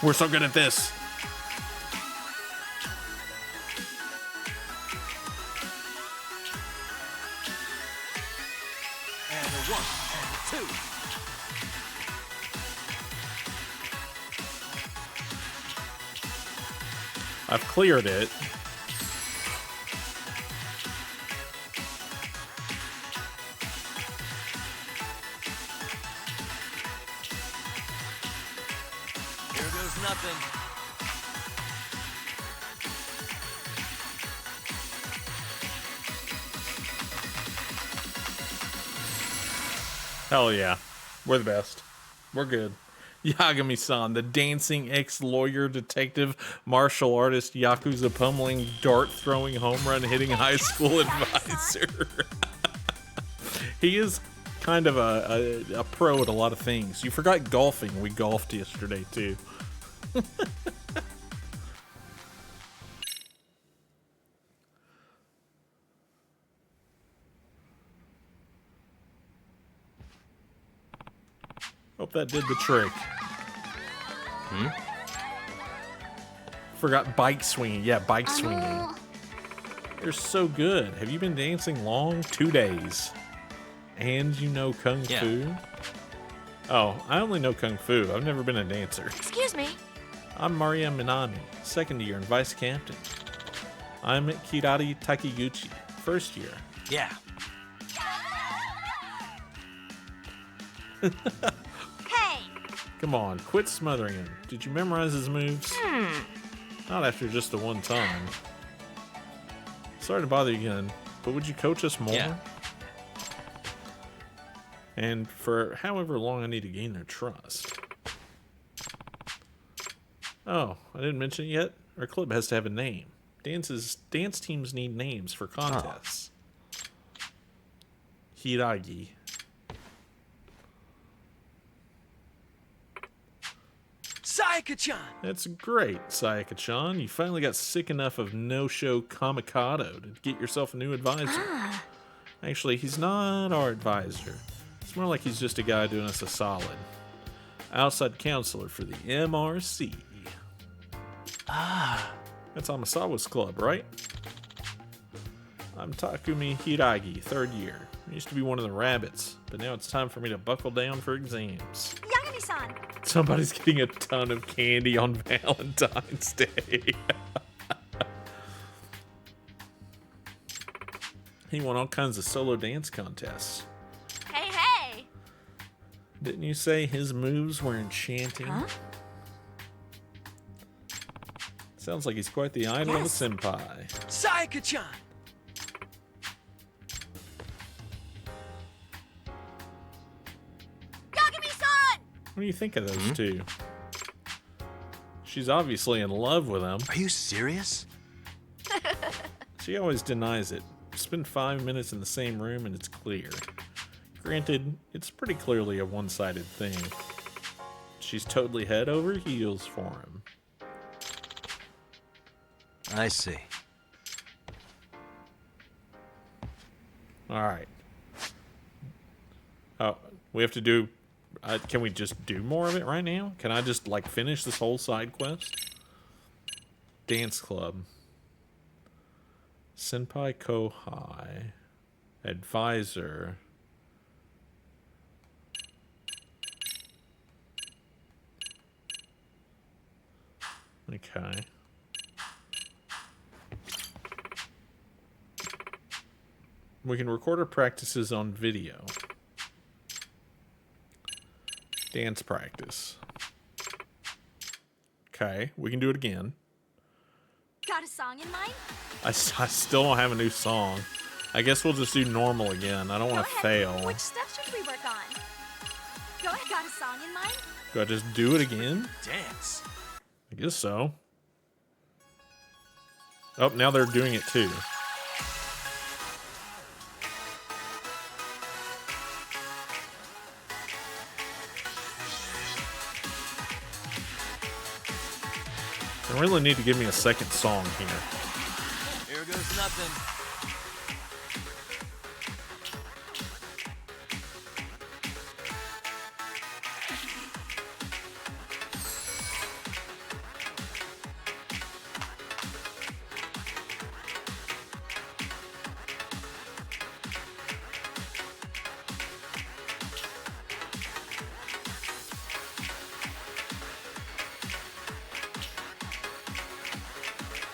We're so good at this. And a 1, and a 2. I've cleared it. goes nothing. Hell yeah. We're the best. We're good. Yagami-san, the dancing ex-lawyer, detective, martial artist, Yakuza pummeling, dart-throwing, home run hitting high school advisor. He is kind of a pro at a lot of things. You forgot golfing. We golfed yesterday, too. Hope that did the trick. Forgot bike swinging. Yeah, bike swinging. You're so good. Have you been dancing long? 2 days. And you know Kung Fu? Oh, I only know Kung Fu. I've never been a dancer. Excuse me. I'm Maria Minami, second year and vice captain. I'm Kirari Takayuki, first year. Yeah. Hey! Come on, quit smothering him. Did you memorize his moves? Not after just the one time. Sorry to bother you again, but would you coach us more? Yeah. And for however long I need to gain their trust. Oh, I didn't mention it yet. Our club has to have a name. Dance teams need names for contests. Hiragi. Sayaka-chan! That's great, Sayaka-chan. You finally got sick enough of no-show Kamikado to get yourself a new advisor. Actually, he's not our advisor. It's more like he's just a guy doing us a solid. Outside counselor for the MRC. That's Amasawa's club, right? I'm Takumi Hiragi, third year. I used to be one of the rabbits, but now it's time for me to buckle down for exams. Yagami-san! Somebody's getting a ton of candy on Valentine's Day. He won all kinds of solo dance contests. Hey, hey! Didn't you say his moves were enchanting? Huh? Sounds like he's quite the idol of a senpai. Sayaka-chan! Yagami-san! What do you think of those two? She's obviously in love with him. Are you serious? She always denies it. Spend 5 minutes in the same room and it's clear. Granted, it's pretty clearly a one-sided thing. She's totally head over heels for him. I see. Alright. Oh, we have to do... can we just do more of it right now? Can I just, like, finish this whole side quest? Dance club. Senpai Kohai. Advisor. Okay. We can record our practices on video. Dance practice. Okay, we can do it again. Got a song in mind? I still don't have a new song. I guess we'll just do normal again. I don't want to fail. Which steps should we work on? Go ahead, got a song in mind? Do I just do it again? Dance. I guess so. Oh, now they're doing it too. They really need to give me a second song here. Here goes nothing.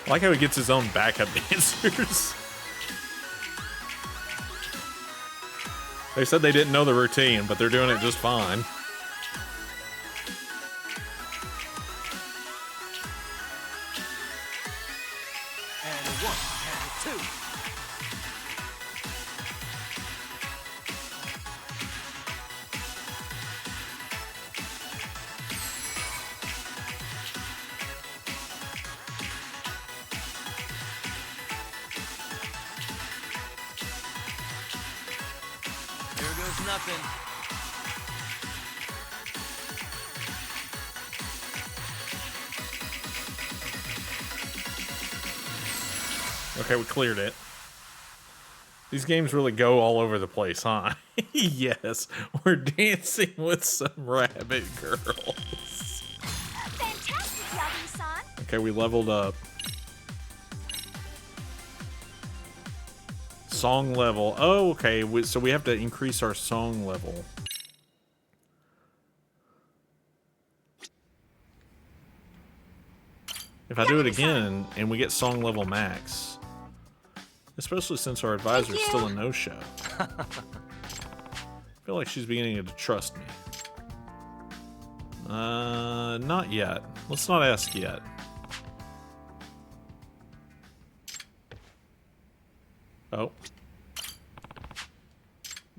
I like how he gets his own backup dancers. They said they didn't know the routine, but they're doing it just fine. goes nothing. Okay, we cleared it. These games really go all over the place, huh? Yes, we're dancing with some rabbit girls. Fantastic, Yagami-san. Okay, we leveled up. Song level. Oh, okay. So we have to increase our song level. If I do it again and we get song level max, especially since our advisor is still a no-show. I feel like she's beginning to trust me. Not yet. Let's not ask yet. Oh.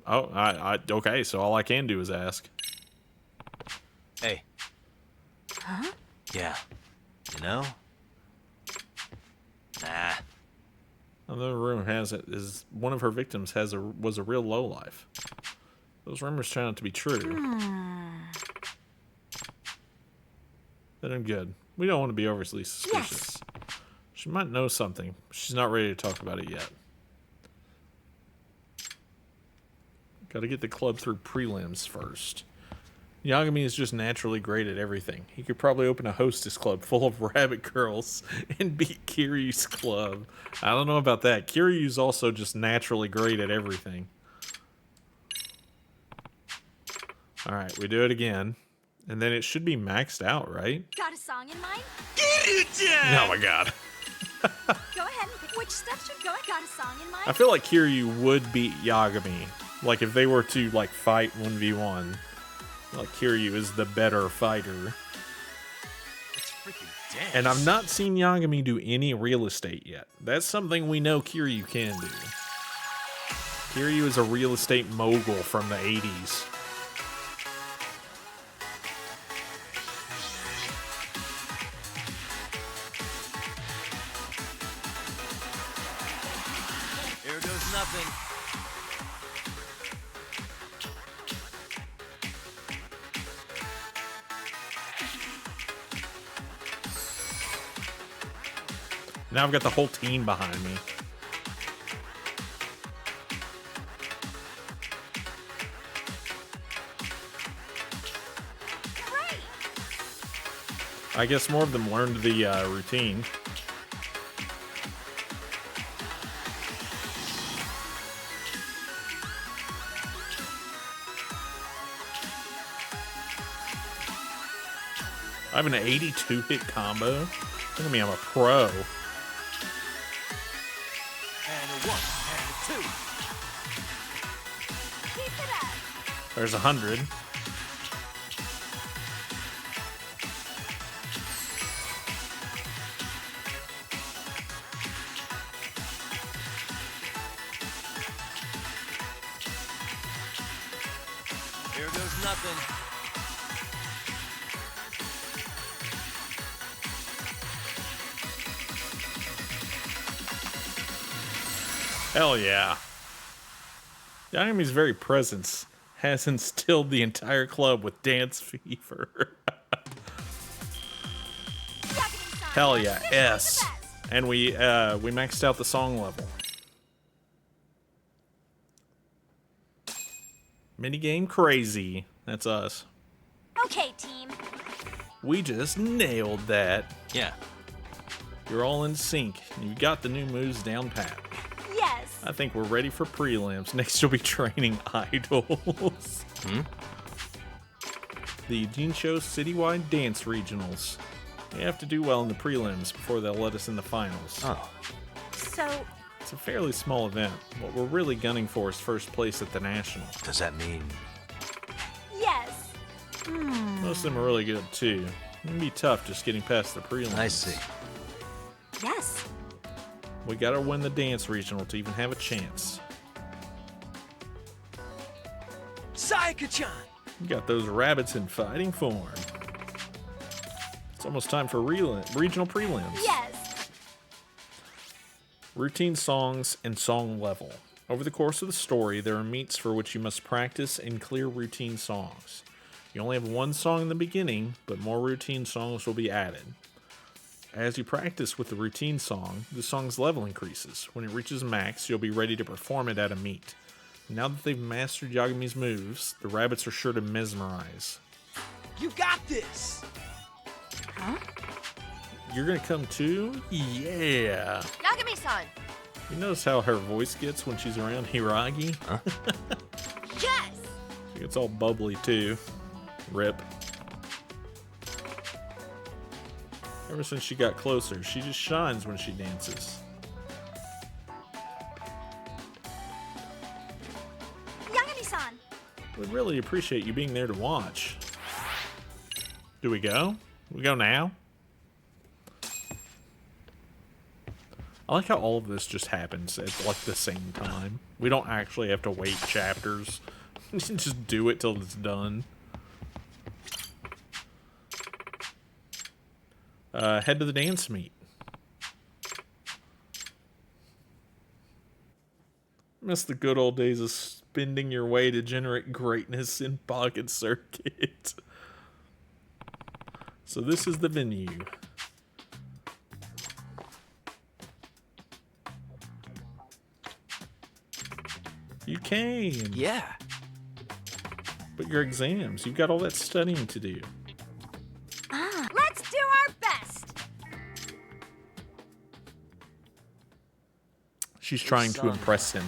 Oh, okay, so all I can do is ask. Hey. Huh? Yeah. You know? Nah. Another rumor has it is one of her victims was a real lowlife. Those rumors turn out to be true. Then I'm good. We don't want to be overly suspicious. Yes. She might know something. But she's not ready to talk about it yet. Gotta get the club through prelims first. Yagami is just naturally great at everything. He could probably open a hostess club full of rabbit girls and beat Kiryu's club. I don't know about that. Kiryu's also just naturally great at everything. Alright, we do it again. And then it should be maxed out, right? Got a song in mind? Oh my god. Go ahead and pick which steps should go. Got a song in mind? I feel like Kiryu would beat Yagami. Like if they were to like fight 1v1. Like Kiryu is the better fighter. It's freaking dense. And I've not seen Yagami do any real estate yet. That's something we know Kiryu can do. Kiryu is a real estate mogul from the 80s. Here goes nothing. Now I've got the whole team behind me. Great. I guess more of them learned the routine. I have an 82 hit combo. Look at me, I'm a pro. And a 1, and a 2. Keep it up. There's 100. Here goes nothing. Hell yeah. Yagami's very presence has instilled the entire club with dance fever. Hell yeah, S. And we maxed out the song level. Minigame crazy. That's us. Okay, team. We just nailed that. Yeah. You're all in sync. You got the new moves down pat. Yes. I think we're ready for prelims. Next you'll be training idols. The Jinsho Citywide Dance Regionals. We have to do well in the prelims before they'll let us in the finals. Oh. So, It's a fairly small event. What we're really gunning for is first place at the National. Does that mean... yes. Most of them are really good too. It can be tough just getting past the prelims. I see. Yes. We gotta win the dance regional to even have a chance. Sayaka-chan! We got those rabbits in fighting form. It's almost time for regional prelims. Yes. Routine songs and song level. Over the course of the story, there are meets for which you must practice and clear routine songs. You only have one song in the beginning, but more routine songs will be added. As you practice with the routine song, the song's level increases. When it reaches max, you'll be ready to perform it at a meet. Now that they've mastered Yagami's moves, the rabbits are sure to mesmerize. You got this! Huh? You're gonna come too? Yeah! Yagami-san! You notice how her voice gets when she's around Hiragi? Huh? Yes! She gets all bubbly too. Rip. Ever since she got closer, she just shines when she dances. Yagami-san! We'd really appreciate you being there to watch. Do we go? We go now? I like how all of this just happens at like the same time. We don't actually have to wait chapters. Just do it till it's done. Head to the dance meet. Miss the good old days of spending your way to generate greatness in Pocket Circuit. So this is the venue. You came. Yeah. But your exams, you've got all that studying to do. Let's do our best! She's trying to impress him.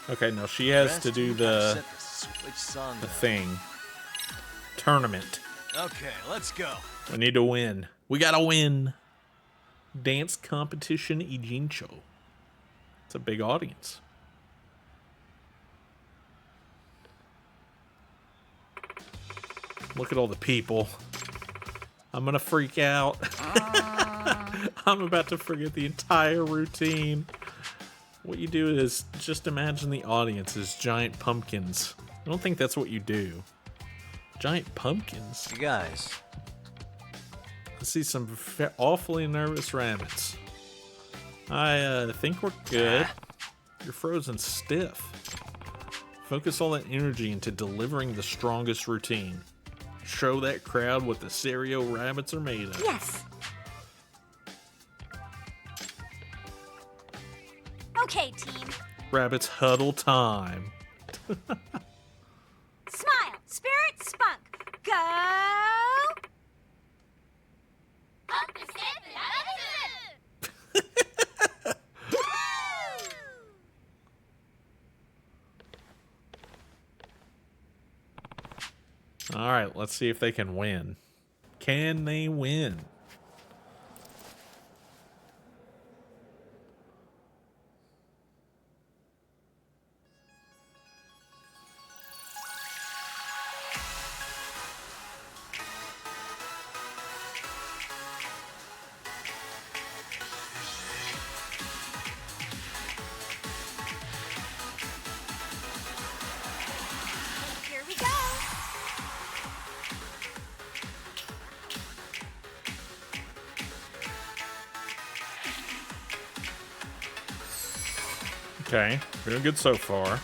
Okay, no, she has to do the thing. Tournament. Okay, let's go. We need to win. We gotta win. Dance competition Ijincho. It's a big audience. Look at all the people. I'm gonna freak out. I'm about to forget the entire routine. What you do is just imagine the audience as giant pumpkins. I don't think that's what you do. Giant pumpkins? You guys. I see some awfully nervous rabbits. I think we're good. You're frozen stiff. Focus all that energy into delivering the strongest routine. Show that crowd what the Serio rabbits are made of. Yes! Okay, team. Rabbits huddle time. Smile, spirit, spunk. Go! All right, let's see if they can win. Can they win? Here we go! Okay, doing good so far.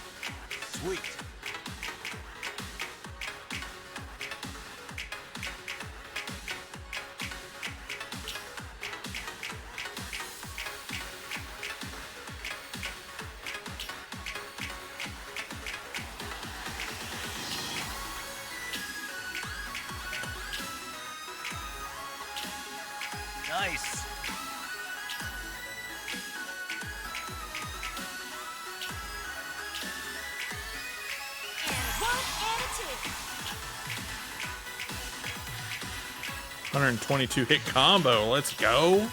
Sweet. Nice. And one and a two. 122 hit combo. Let's go.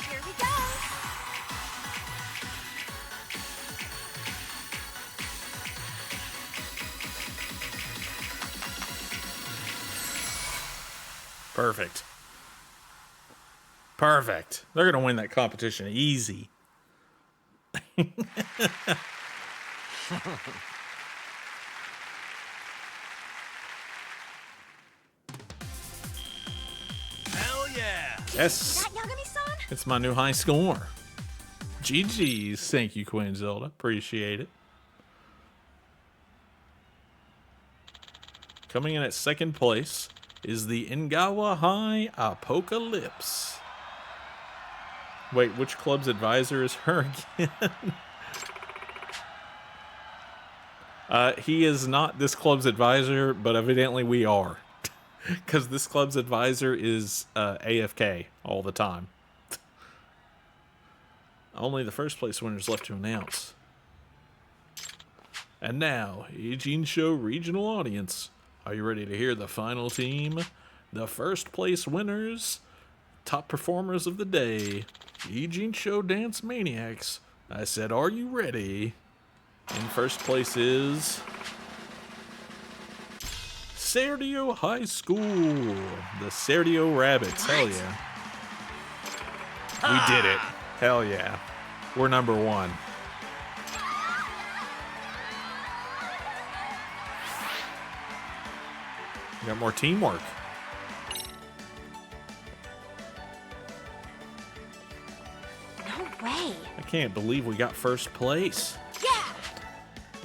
Here we go! Perfect. Perfect. They're going to win that competition easy. Hell yeah! Yes. That Yagami-san? It's my new high score. GG's. Thank you, Queen Zelda. Appreciate it. Coming in at second place is the Ingawa High Apocalypse. Wait, which club's advisor is her again? He is not this club's advisor, but evidently we are. Because this club's advisor is AFK all the time. Only the first place winners left to announce. And now, Eugene Show regional audience. Are you ready to hear the final team? The first place winners, top performers of the day, Eugene Show Dance Maniacs. I said, are you ready? In first place is Ceidian High School. The Ceidian Rabbits. Hell yeah. We did it. Hell yeah. We're number one. We got more teamwork. No way. I can't believe we got first place. Yeah.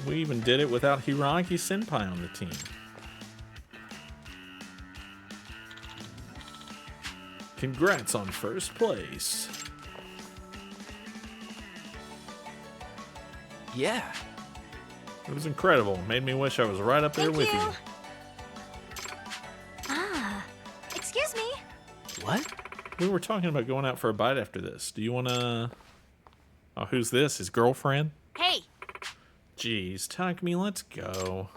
We even did it without Hiragi Senpai on the team. Congrats on first place. Yeah. It was incredible. Made me wish I was right up there with you. Ah, excuse me. What? We were talking about going out for a bite after this. Do you want to... Oh, who's this? His girlfriend? Hey. Jeez, Takumi, let's go.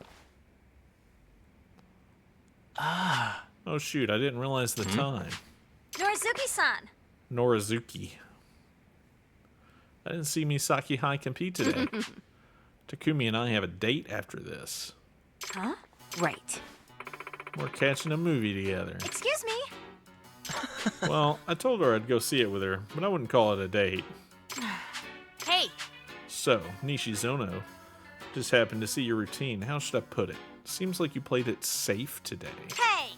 Ah. Oh, shoot, I didn't realize the time. Norizuki-san. Norizuki. I didn't see Misaki High compete today. Takumi and I have a date after this. Huh? Right. We're catching a movie together. Excuse me. Well, I told her I'd go see it with her, but I wouldn't call it a date. Hey. So, Nishizono, just happened to see your routine. How should I put it? Seems like you played it safe today. Hey.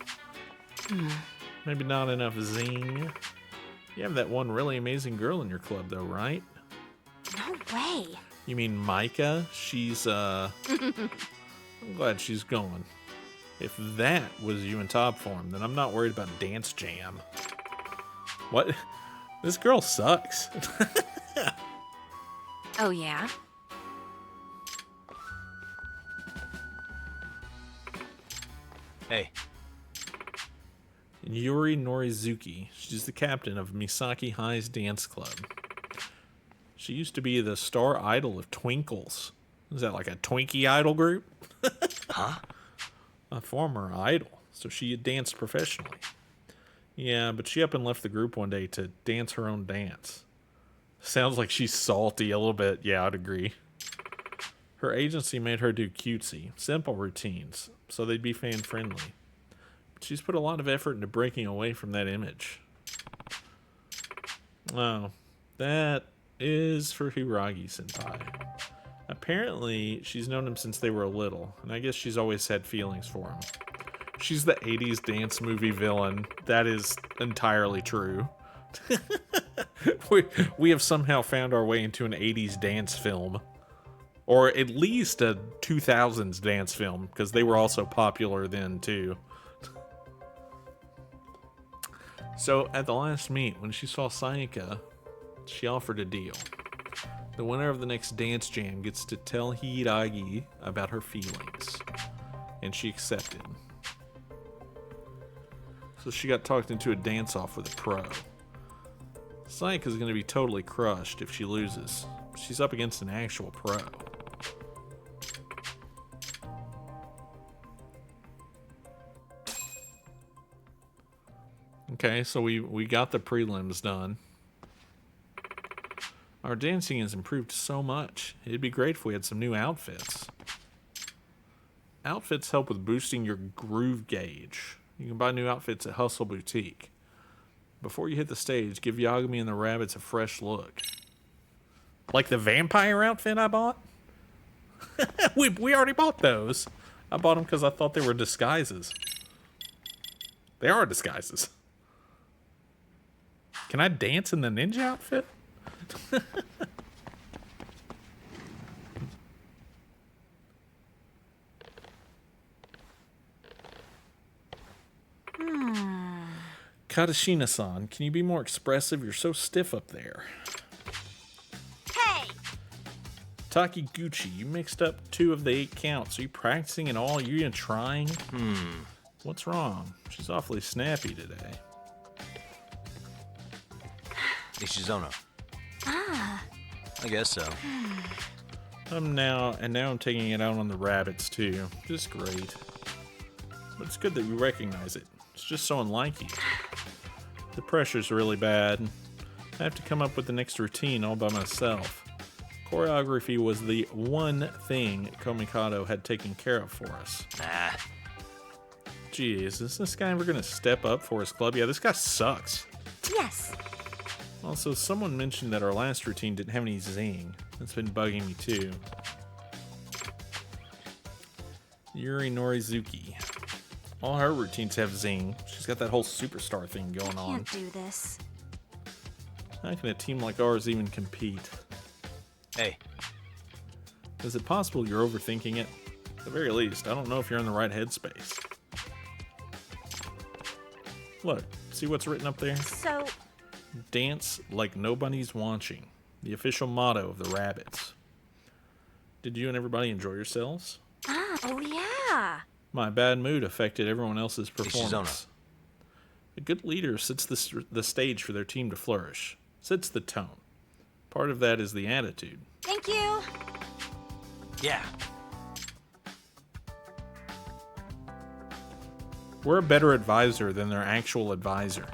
Maybe not enough zing. You have that one really amazing girl in your club, though, right? No way. You mean Micah? She's, I'm glad she's going. If that was you in top form, then I'm not worried about Dance Jam. What? This girl sucks. Oh, yeah? Hey. Yuri Norizuki. She's the captain of Misaki High's dance club. She used to be the star idol of Twinkles. Is that like a Twinkie idol group? Huh? A former idol. So she danced professionally. Yeah, but she up and left the group one day to dance her own dance. Sounds like she's salty a little bit. Yeah, I'd agree. Her agency made her do cutesy, simple routines, so they'd be fan-friendly. But she's put a lot of effort into breaking away from that image. Oh, that is for Hiragi Senpai. Apparently, she's known him since they were little, and I guess she's always had feelings for him. She's the 80s dance movie villain. That is entirely true. we have somehow found our way into an 80s dance film. Or at least a 2000s dance film, because they were also popular then, too. So, at the last meet, when she saw Sayaka, she offered a deal. The winner of the next dance jam gets to tell Hiragi about her feelings. And she accepted. So she got talked into a dance-off with a pro. Sayaka's going to be totally crushed if she loses. She's up against an actual pro. Okay, so we got the prelims done. Our dancing has improved so much. It'd be great if we had some new outfits. Outfits help with boosting your groove gauge. You can buy new outfits at Hustle Boutique. Before you hit the stage, give Yagami and the Rabbits a fresh look. Like the vampire outfit I bought? we already bought those. I bought them because I thought they were disguises. They are disguises. Can I dance in the ninja outfit? Katashina-san, can you be more expressive? You're so stiff up there. Hey! Takayuki, you mixed up 2 of the 8 counts. Are you practicing at all? Are you even trying? What's wrong? She's awfully snappy today. Ishizono. Ah. I guess so. Now I'm taking it out on the rabbits too. Just great. But it's good that you recognize it. It's just so unlike you. The pressure's really bad. I have to come up with the next routine all by myself. Choreography was the one thing Komikado had taken care of for us. Nah. Geez, is this guy ever gonna step up for his club? Yeah, this guy sucks. Yes. Also, someone mentioned that our last routine didn't have any zing. That's been bugging me too. Yuri Norizuki. All her routines have zing. She's got that whole superstar thing going on. Can't do this. How can a team like ours even compete? Hey. Is it possible you're overthinking it? At the very least, I don't know if you're in the right headspace. Look, see what's written up there? So... Dance like nobody's watching. The official motto of the Rabbits. Did you and everybody enjoy yourselves? Ah, oh yeah. My bad mood affected everyone else's performance. Ishizono. A good leader sets the stage for their team to flourish. Sets the tone. Part of that is the attitude. Thank you. Yeah. We're a better advisor than their actual advisor.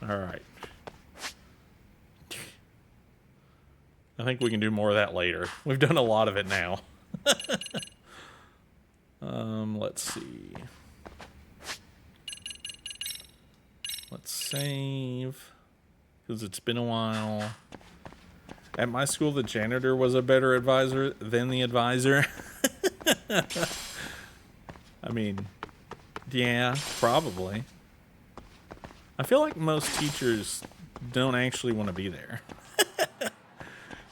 Alright. I think we can do more of that later. We've done a lot of it now. Let's see. Let's save. Because it's been a while. At my school, the janitor was a better advisor than the advisor. I mean, yeah, probably. I feel like most teachers don't actually want to be there.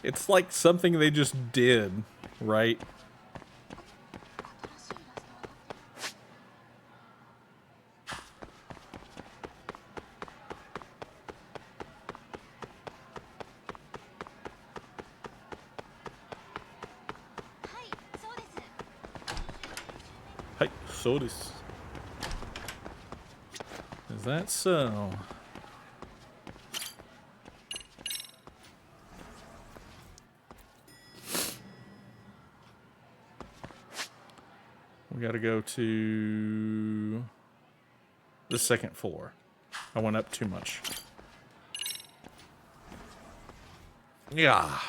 It's like something they just did, right? Hi, so this. Is that so? We gotta go to the second floor. I went up too much. Yeah.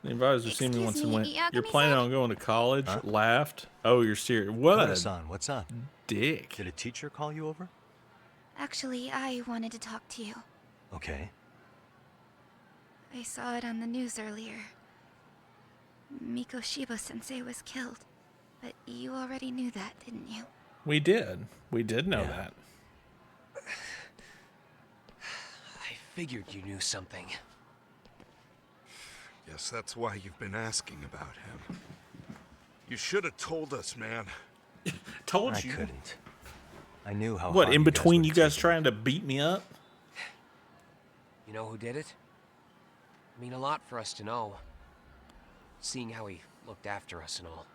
The advisor seen me once and went, "You're planning on going to college?" Huh? Laughed. Oh, you're serious. What? Koda-san, what's up? Dick. Did a teacher call you over? Actually, I wanted to talk to you. Okay. I saw it on the news earlier. Mikoshiba-sensei was killed. But you already knew that, didn't you? We did. We did know that. I figured you knew something. Yes, that's why you've been asking about him. You should have told us, man. Told you. I couldn't. I knew how What, hard in between you guys take trying to beat me up? You know who did it? I mean a lot for us to know. Seeing how he looked after us and all.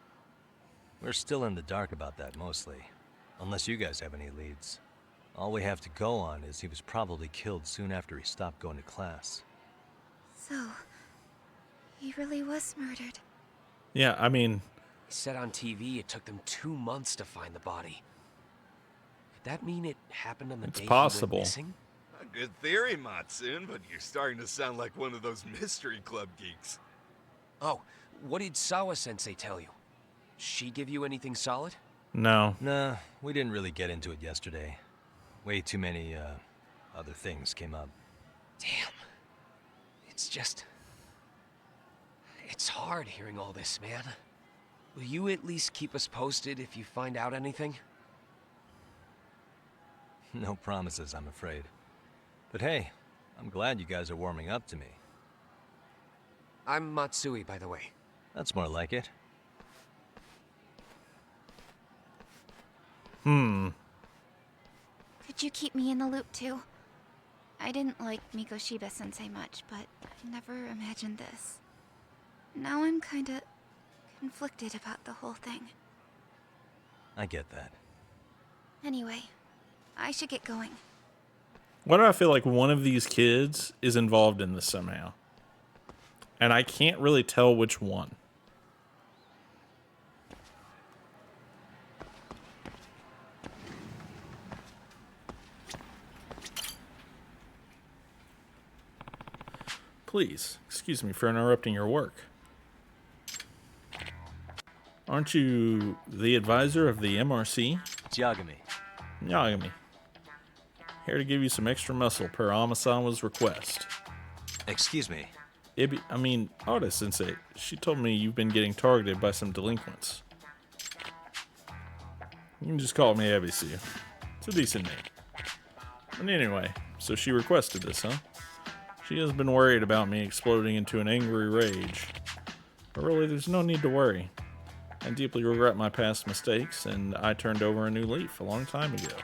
We're still in the dark about that, mostly. Unless you guys have any leads. All we have to go on is he was probably killed soon after he stopped going to class. So, he really was murdered. Yeah, I mean... He said on TV it took them 2 months to find the body. that mean it happened on the It's day possible. he went missing? A good theory, Matsun, but you're starting to sound like one of those mystery club geeks. Oh, what did Sawa-sensei tell you? She give you anything solid? No. Nah, we didn't really get into it yesterday. Way too many, other things came up. Damn. It's just... It's hard hearing all this, man. Will you at least keep us posted if you find out anything? No promises, I'm afraid. But hey, I'm glad you guys are warming up to me. I'm Matsui, by the way. That's more like it. Could you keep me in the loop too? I didn't like Mikoshiba-sensei much, but I never imagined this. Now I'm kinda conflicted about the whole thing. I get that. Anyway, I should get going. Why do I feel like one of these kids is involved in this somehow? And I can't really tell which one. Please, excuse me for interrupting your work. Aren't you the advisor of the MRC? It's Yagami. Yagami. Here to give you some extra muscle per Amasawa's request. Excuse me. Oda-sensei, she told me you've been getting targeted by some delinquents. You can just call me Ebisu. It's a decent name. And anyway, so she requested this, huh? She has been worried about me exploding into an angry rage. But really, there's no need to worry. I deeply regret my past mistakes, and I turned over a new leaf a long time ago.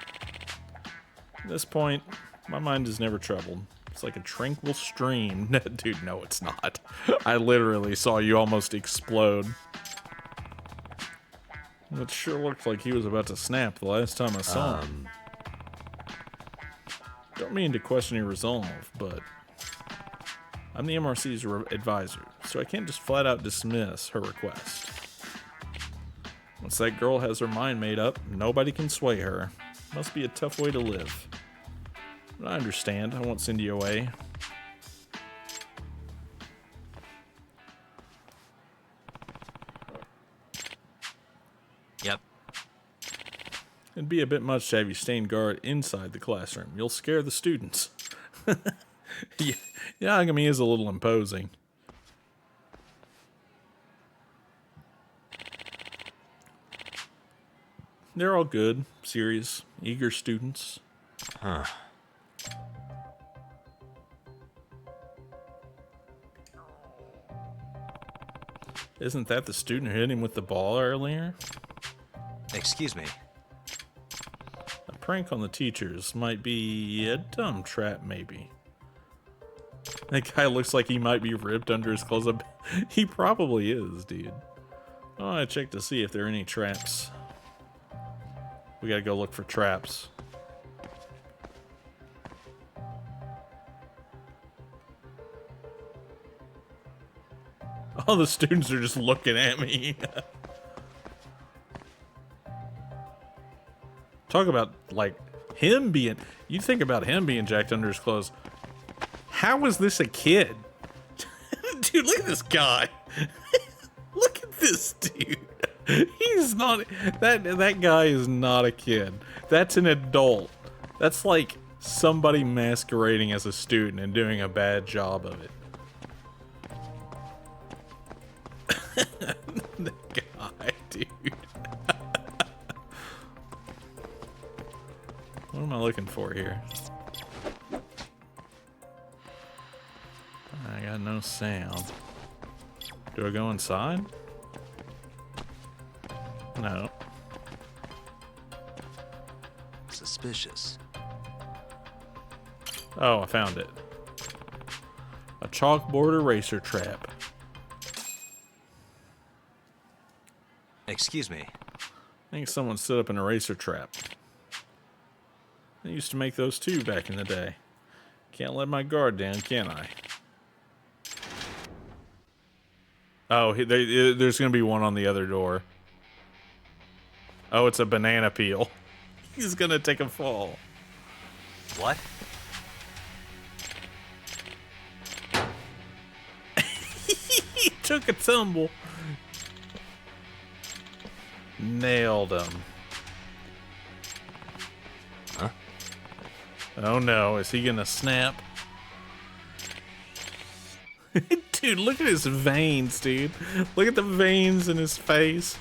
At this point, my mind is never troubled. It's like a tranquil stream. Dude, no, it's not. I literally saw you almost explode. It sure looked like he was about to snap the last time I saw him. Don't mean to question your resolve, but I'm the MRC's advisor, so I can't just flat out dismiss her request. Once that girl has her mind made up, nobody can sway her. Must be a tough way to live. But I understand. I won't send you away. Yep. It'd be a bit much to have you stand guard inside the classroom. You'll scare the students. Yagami is a little imposing. They're all good, serious, eager students. Huh. Isn't that the student who hit him with the ball earlier? Excuse me. A prank on the teachers might be a dumb trap, maybe. That guy looks like he might be ripped under his clothes. He probably is, dude. Oh, I checked to see if there are any traps. We gotta go look for traps. All the students are just looking at me. Talk about, like, him being... You think about him being jacked under his clothes. How is this a kid? Dude, look at this guy. Look at this dude. He's not... That guy is not a kid. That's an adult. That's like somebody masquerading as a student and doing a bad job of it. That guy, dude. What am I looking for here? I got no sound. Do I go inside? No. Suspicious. Oh, I found it. A chalkboard eraser trap. Excuse me. I think someone set up an eraser trap. I used to make those too back in the day. Can't let my guard down, can I? Oh, there's going to be one on the other door. Oh, it's a banana peel. He's gonna take a fall. What? He took a tumble. Nailed him. Huh? Oh no, is he gonna snap? Dude, look at his veins, dude. Look at the veins in his face.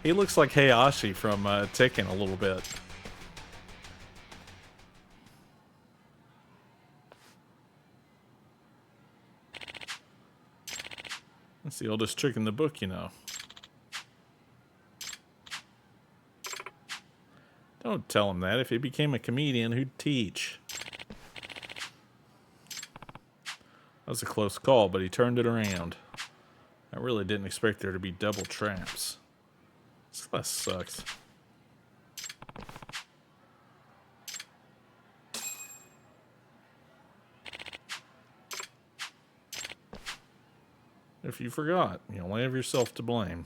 He looks like Heihachi from Tekken a little bit. That's the oldest trick in the book, you know. Don't tell him that. If he became a comedian, who'd teach? That was a close call, but he turned it around. I really didn't expect there to be double traps. This class sucks. If you forgot, you only have yourself to blame.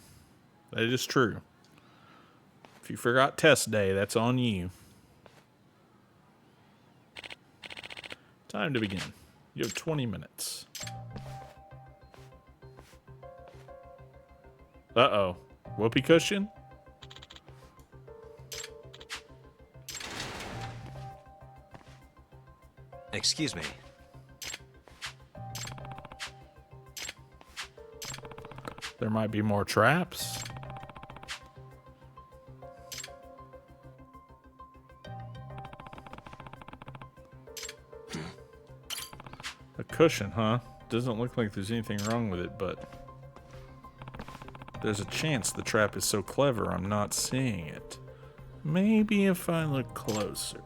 That is true. If you forgot test day, that's on you. Time to begin. You have 20 minutes. Uh-oh. Whoopee cushion? Excuse me. There might be more traps. A cushion, huh? Doesn't look like there's anything wrong with it, but there's a chance the trap is so clever I'm not seeing it. Maybe if I look closer.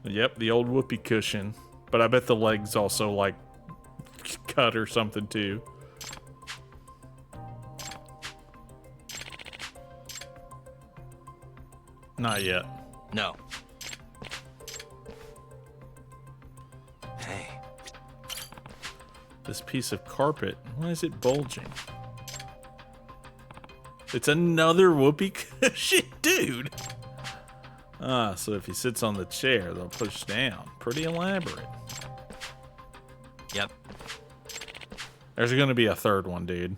Yep, the old whoopee cushion. But I bet the leg's also, like, cut or something, too. Not yet. No. Hey. This piece of carpet, why is it bulging? It's another whoopee cushion, dude. Ah, so if he sits on the chair, they'll push down. Pretty elaborate. Yep. There's gonna be a third one, dude.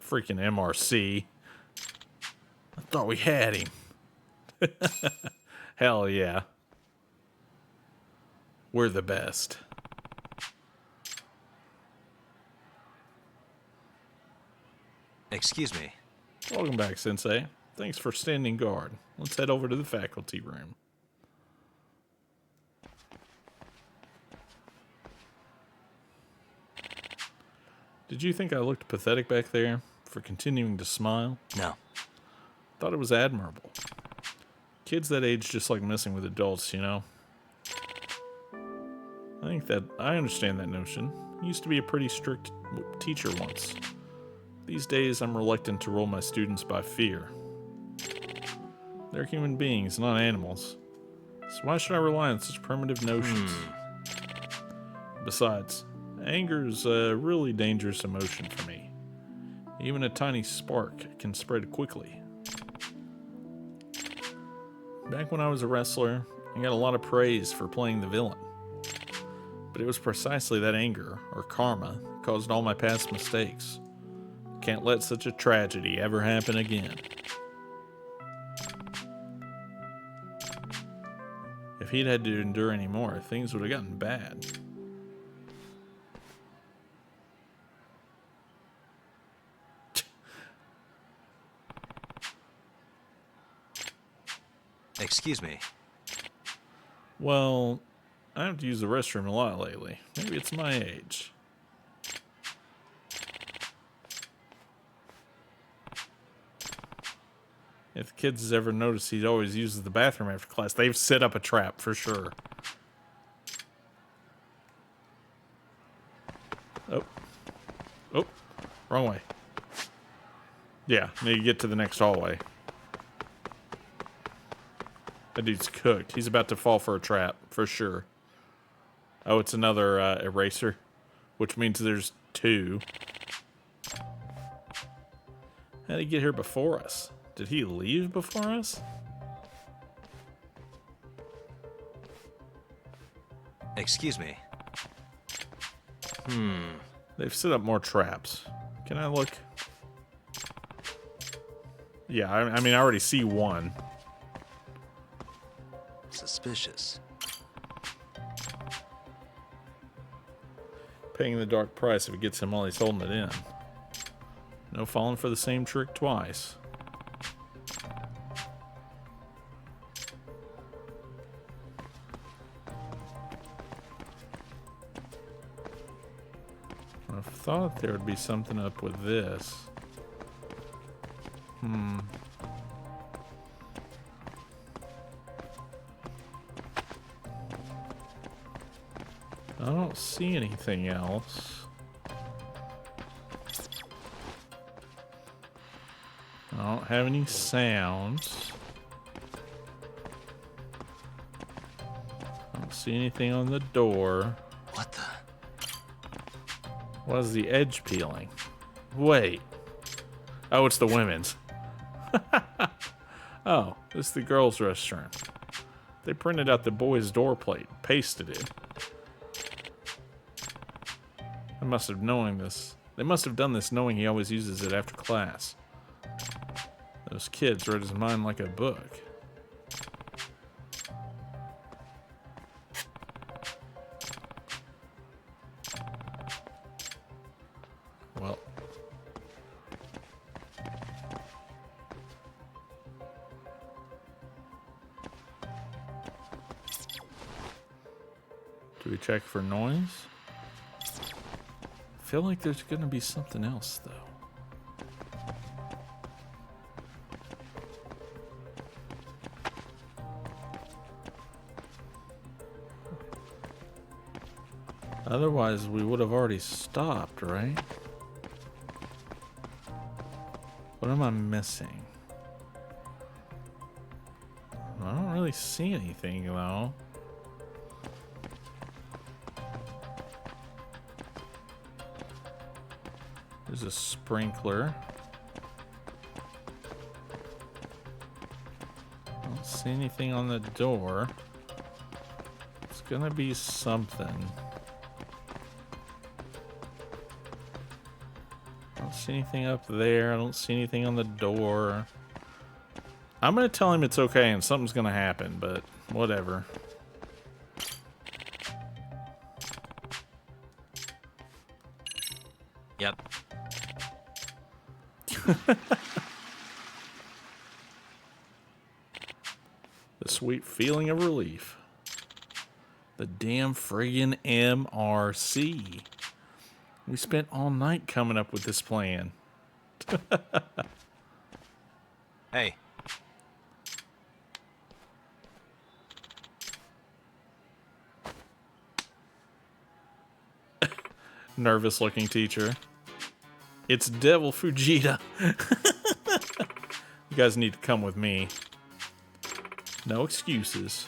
Freaking MRC. I thought we had him. Hell yeah. We're the best. Excuse me. Welcome back, Sensei. Thanks for standing guard. Let's head over to the faculty room. Did you think I looked pathetic back there for continuing to smile? No. Thought it was admirable. Kids that age just like messing with adults, you know? I understand that notion. I used to be a pretty strict teacher once. These days, I'm reluctant to rule my students by fear. They're human beings, not animals. So why should I rely on such primitive notions? Besides, anger is a really dangerous emotion for me. Even a tiny spark can spread quickly. Back when I was a wrestler, I got a lot of praise for playing the villain. But it was precisely that anger, or karma, that caused all my past mistakes. Can't let such a tragedy ever happen again. If he'd had to endure any more, things would have gotten bad. Excuse me. Well, I have to use the restroom a lot lately. Maybe it's my age. If the kids has ever noticed he always uses the bathroom after class, they've set up a trap for sure. Oh. Oh. Wrong way. Yeah, need to get to the next hallway. That dude's cooked. He's about to fall for a trap, for sure. Oh, it's another eraser, which means there's 2. How did he get here before us? Did he leave before us? Excuse me. They've set up more traps. Can I look? Yeah, I mean, I already see one. Suspicious. Paying the dark price if it gets him while he's holding it in. No falling for the same trick twice. I thought there would be something up with this. I don't see anything else. I don't have any sounds. I don't see anything on the door. What the? Why is the edge peeling? Wait. Oh, it's the women's. Oh, this is the girls' restaurant. They printed out the boys' door plate, pasted it. I must have knowing this. They must have done this knowing he always uses it after class. Those kids read his mind like a book. Well. Do we check for noise? I feel like there's gonna be something else, though. Otherwise, we would have already stopped, right? What am I missing? I don't really see anything, though. There's a sprinkler. I don't see anything on the door. It's gonna be something. I don't see anything up there. I don't see anything on the door. I'm gonna tell him it's okay and something's gonna happen, but whatever. Yep. The sweet feeling of relief. The damn friggin' MRC. We spent all night coming up with this plan. Hey. Nervous looking teacher. It's Devil Fujita. You guys need to come with me. No excuses.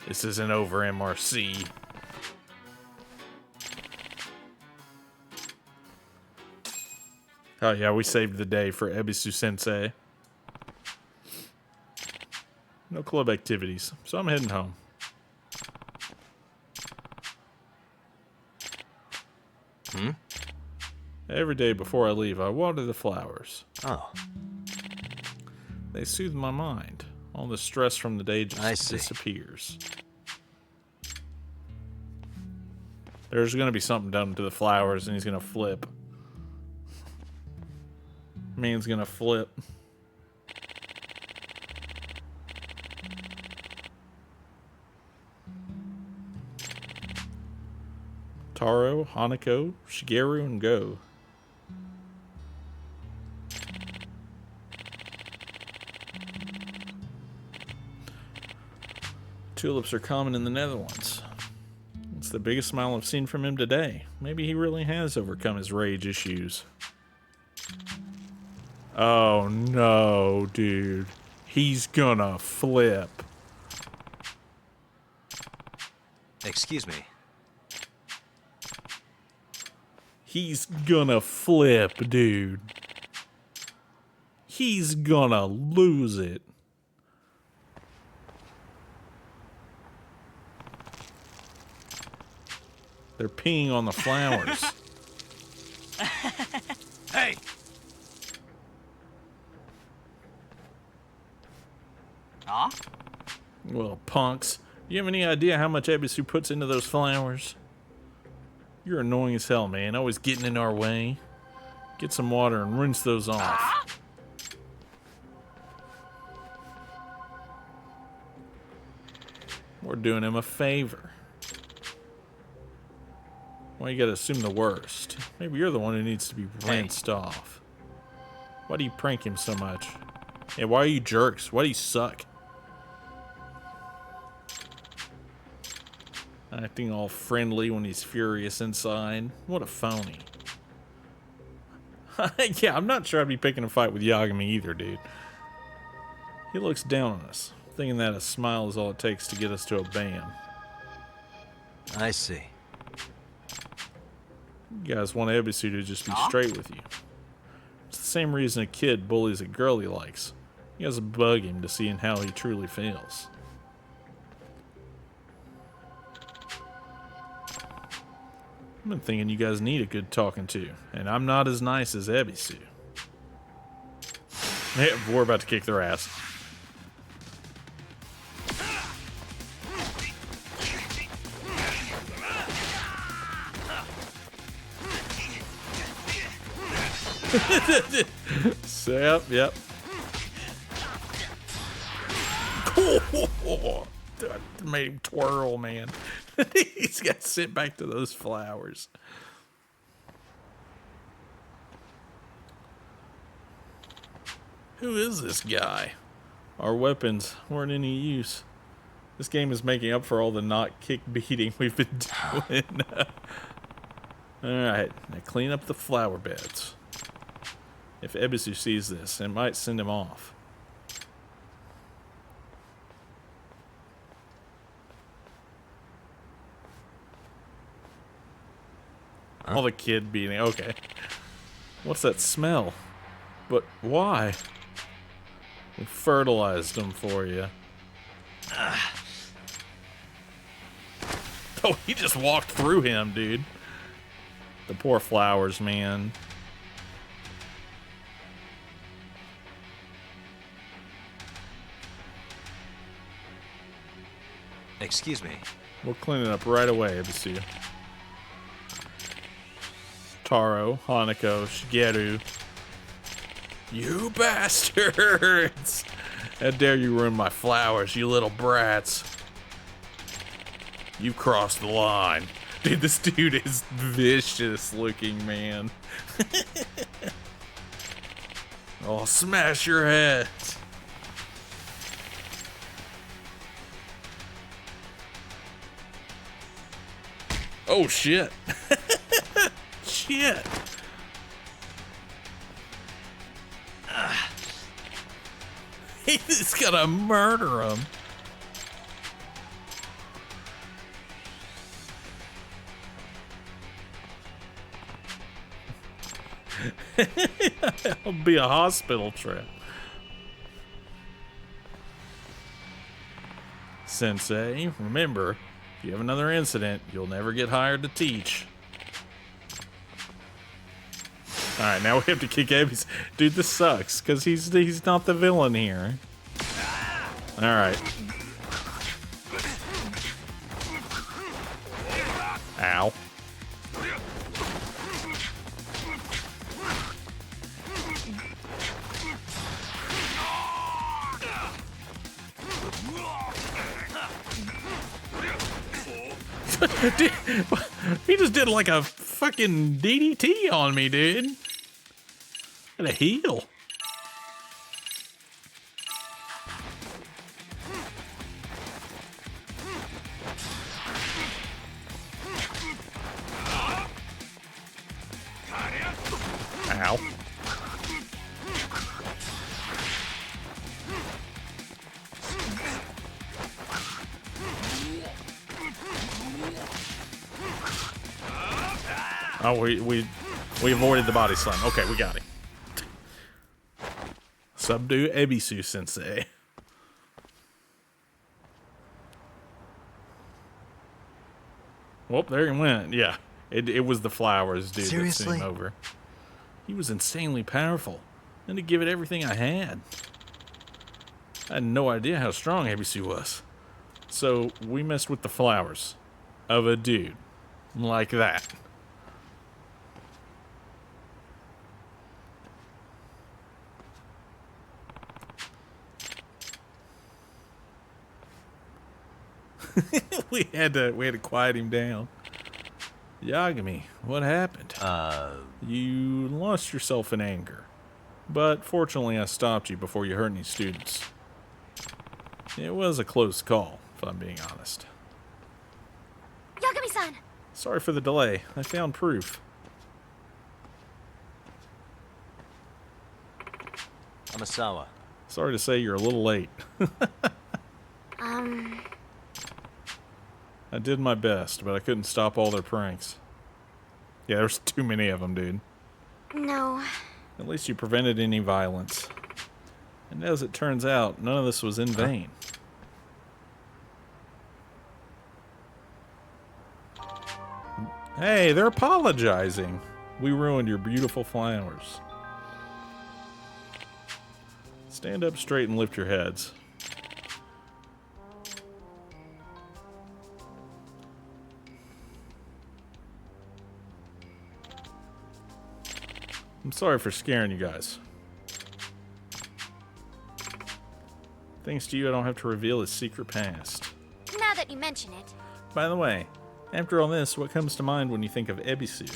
This isn't over, MRC. Oh yeah, we saved the day for Ebisu Sensei. No club activities, so I'm heading home. Every day before I leave, I water the flowers. Oh. They soothe my mind. All the stress from the day just disappears. There's gonna be something done to the flowers and he's gonna flip. Man's gonna flip. Taro, Hanako, Shigeru, and Go. Tulips are common in the Netherlands. It's the biggest smile I've seen from him today. Maybe he really has overcome his rage issues. Oh no, dude. He's gonna flip. Excuse me. He's gonna flip, dude. He's gonna lose it. They're peeing on the flowers. Hey! Huh? Well, punks. You have any idea how much Ebisu puts into those flowers? You're annoying as hell, man. Always getting in our way. Get some water and rinse those off. We're doing him a favor. Why you gotta assume the worst? Maybe you're the one who needs to be rinsed off. Why do you prank him so much? Yeah, why are you jerks? Why do you suck? Acting all friendly when he's furious inside. What a phony. Yeah, I'm not sure I'd be picking a fight with Yagami either, dude. He looks down on us, thinking that a smile is all it takes to get us to obey him. I see. You guys want Ebisu to just be straight with you. It's the same reason a kid bullies a girl he likes. You guys bug him to see how he truly feels. I've been thinking you guys need a good talking to, and I'm not as nice as Ebisu. Yeah, we're about to kick their ass. Yep. That made him twirl, man. He's got to sit back to those flowers. Who is this guy? Our weapons weren't any use. This game is making up for all the not kick beating we've been doing. Alright, now clean up the flower beds. If Ebisu sees this, it might send him off. All the kid beating. Okay. What's that smell? But why? We fertilized them for you. Oh, he just walked through him, dude. The poor flowers, man. Excuse me. We'll clean it up right away, Ebisu. Taro, Hanako, Shigeru. You bastards! How dare you ruin my flowers, you little brats. You crossed the line. Dude, this dude is vicious looking, man. I'll smash your heads. Oh, shit. Shit. He's gonna murder him. It'll be a hospital trip. Sensei, remember, if you have another incident, you'll never get hired to teach. Alright, now we have to kick Abby's. Dude, this sucks, because he's not the villain here. Alright. Ow. Dude, he just did like a fucking DDT on me, dude. And a heal. Ow. Oh, we We avoided the body slam. Okay, we got him. Subdue Ebisu Sensei. Well, there he went. Yeah, it was the flowers, dude. Seriously? That sent him over. He was insanely powerful. And to give it everything I had. I had no idea how strong Ebisu was. So we messed with the flowers of a dude like that. we had to quiet him down. Yagami, what happened? You lost yourself in anger. But fortunately I stopped you before you hurt any students. It was a close call, if I'm being honest. Yagami-san! Sorry for the delay. I found proof. Amasawa. Sorry to say you're a little late. I did my best, but I couldn't stop all their pranks. Yeah, there's too many of them, dude. No. At least you prevented any violence. And as it turns out, none of this was in vain. Hey, they're apologizing. We ruined your beautiful flowers. Stand up straight and lift your heads. I'm sorry for scaring you guys. Thanks to you, I don't have to reveal his secret past. Now that you mention it. By the way, after all this, what comes to mind when you think of Ebisu?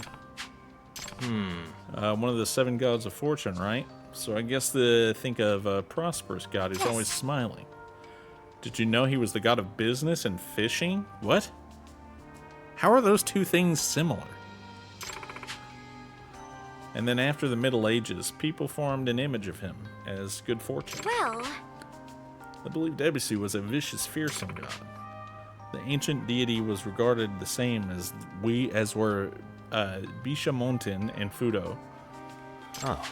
One of the 7 gods of fortune, right? So I guess think of a prosperous god who's always smiling. Did you know he was the god of business and fishing? What? How are those two things similar? And then after the Middle Ages, people formed an image of him as good fortune. Well... I believe Ebisu was a vicious, fearsome god. The ancient deity was regarded the same as were Bishamonten and Fudo. Oh.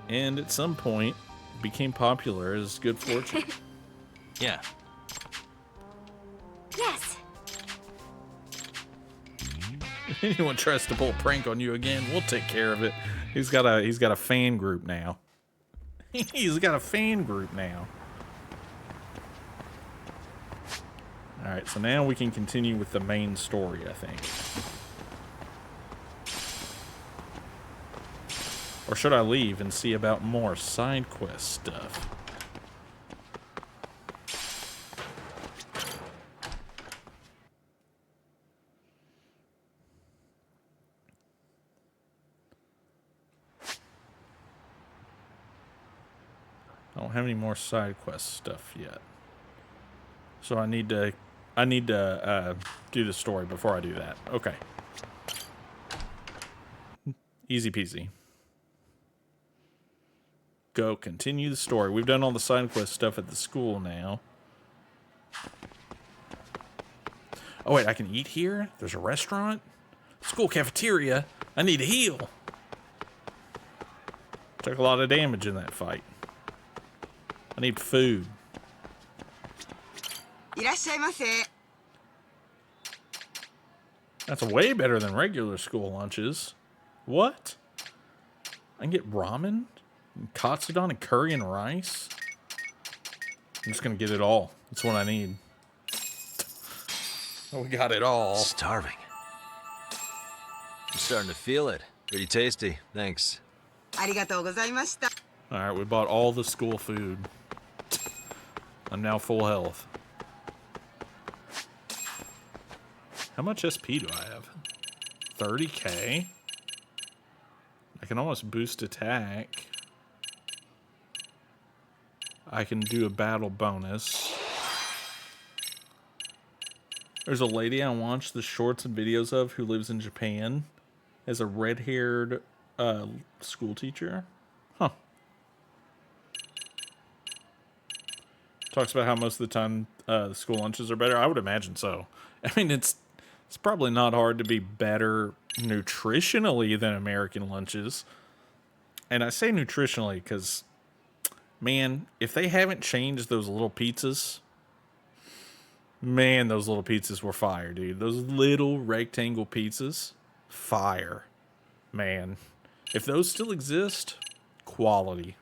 And at some point, became popular as good fortune. Yeah. Yes. If anyone tries to pull a prank on you again, we'll take care of it. He's got a fan group now. He's got a fan group now. Alright, so now we can continue with the main story, I think. Or should I leave and see about more side quest stuff? I don't have any more side quest stuff yet. So I need to do the story before I do that. Okay. Easy peasy. Go continue the story. We've done all the side quest stuff at the school now. Oh wait, I can eat here? There's a restaurant? School cafeteria? I need to heal. Took a lot of damage in that fight. I need food. いらっしゃいませ。 That's way better than regular school lunches. What? I can get ramen? And katsudon and curry and rice? I'm just gonna get it all. That's what I need. Oh, we got it all. Starving. I'm starting to feel it. Pretty tasty. Thanks. ありがとうございました。 Alright, we bought all the school food. I'm now full health. How much SP do I have? 30k? I can almost boost attack. I can do a battle bonus. There's a lady I watch the shorts and videos of who lives in Japan as a red-haired school teacher. Huh. Talks about how most of the time the school lunches are better. I would imagine so. I mean, it's probably not hard to be better nutritionally than American lunches. And I say nutritionally because, man, if they haven't changed those little pizzas, man, those little pizzas were fire, dude. Those little rectangle pizzas, fire. Man, if those still exist, quality.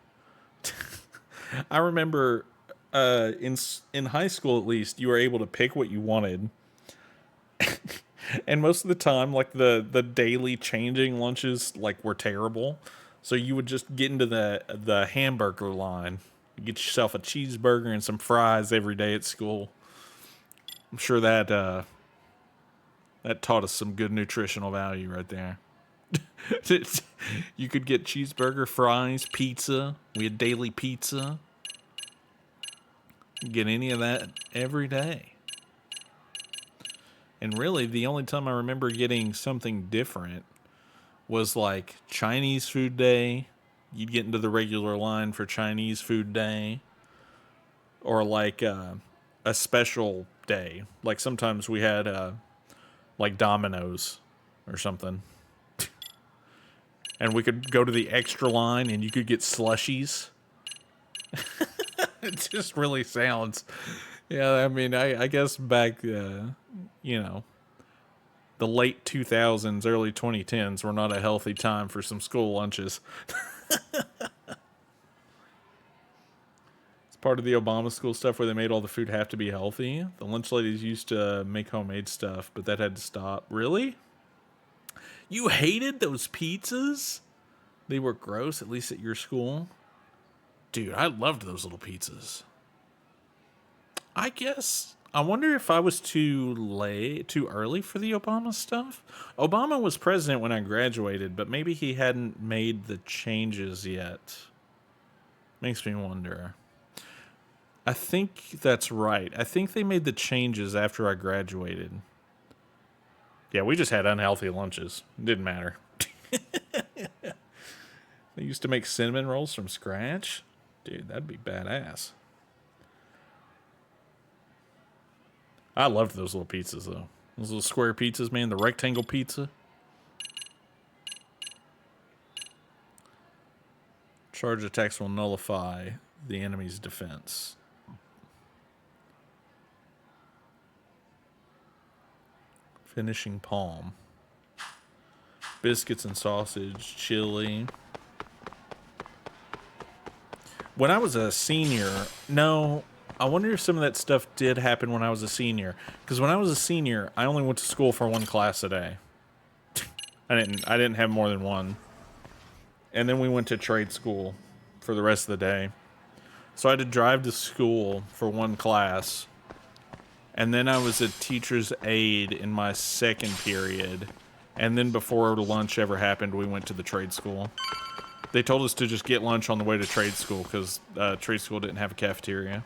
I remember in high school, at least, you were able to pick what you wanted. And most of the time, like the daily changing lunches like were terrible. So you would just get into the hamburger line. You get yourself a cheeseburger and some fries every day at school. I'm sure that taught us some good nutritional value right there. You could get cheeseburger, fries, pizza. We had daily pizza. Get any of that every day. And really, the only time I remember getting something different was like Chinese food day. You'd get into the regular line for Chinese food day. Or like a special day. Like sometimes we had like Domino's or something. And we could go to the extra line and you could get slushies. It just really sounds... Yeah, I mean, I guess back, the late 2000s, early 2010s were not a healthy time for some school lunches. It's part of the Obama school stuff where they made all the food have to be healthy. The lunch ladies used to make homemade stuff, but that had to stop. Really? You hated those pizzas? They were gross, at least at your school? Dude, I loved those little pizzas. I guess, I wonder if I was too early for the Obama stuff? Obama was president when I graduated, but maybe he hadn't made the changes yet. Makes me wonder. I think that's right. I think they made the changes after I graduated. Yeah, we just had unhealthy lunches. It didn't matter. They used to make cinnamon rolls from scratch. Dude, that'd be badass. I loved those little pizzas, though. Those little square pizzas, man. The rectangle pizza. Charge attacks will nullify the enemy's defense. Finishing palm. Biscuits and sausage. Chili. When I was a senior... No... I wonder if some of that stuff did happen when I was a senior. Because when I was a senior, I only went to school for one class a day. I didn't have more than one. And then we went to trade school for the rest of the day. So I had to drive to school for one class. And then I was a teacher's aide in my second period. And then before lunch ever happened, we went to the trade school. They told us to just get lunch on the way to trade school because trade school didn't have a cafeteria.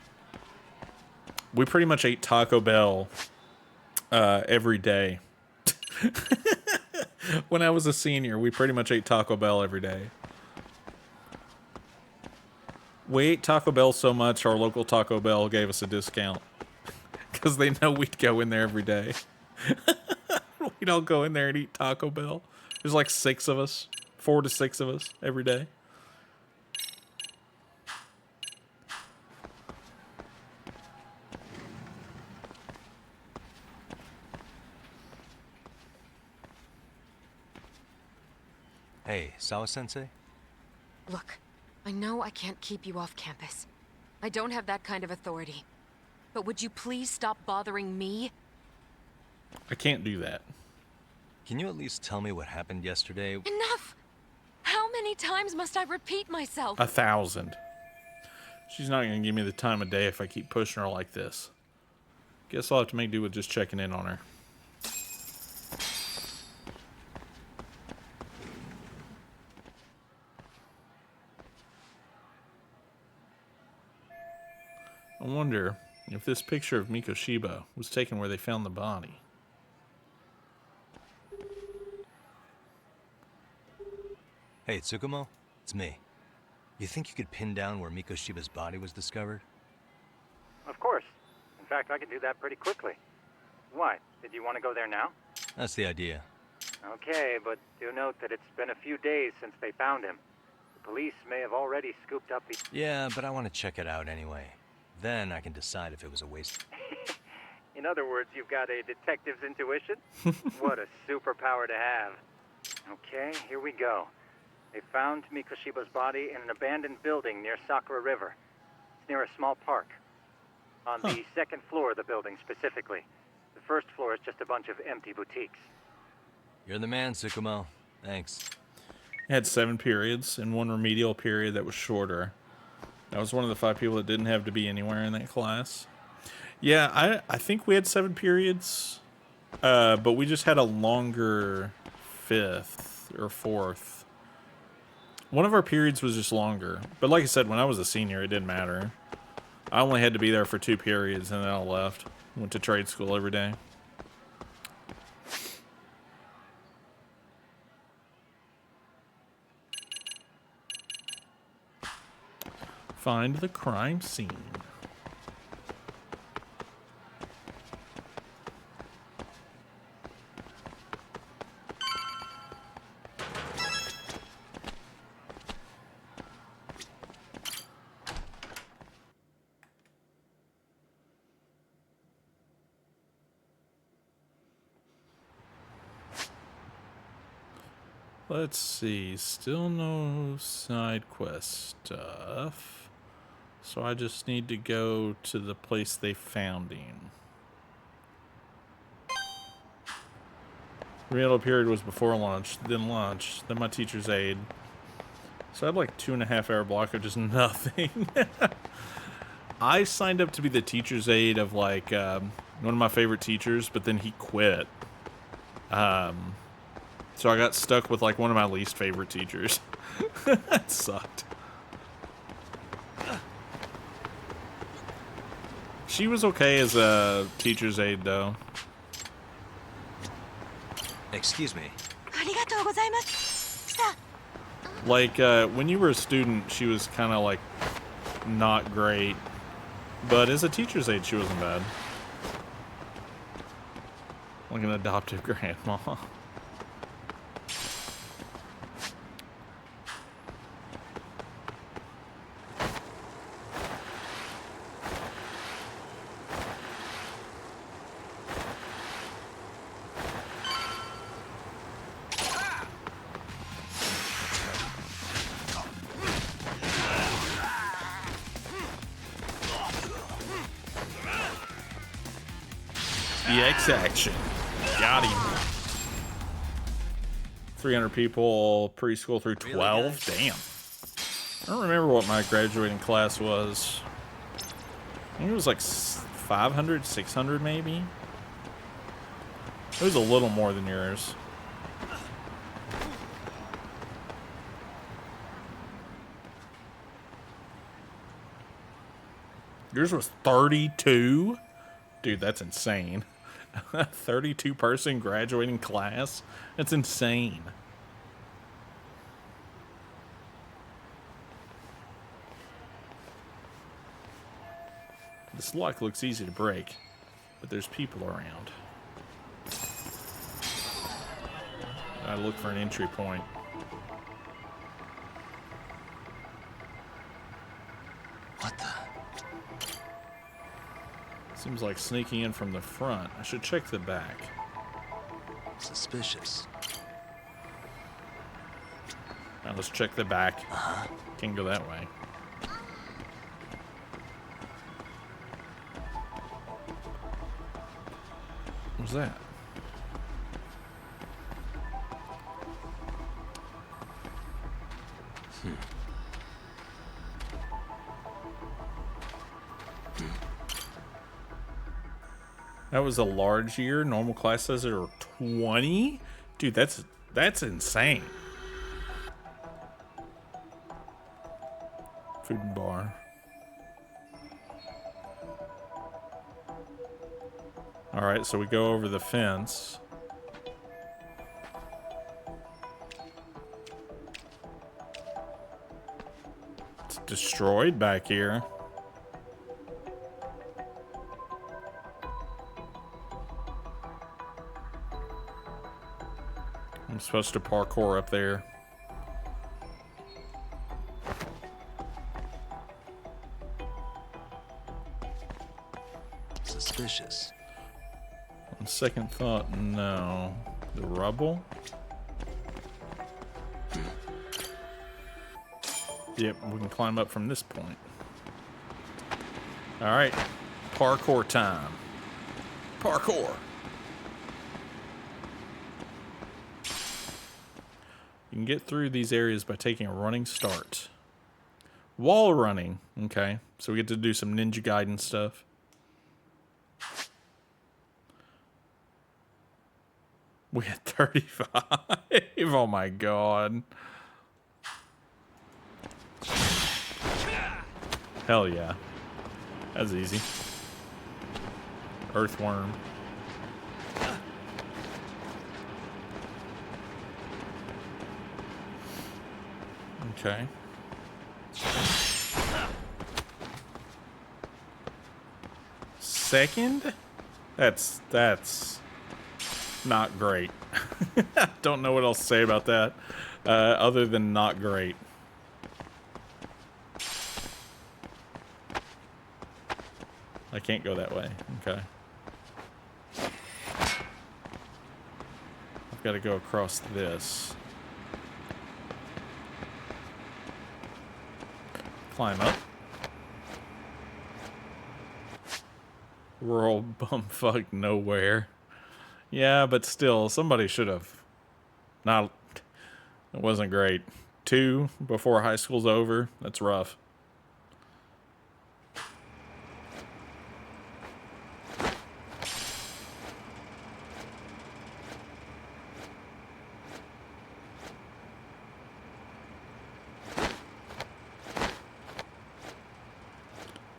We pretty much ate Taco Bell every day. When I was a senior, we pretty much ate Taco Bell every day. We ate Taco Bell so much, our local Taco Bell gave us a discount. Because they know we'd go in there every day. We'd all go in there and eat Taco Bell. There's like 6 of us. 4 to 6 of us every day. Hey, Sawa-sensei? Look, I know I can't keep you off campus. I don't have that kind of authority. But would you please stop bothering me? I can't do that. Can you at least tell me what happened yesterday? Enough! How many times must I repeat myself? 1,000. She's not going to give me the time of day if I keep pushing her like this. Guess I'll have to make do with just checking in on her. I wonder if this picture of Mikoshiba was taken where they found the body. Hey, Tsukumo? It's me. You think you could pin down where Mikoshiba's body was discovered? Of course. In fact, I could do that pretty quickly. Why? Did you want to go there now? That's the idea. Okay, but do note that it's been a few days since they found him. The police may have already scooped up the... Yeah, but I want to check it out anyway. Then I can decide if it was a waste. In other words, you've got a detective's intuition? What a superpower to have. Okay, here we go. They found Mikoshiba's body in an abandoned building near Sakura River. It's near a small park. On the second floor of the building, specifically. The first floor is just a bunch of empty boutiques. You're the man, Tsukumo. Thanks. It had 7 periods and 1 remedial period that was shorter. I was one of the 5 people that didn't have to be anywhere in that class. Yeah, I think we had 7 periods, but we just had a longer 5th or 4th. One of our periods was just longer. But like I said, when I was a senior, it didn't matter. I only had to be there for 2 periods, and then I left. Went to trade school every day. Find the crime scene. Let's see, still no side quest stuff. So I just need to go to the place they found him. Remedial period was before lunch, then my teacher's aide. So I had like 2.5 hour block of just nothing. I signed up to be the teacher's aide of like one of my favorite teachers, but then he quit. So I got stuck with like one of my least favorite teachers. That sucked. She was okay as a teacher's aide though. Excuse me. Like, when you were a student, she was kind of like not great. But as a teacher's aide, she wasn't bad. Like an adoptive grandma. EX action. Got him. 300 people, preschool through 12. Damn. I don't remember what my graduating class was. I think it was like 500, 600 maybe. It was a little more than yours. Yours was 32? Dude, that's insane. 32 person graduating class? That's insane. This lock looks easy to break, but there's people around. Gotta look for an entry point. What the? Seems like sneaking in from the front. I should check the back. Suspicious. Now let's check the back. Can't go that way. What's that? That was a large year. Normal class says there are 20? Dude, that's insane. Food and bar. Alright, so we go over the fence. It's destroyed back here. I'm supposed to parkour up there. Suspicious. On second thought, no. The rubble? Yep, we can climb up from this point. Alright. Parkour time. Parkour! You can get through these areas by taking a running start. Wall running. Okay, so we get to do some Ninja Gaiden stuff. We had 35. Oh my god. Hell yeah. That's easy. Earthworm. Okay. Second? That's not great. Don't know what else to say about that, other than not great. I can't go that way. Okay. I've got to go across this. Climb up. Rural bumfuck nowhere. Yeah, but still, somebody should have. Not. It wasn't great. 2 before high school's over. That's rough.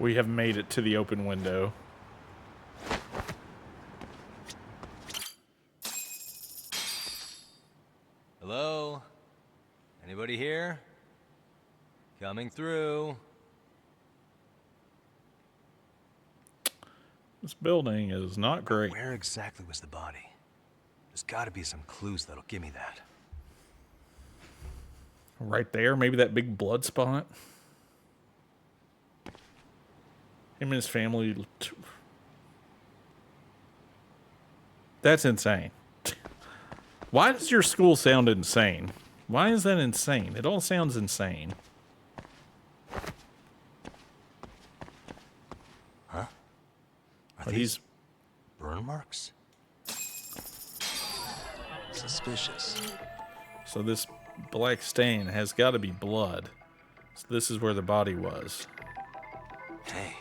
We have made it to the open window. Hello? Anybody here? Coming through. This building is not great. Where exactly was the body? There's got to be some clues that'll give me that. Right there, maybe that big blood spot. Him and his family. That's insane. Why does your school sound insane? Why is that insane? It all sounds insane. Huh? Are But these burn marks? Suspicious. So this black stain has got to be blood. So this is where the body was. Hey.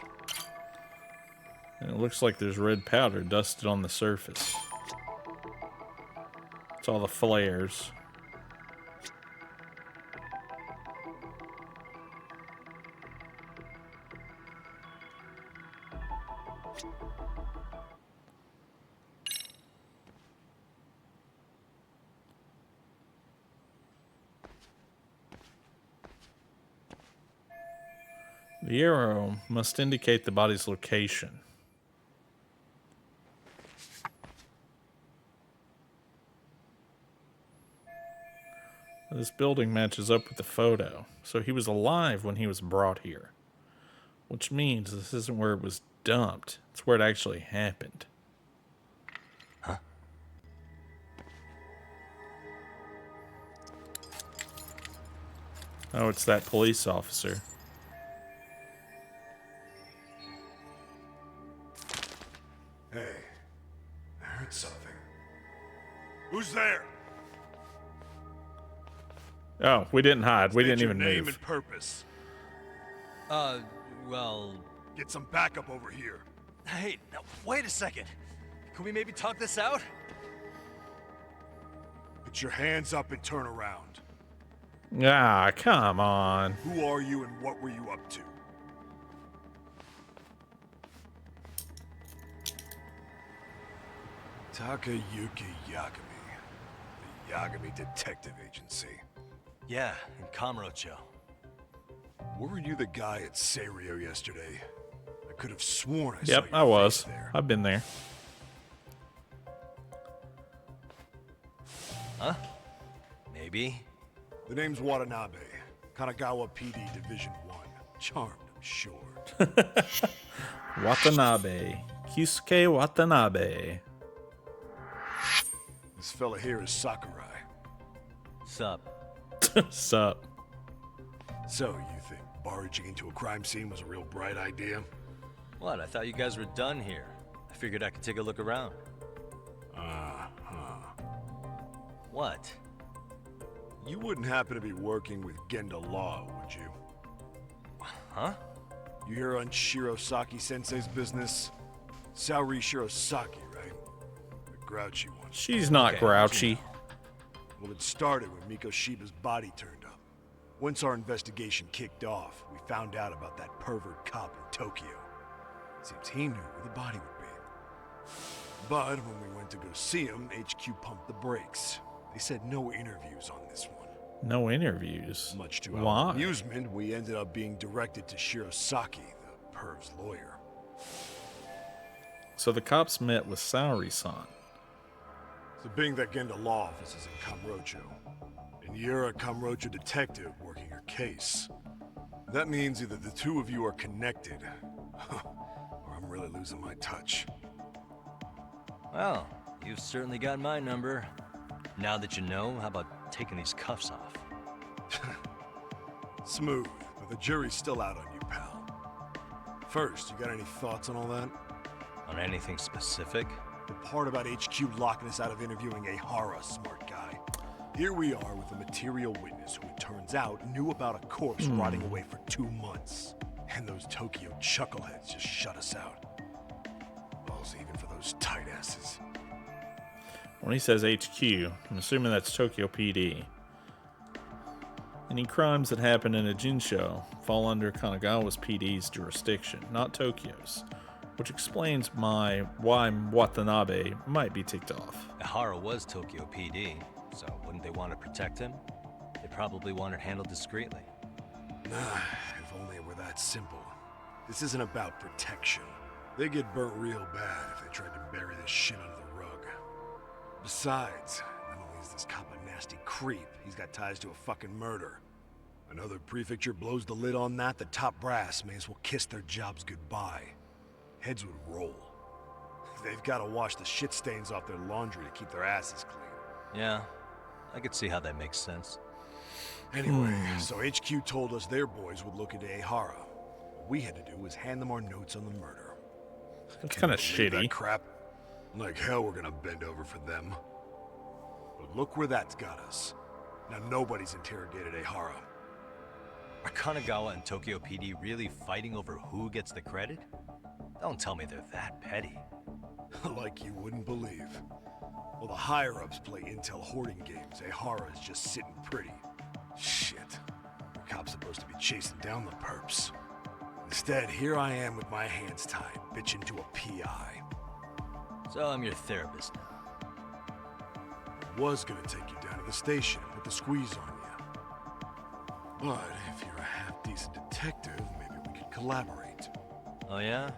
And it looks like there's red powder dusted on the surface. It's all the flares. The arrow must indicate the body's location. This building matches up with the photo, so he was alive when he was brought here. Which means this isn't where it was dumped, it's where it actually happened. Huh? Oh, it's that police officer. Hey, I heard something. Who's there? Oh, we didn't hide. We didn't even name move. and purpose. Well... Get some backup over here. Hey, now, wait a second. Can we maybe talk this out? Put your hands up and turn around. Ah, come on. Who are you and what were you up to? Takayuki Yagami. The Yagami Detective Agency. Yeah, in Kamurocho. Were you the guy at Seirio yesterday? I could have sworn I saw Yep, your I was. face there. I've been there. Huh? Maybe. The name's Watanabe. Kanagawa PD Division 1. Charmed, I'm sure. Watanabe. Kyusuke Watanabe. This fella here is Sakurai. Sup? Sup? So, you think barging into a crime scene was a real bright idea? What? I thought you guys were done here. I figured I could take a look around. What? You wouldn't happen to be working with Genda Law, would you? Huh? You hear on Shirosaki-sensei's business? Saori Shirosaki, right? The grouchy one. She's not grouchy. Well, it started when Miko Shiba's body turned up. Once our investigation kicked off, we found out about that pervert cop in Tokyo. Seems he knew where the body would be. But when we went to go see him, HQ pumped the brakes. They said no interviews on this one. No interviews? Much to Why? our amusement, we ended up being directed to Shirosaki, the perv's lawyer. So the cops met with Saori-san. So being that Genda Law office is in Kamurocho, and you're a Kamurocho detective working your case, that means either the two of you are connected, or I'm really losing my touch. Well, you've certainly got my number. Now that you know, how about taking these cuffs off? Smooth, but the jury's still out on you, pal. First, you got any thoughts on all that? On anything specific? The part about HQ locking us out of interviewing a Hara, smart guy. Here we are with a material witness who it turns out knew about a corpse rotting away for 2 months. And those Tokyo chuckleheads just shut us out. Balls even for those tight asses. When he says HQ, I'm assuming that's Tokyo PD. Any crimes that happen in a Jinsho fall under Kanagawa's PD's jurisdiction, not Tokyo's, which explains why Watanabe might be ticked off. Ihara was Tokyo PD, so wouldn't they want to protect him? They probably want it handled discreetly. If only it were that simple. This isn't about protection. They get burnt real bad if they tried to bury this shit under the rug. Besides, not only is this cop a nasty creep, he's got ties to a fucking murder. Another prefecture blows the lid on that, the top brass may as well kiss their jobs goodbye. Heads would roll. They've got to wash the shit stains off their laundry to keep their asses clean. Yeah, I could see how that makes sense. Anyway, so HQ told us their boys would look into Ehara. What we had to do was hand them our notes on the murder. That's kind of Believe shitty. that crap. Like hell we're gonna bend over for them. But look where that's got us. Now nobody's interrogated Ehara. Are Kanagawa and Tokyo PD really fighting over who gets the credit? Don't tell me they're that petty. Like you wouldn't believe. Well, the higher-ups play intel hoarding games. Ehara is just sitting pretty. Shit. The cop's supposed to be chasing down the perps. Instead, here I am with my hands tied, bitching to a PI. So I'm your therapist now. I was gonna take you down to the station, put the squeeze on you. But if you're a half-decent detective, maybe we could collaborate. Oh yeah?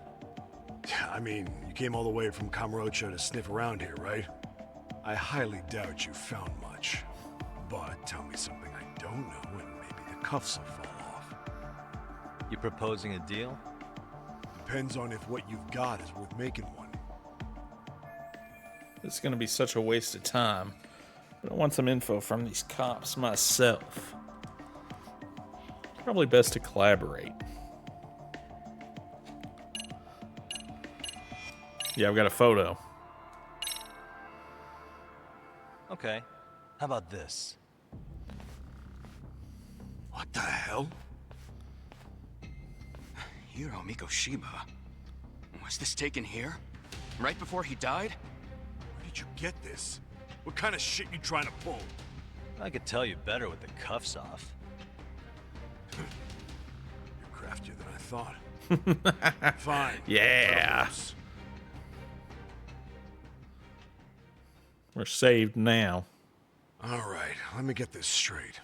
I mean, you came all the way from Kamurocho to sniff around here, right? I highly doubt you found much. But tell me something I don't know, and maybe the cuffs will fall off. You proposing a deal? Depends on if what you've got is worth making one. This is going to be such a waste of time. But I want some info from these cops myself. Probably best to collaborate. Yeah, I've got a photo. Okay. How about this? What the hell? Hiro Mikoshiba. Was this taken here? Right before he died? Where did you get this? What kind of shit you trying to pull? I could tell you better with the cuffs off. You're craftier than I thought. Fine. Yeah. We're saved now. Alright, let me get this straight.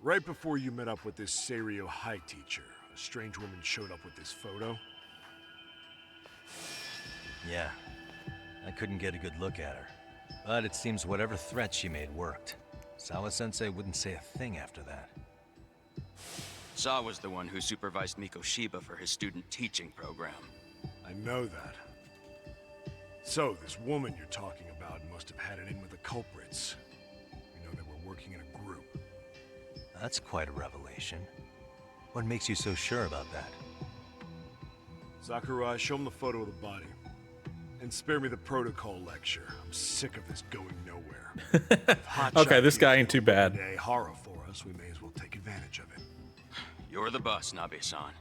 Right before you met up with this Seiryo High teacher, a strange woman showed up with this photo? Yeah. I couldn't get a good look at her. But it seems whatever threat she made worked. Sawa-sensei wouldn't say a thing after that. Sawa's the one who supervised Mikoshiba for his student teaching program. I know that. So, this woman you're talking about must have had it in with the culprits. You know they were working in a group. That's quite a revelation. What makes you so sure about that? Sakurai, show him the photo of the body. And spare me the protocol lecture. I'm sick of this going nowhere. Okay, this guy ain't too bad. A horror for us, we may as well take advantage of it. You're the boss, Nabe-san.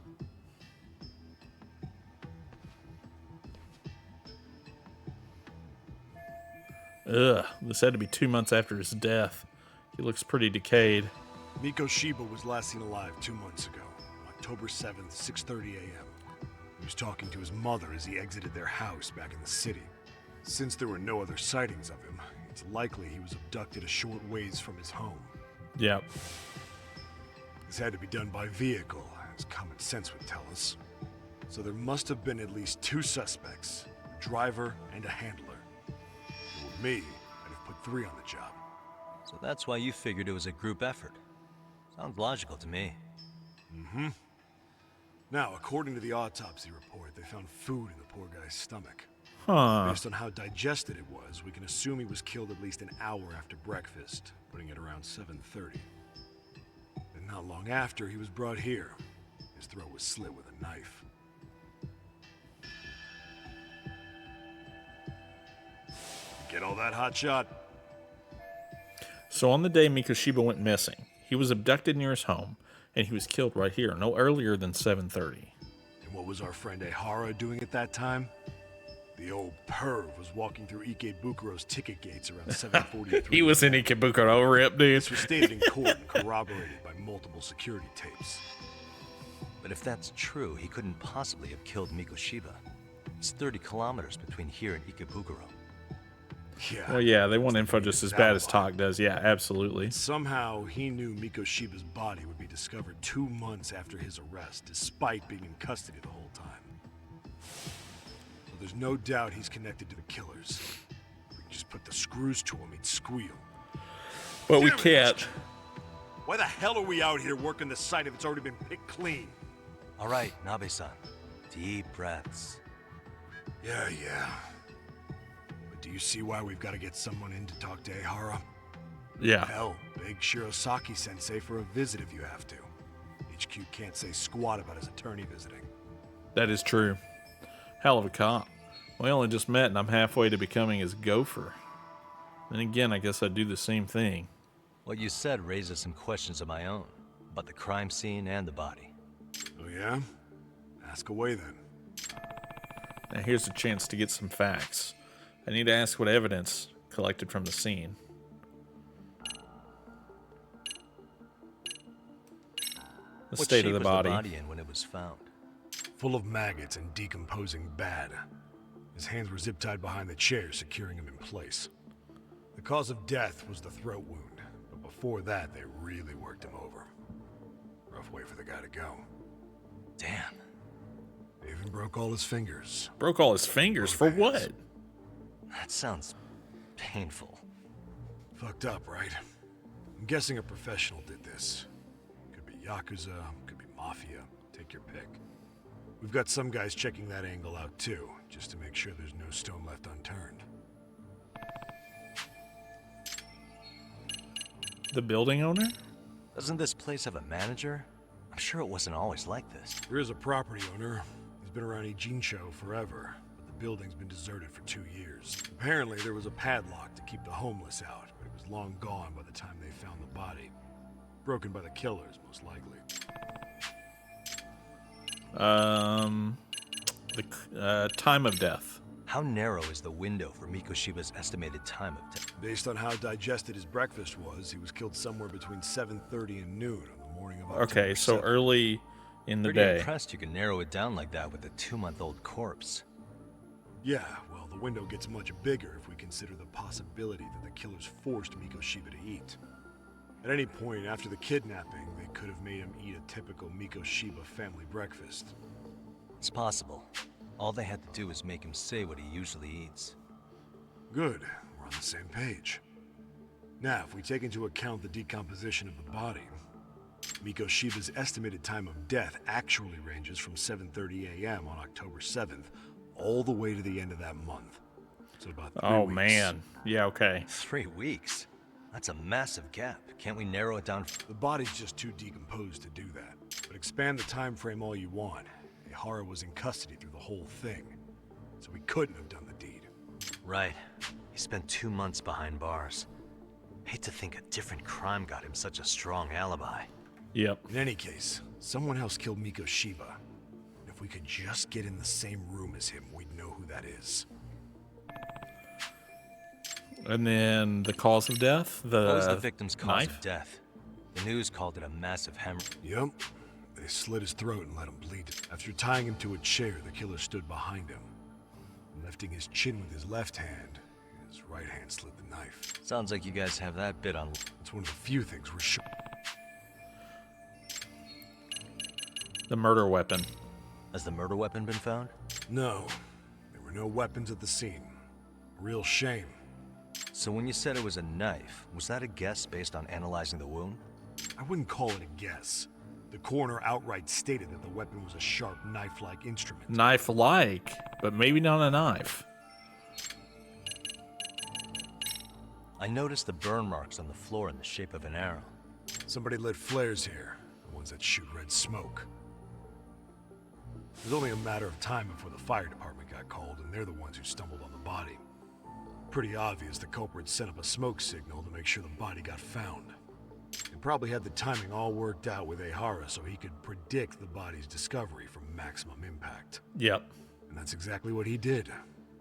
Ugh, this had to be 2 months after his death. He looks pretty decayed. Mikoshiba was last seen alive 2 months ago, October 7th, 6:30 a.m. He was talking to his mother as he exited their house back in the city. Since there were no other sightings of him, it's likely he was abducted a short ways from his home. Yep. This had to be done by vehicle, as common sense would tell us. So there must have been at least 2 suspects, a driver and a handler. If it were me, I'd have put 3 on the job. So that's why you figured it was a group effort. Sounds logical to me. Mm-hmm. Now, according to the autopsy report, they found food in the poor guy's stomach. Huh. Based on how digested it was, we can assume he was killed at least an hour after breakfast, putting it around 7:30. And not long after, he was brought here. His throat was slit with a knife. Get all that, hotshot? So on the day Mikoshiba went missing, he was abducted near his home, and he was killed right here, no earlier than 7:30. And what was our friend Ehara doing at that time? The old perv was walking through Ikebukuro's ticket gates around 7:43. He was in Ikebukuro, rip, dude. This was stated in court and corroborated by multiple security tapes. But if that's true, he couldn't possibly have killed Mikoshiba. It's 30 kilometers between here and Ikebukuro. Yeah. Well, yeah, they want info just as bad as Talk does. Yeah, absolutely. Somehow, he knew Mikoshiba's body would be discovered 2 months after his arrest, despite being in custody the whole time. So there's no doubt he's connected to the killers. If we can just put the screws to him, he'd squeal. But we can't. Why the hell are we out here working the site if it's already been picked clean? All right, Nabe-san. Deep breaths. Yeah. But do you see why we've got to get someone in to talk to Ehara? Yeah. Hell, beg Shirosaki-sensei for a visit if you have to. HQ can't say squat about his attorney visiting. That is true. Hell of a cop. We only just met and I'm halfway to becoming his gopher. Then again, I guess I'd do the same thing. What you said raises some questions of my own, about the crime scene and the body. Oh yeah? Ask away then. Now here's a chance to get some facts. I need to ask what evidence collected from the scene. The What state shape of the was body. the body in when it was found? Full of maggots and decomposing bad. His hands were zip-tied behind the chair, securing him in place. The cause of death was the throat wound, but before that, they really worked him over. Rough way for the guy to go. Damn. They even broke all his fingers. Broke all his fingers? For what? That sounds painful. Fucked up, right? I'm guessing a professional did this. Could be Yakuza, could be Mafia. Take your pick. We've got some guys checking that angle out too, just to make sure there's no stone left unturned. The building owner? Doesn't this place have a manager? I'm sure it wasn't always like this. There is a property owner. He's been around Ijincho forever, but the building's been deserted for 2 years. Apparently, there was a padlock to keep the homeless out, but it was long gone by the time they found the body. Broken by the killers, most likely. The time of death. How narrow is the window for Mikoshiba's estimated time of death? Based on how digested his breakfast was, he was killed somewhere between 7:30 and noon on the morning of October Okay, so 7th. early in the Pretty day. impressed you can narrow it down like that with a 2-month-old corpse. Yeah, well, the window gets much bigger if we consider the possibility that the killers forced Mikoshiba to eat. At any point after the kidnapping, they could have made him eat a typical Mikoshiba family breakfast. It's possible. All they had to do was make him say what he usually eats. Good, we're on the same page. Now, if we take into account the decomposition of the body, Mikoshiba's estimated time of death actually ranges from 7:30 a.m. on October 7th all the way to the end of that month. So about 3 weeks. Man. Yeah, okay. 3 weeks? That's a massive gap. Can't we narrow it down? The body's just too decomposed to do that. But expand the time frame all you want. Ehara was in custody through the whole thing, so we couldn't have done the deed. Right. He spent 2 months behind bars. Hate to think a different crime got him such a strong alibi. Yep. In any case, someone else killed Mikoshiba. And if we could just get in the same room as him, we'd know who that is. And then the cause of death? What was the victim's cause knife? of death? The news called it a massive hemorrhage. Yep. They slit his throat and let him bleed. After tying him to a chair, the killer stood behind him. Lifting his chin with his left hand, his right hand slid the knife. Sounds like you guys have that bit on. It's one of the few things we're sure. The murder weapon. Has the murder weapon been found? No. There were no weapons at the scene. Real shame. So when you said it was a knife, was that a guess based on analyzing the wound? I wouldn't call it a guess. The coroner outright stated that the weapon was a sharp knife-like instrument. Knife-like, but maybe not a knife. I noticed the burn marks on the floor in the shape of an arrow. Somebody lit flares here, the ones that shoot red smoke. It was only a matter of time before the fire department got called, and they're the ones who stumbled on the body. Pretty obvious the culprit set up a smoke signal to make sure the body got found. He probably had the timing all worked out with Ehara so he could predict the body's discovery from maximum impact. Yep. And that's exactly what he did,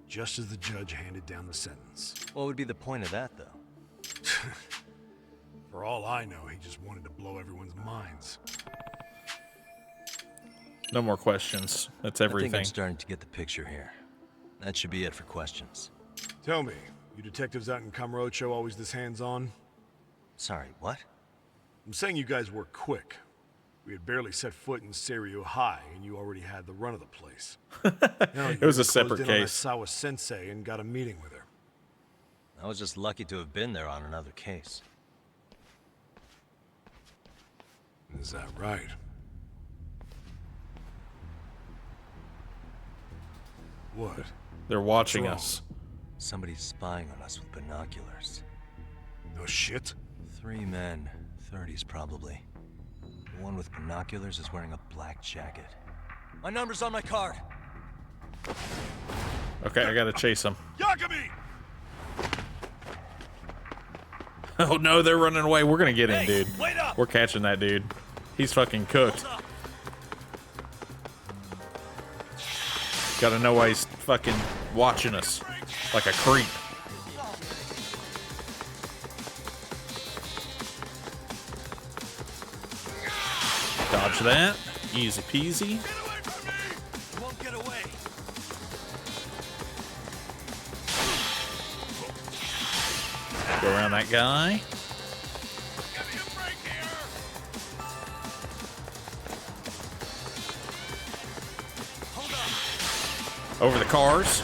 just as the judge handed down the sentence. What would be the point of that, though? For all I know, he just wanted to blow everyone's minds. No more questions. That's everything. I think I'm starting to get the picture here. That should be it for questions. Tell me, you detectives out in Kamurocho always this hands-on? Sorry, what? I'm saying you guys work quick. We had barely set foot in Seiryo High, and you already had the run of the place. It was a separate case. Sawa Sensei and got a meeting with her. I was just lucky to have been there on another case. Is that right? What? They're watching us. Somebody's spying on us with binoculars. No shit? 3 men, 30s probably. The one with binoculars is wearing a black jacket. My number's on my card. Okay, I gotta chase him. Yagami! Oh no, they're running away. We're gonna get him, dude. Wait up! We're catching that dude. He's fucking cooked. Gotta know why he's fucking watching us like a creep. Dodge that. Easy peasy. Won't get away. Go around that guy. Over the cars.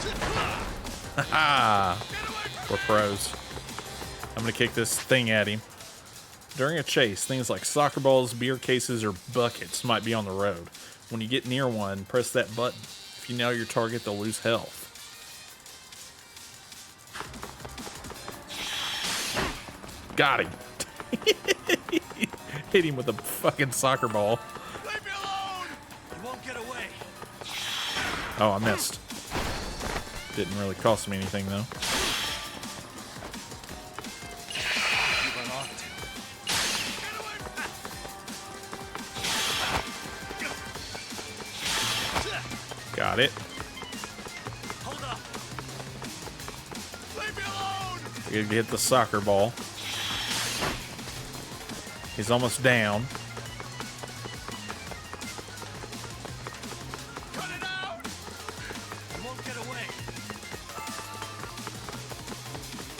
Haha. We're pros. I'm gonna kick this thing at him. During a chase, things like soccer balls, beer cases, or buckets might be on the road. When you get near one, press that button. If you nail your target, they'll lose health. Got him. Hit him with a fucking soccer ball. Leave me alone! You won't get away. Oh, I missed. Didn't really cost me anything, though. Got it. Hold up. Leave me alone! We gotta hit the soccer ball. He's almost down. Cut it out! You won't get away.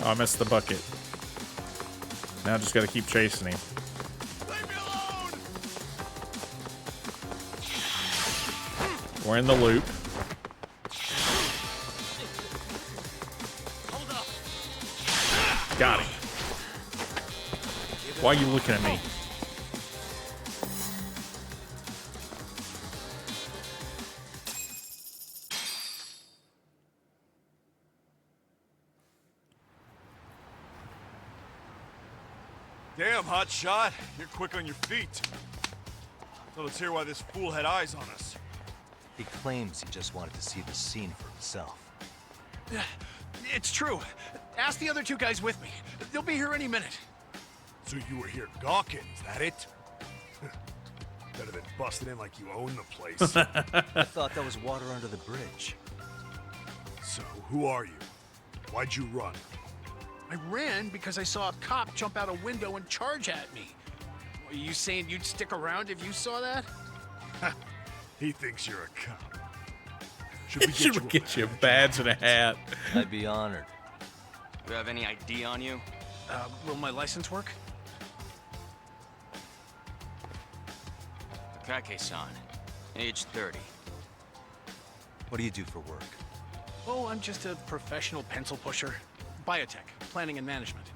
Oh, I missed the bucket. Now I just gotta keep chasing him. Leave me alone! We're in the loop. Hold up. Got him. Why are you looking at me? Damn, hot shot. You're quick on your feet. So let's hear why this fool had eyes on us. He claims he just wanted to see the scene for himself. It's true. Ask the other two guys with me. They'll be here any minute. So you were here gawking, is that it? Better than busting in like you own the place. I thought that was water under the bridge. So, who are you? Why'd you run? I ran because I saw a cop jump out a window and charge at me. Are you saying you'd stick around if you saw that? He thinks you're a cop. Should we get you a badge and a hat? I'd be honored. Do you have any ID on you? Will my license work? Takayuki-san, age 30. What do you do for work? Oh, I'm just a professional pencil pusher. Biotech, planning and management.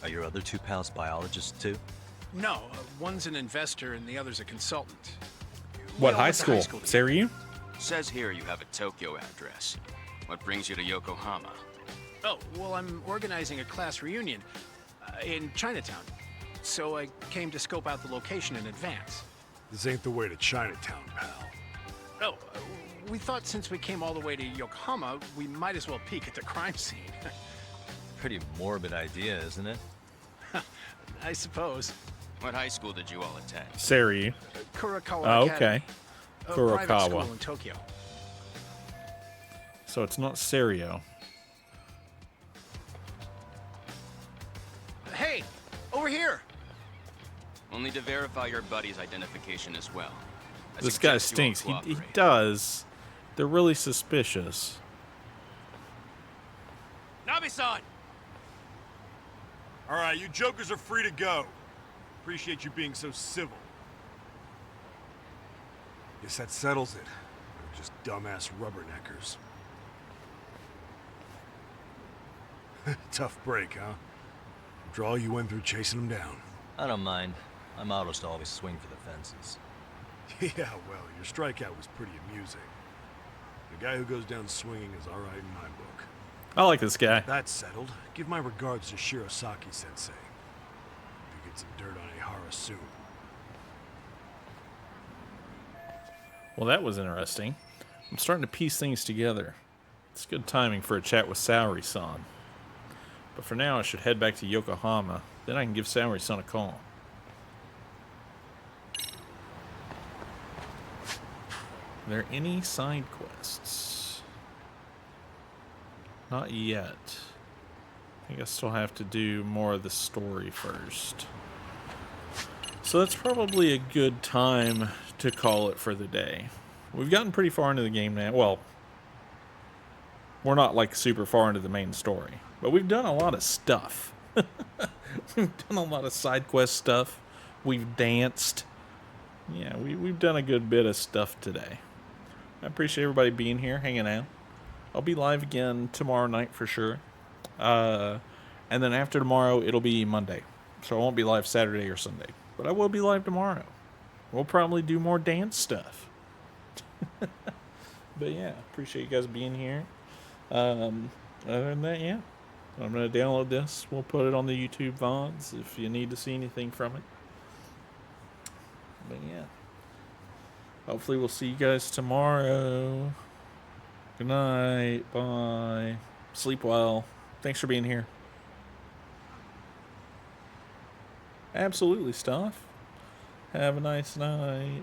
Are your other two pals biologists too? No, one's an investor and the other's a consultant. What high school? Ceidian? Says here you have a Tokyo address. What brings you to Yokohama? Oh, well, I'm organizing a class reunion in Chinatown. So I came to scope out the location in advance. This ain't the way to Chinatown, pal. Oh, we thought since we came all the way to Yokohama, we might as well peek at the crime scene. Pretty morbid idea, isn't it? I suppose. What high school did you all attend? Ceidian. Kurakawa Oh, Academy. okay. A private Kurakawa. school in Tokyo. So it's not Serio. Hey, over here! We'll need to verify your buddy's identification as well. This guy stinks. He does. They're really suspicious. Nabi-san! All right, you jokers are free to go. Appreciate you being so civil. Guess that settles it. We're just dumbass rubberneckers. Tough break, huh? After all you went through chasing them down. I don't mind. My motto's to always swing for the fences. Yeah, well, your strikeout was pretty amusing. The guy who goes down swinging is all right in my book. I like this guy. That's settled. Give my regards to Shirosaki-sensei. Hope you get some dirt on Ihara soon. Well, that was interesting. I'm starting to piece things together. It's good timing for a chat with Saori-san. But for now, I should head back to Yokohama. Then I can give Saori-san a call. Are there any side quests? Not yet. I think I still have to do more of the story first. So that's probably a good time to call it for the day. We've gotten pretty far into the game now. Well, we're not like super far into the main story, but we've done a lot of stuff. We've done a lot of side quest stuff. We've danced. Yeah, we've done a good bit of stuff today. I appreciate everybody being here, hanging out. I'll be live again tomorrow night for sure. And then after tomorrow, it'll be Monday. So I won't be live Saturday or Sunday. But I will be live tomorrow. We'll probably do more dance stuff. But yeah, appreciate you guys being here. Other than that, yeah. I'm going to download this. We'll put it on the YouTube VODs if you need to see anything from it. But yeah. Hopefully we'll see you guys tomorrow. Good night. Bye. Sleep well. Thanks for being here. Absolutely, Stuff. Have a nice night.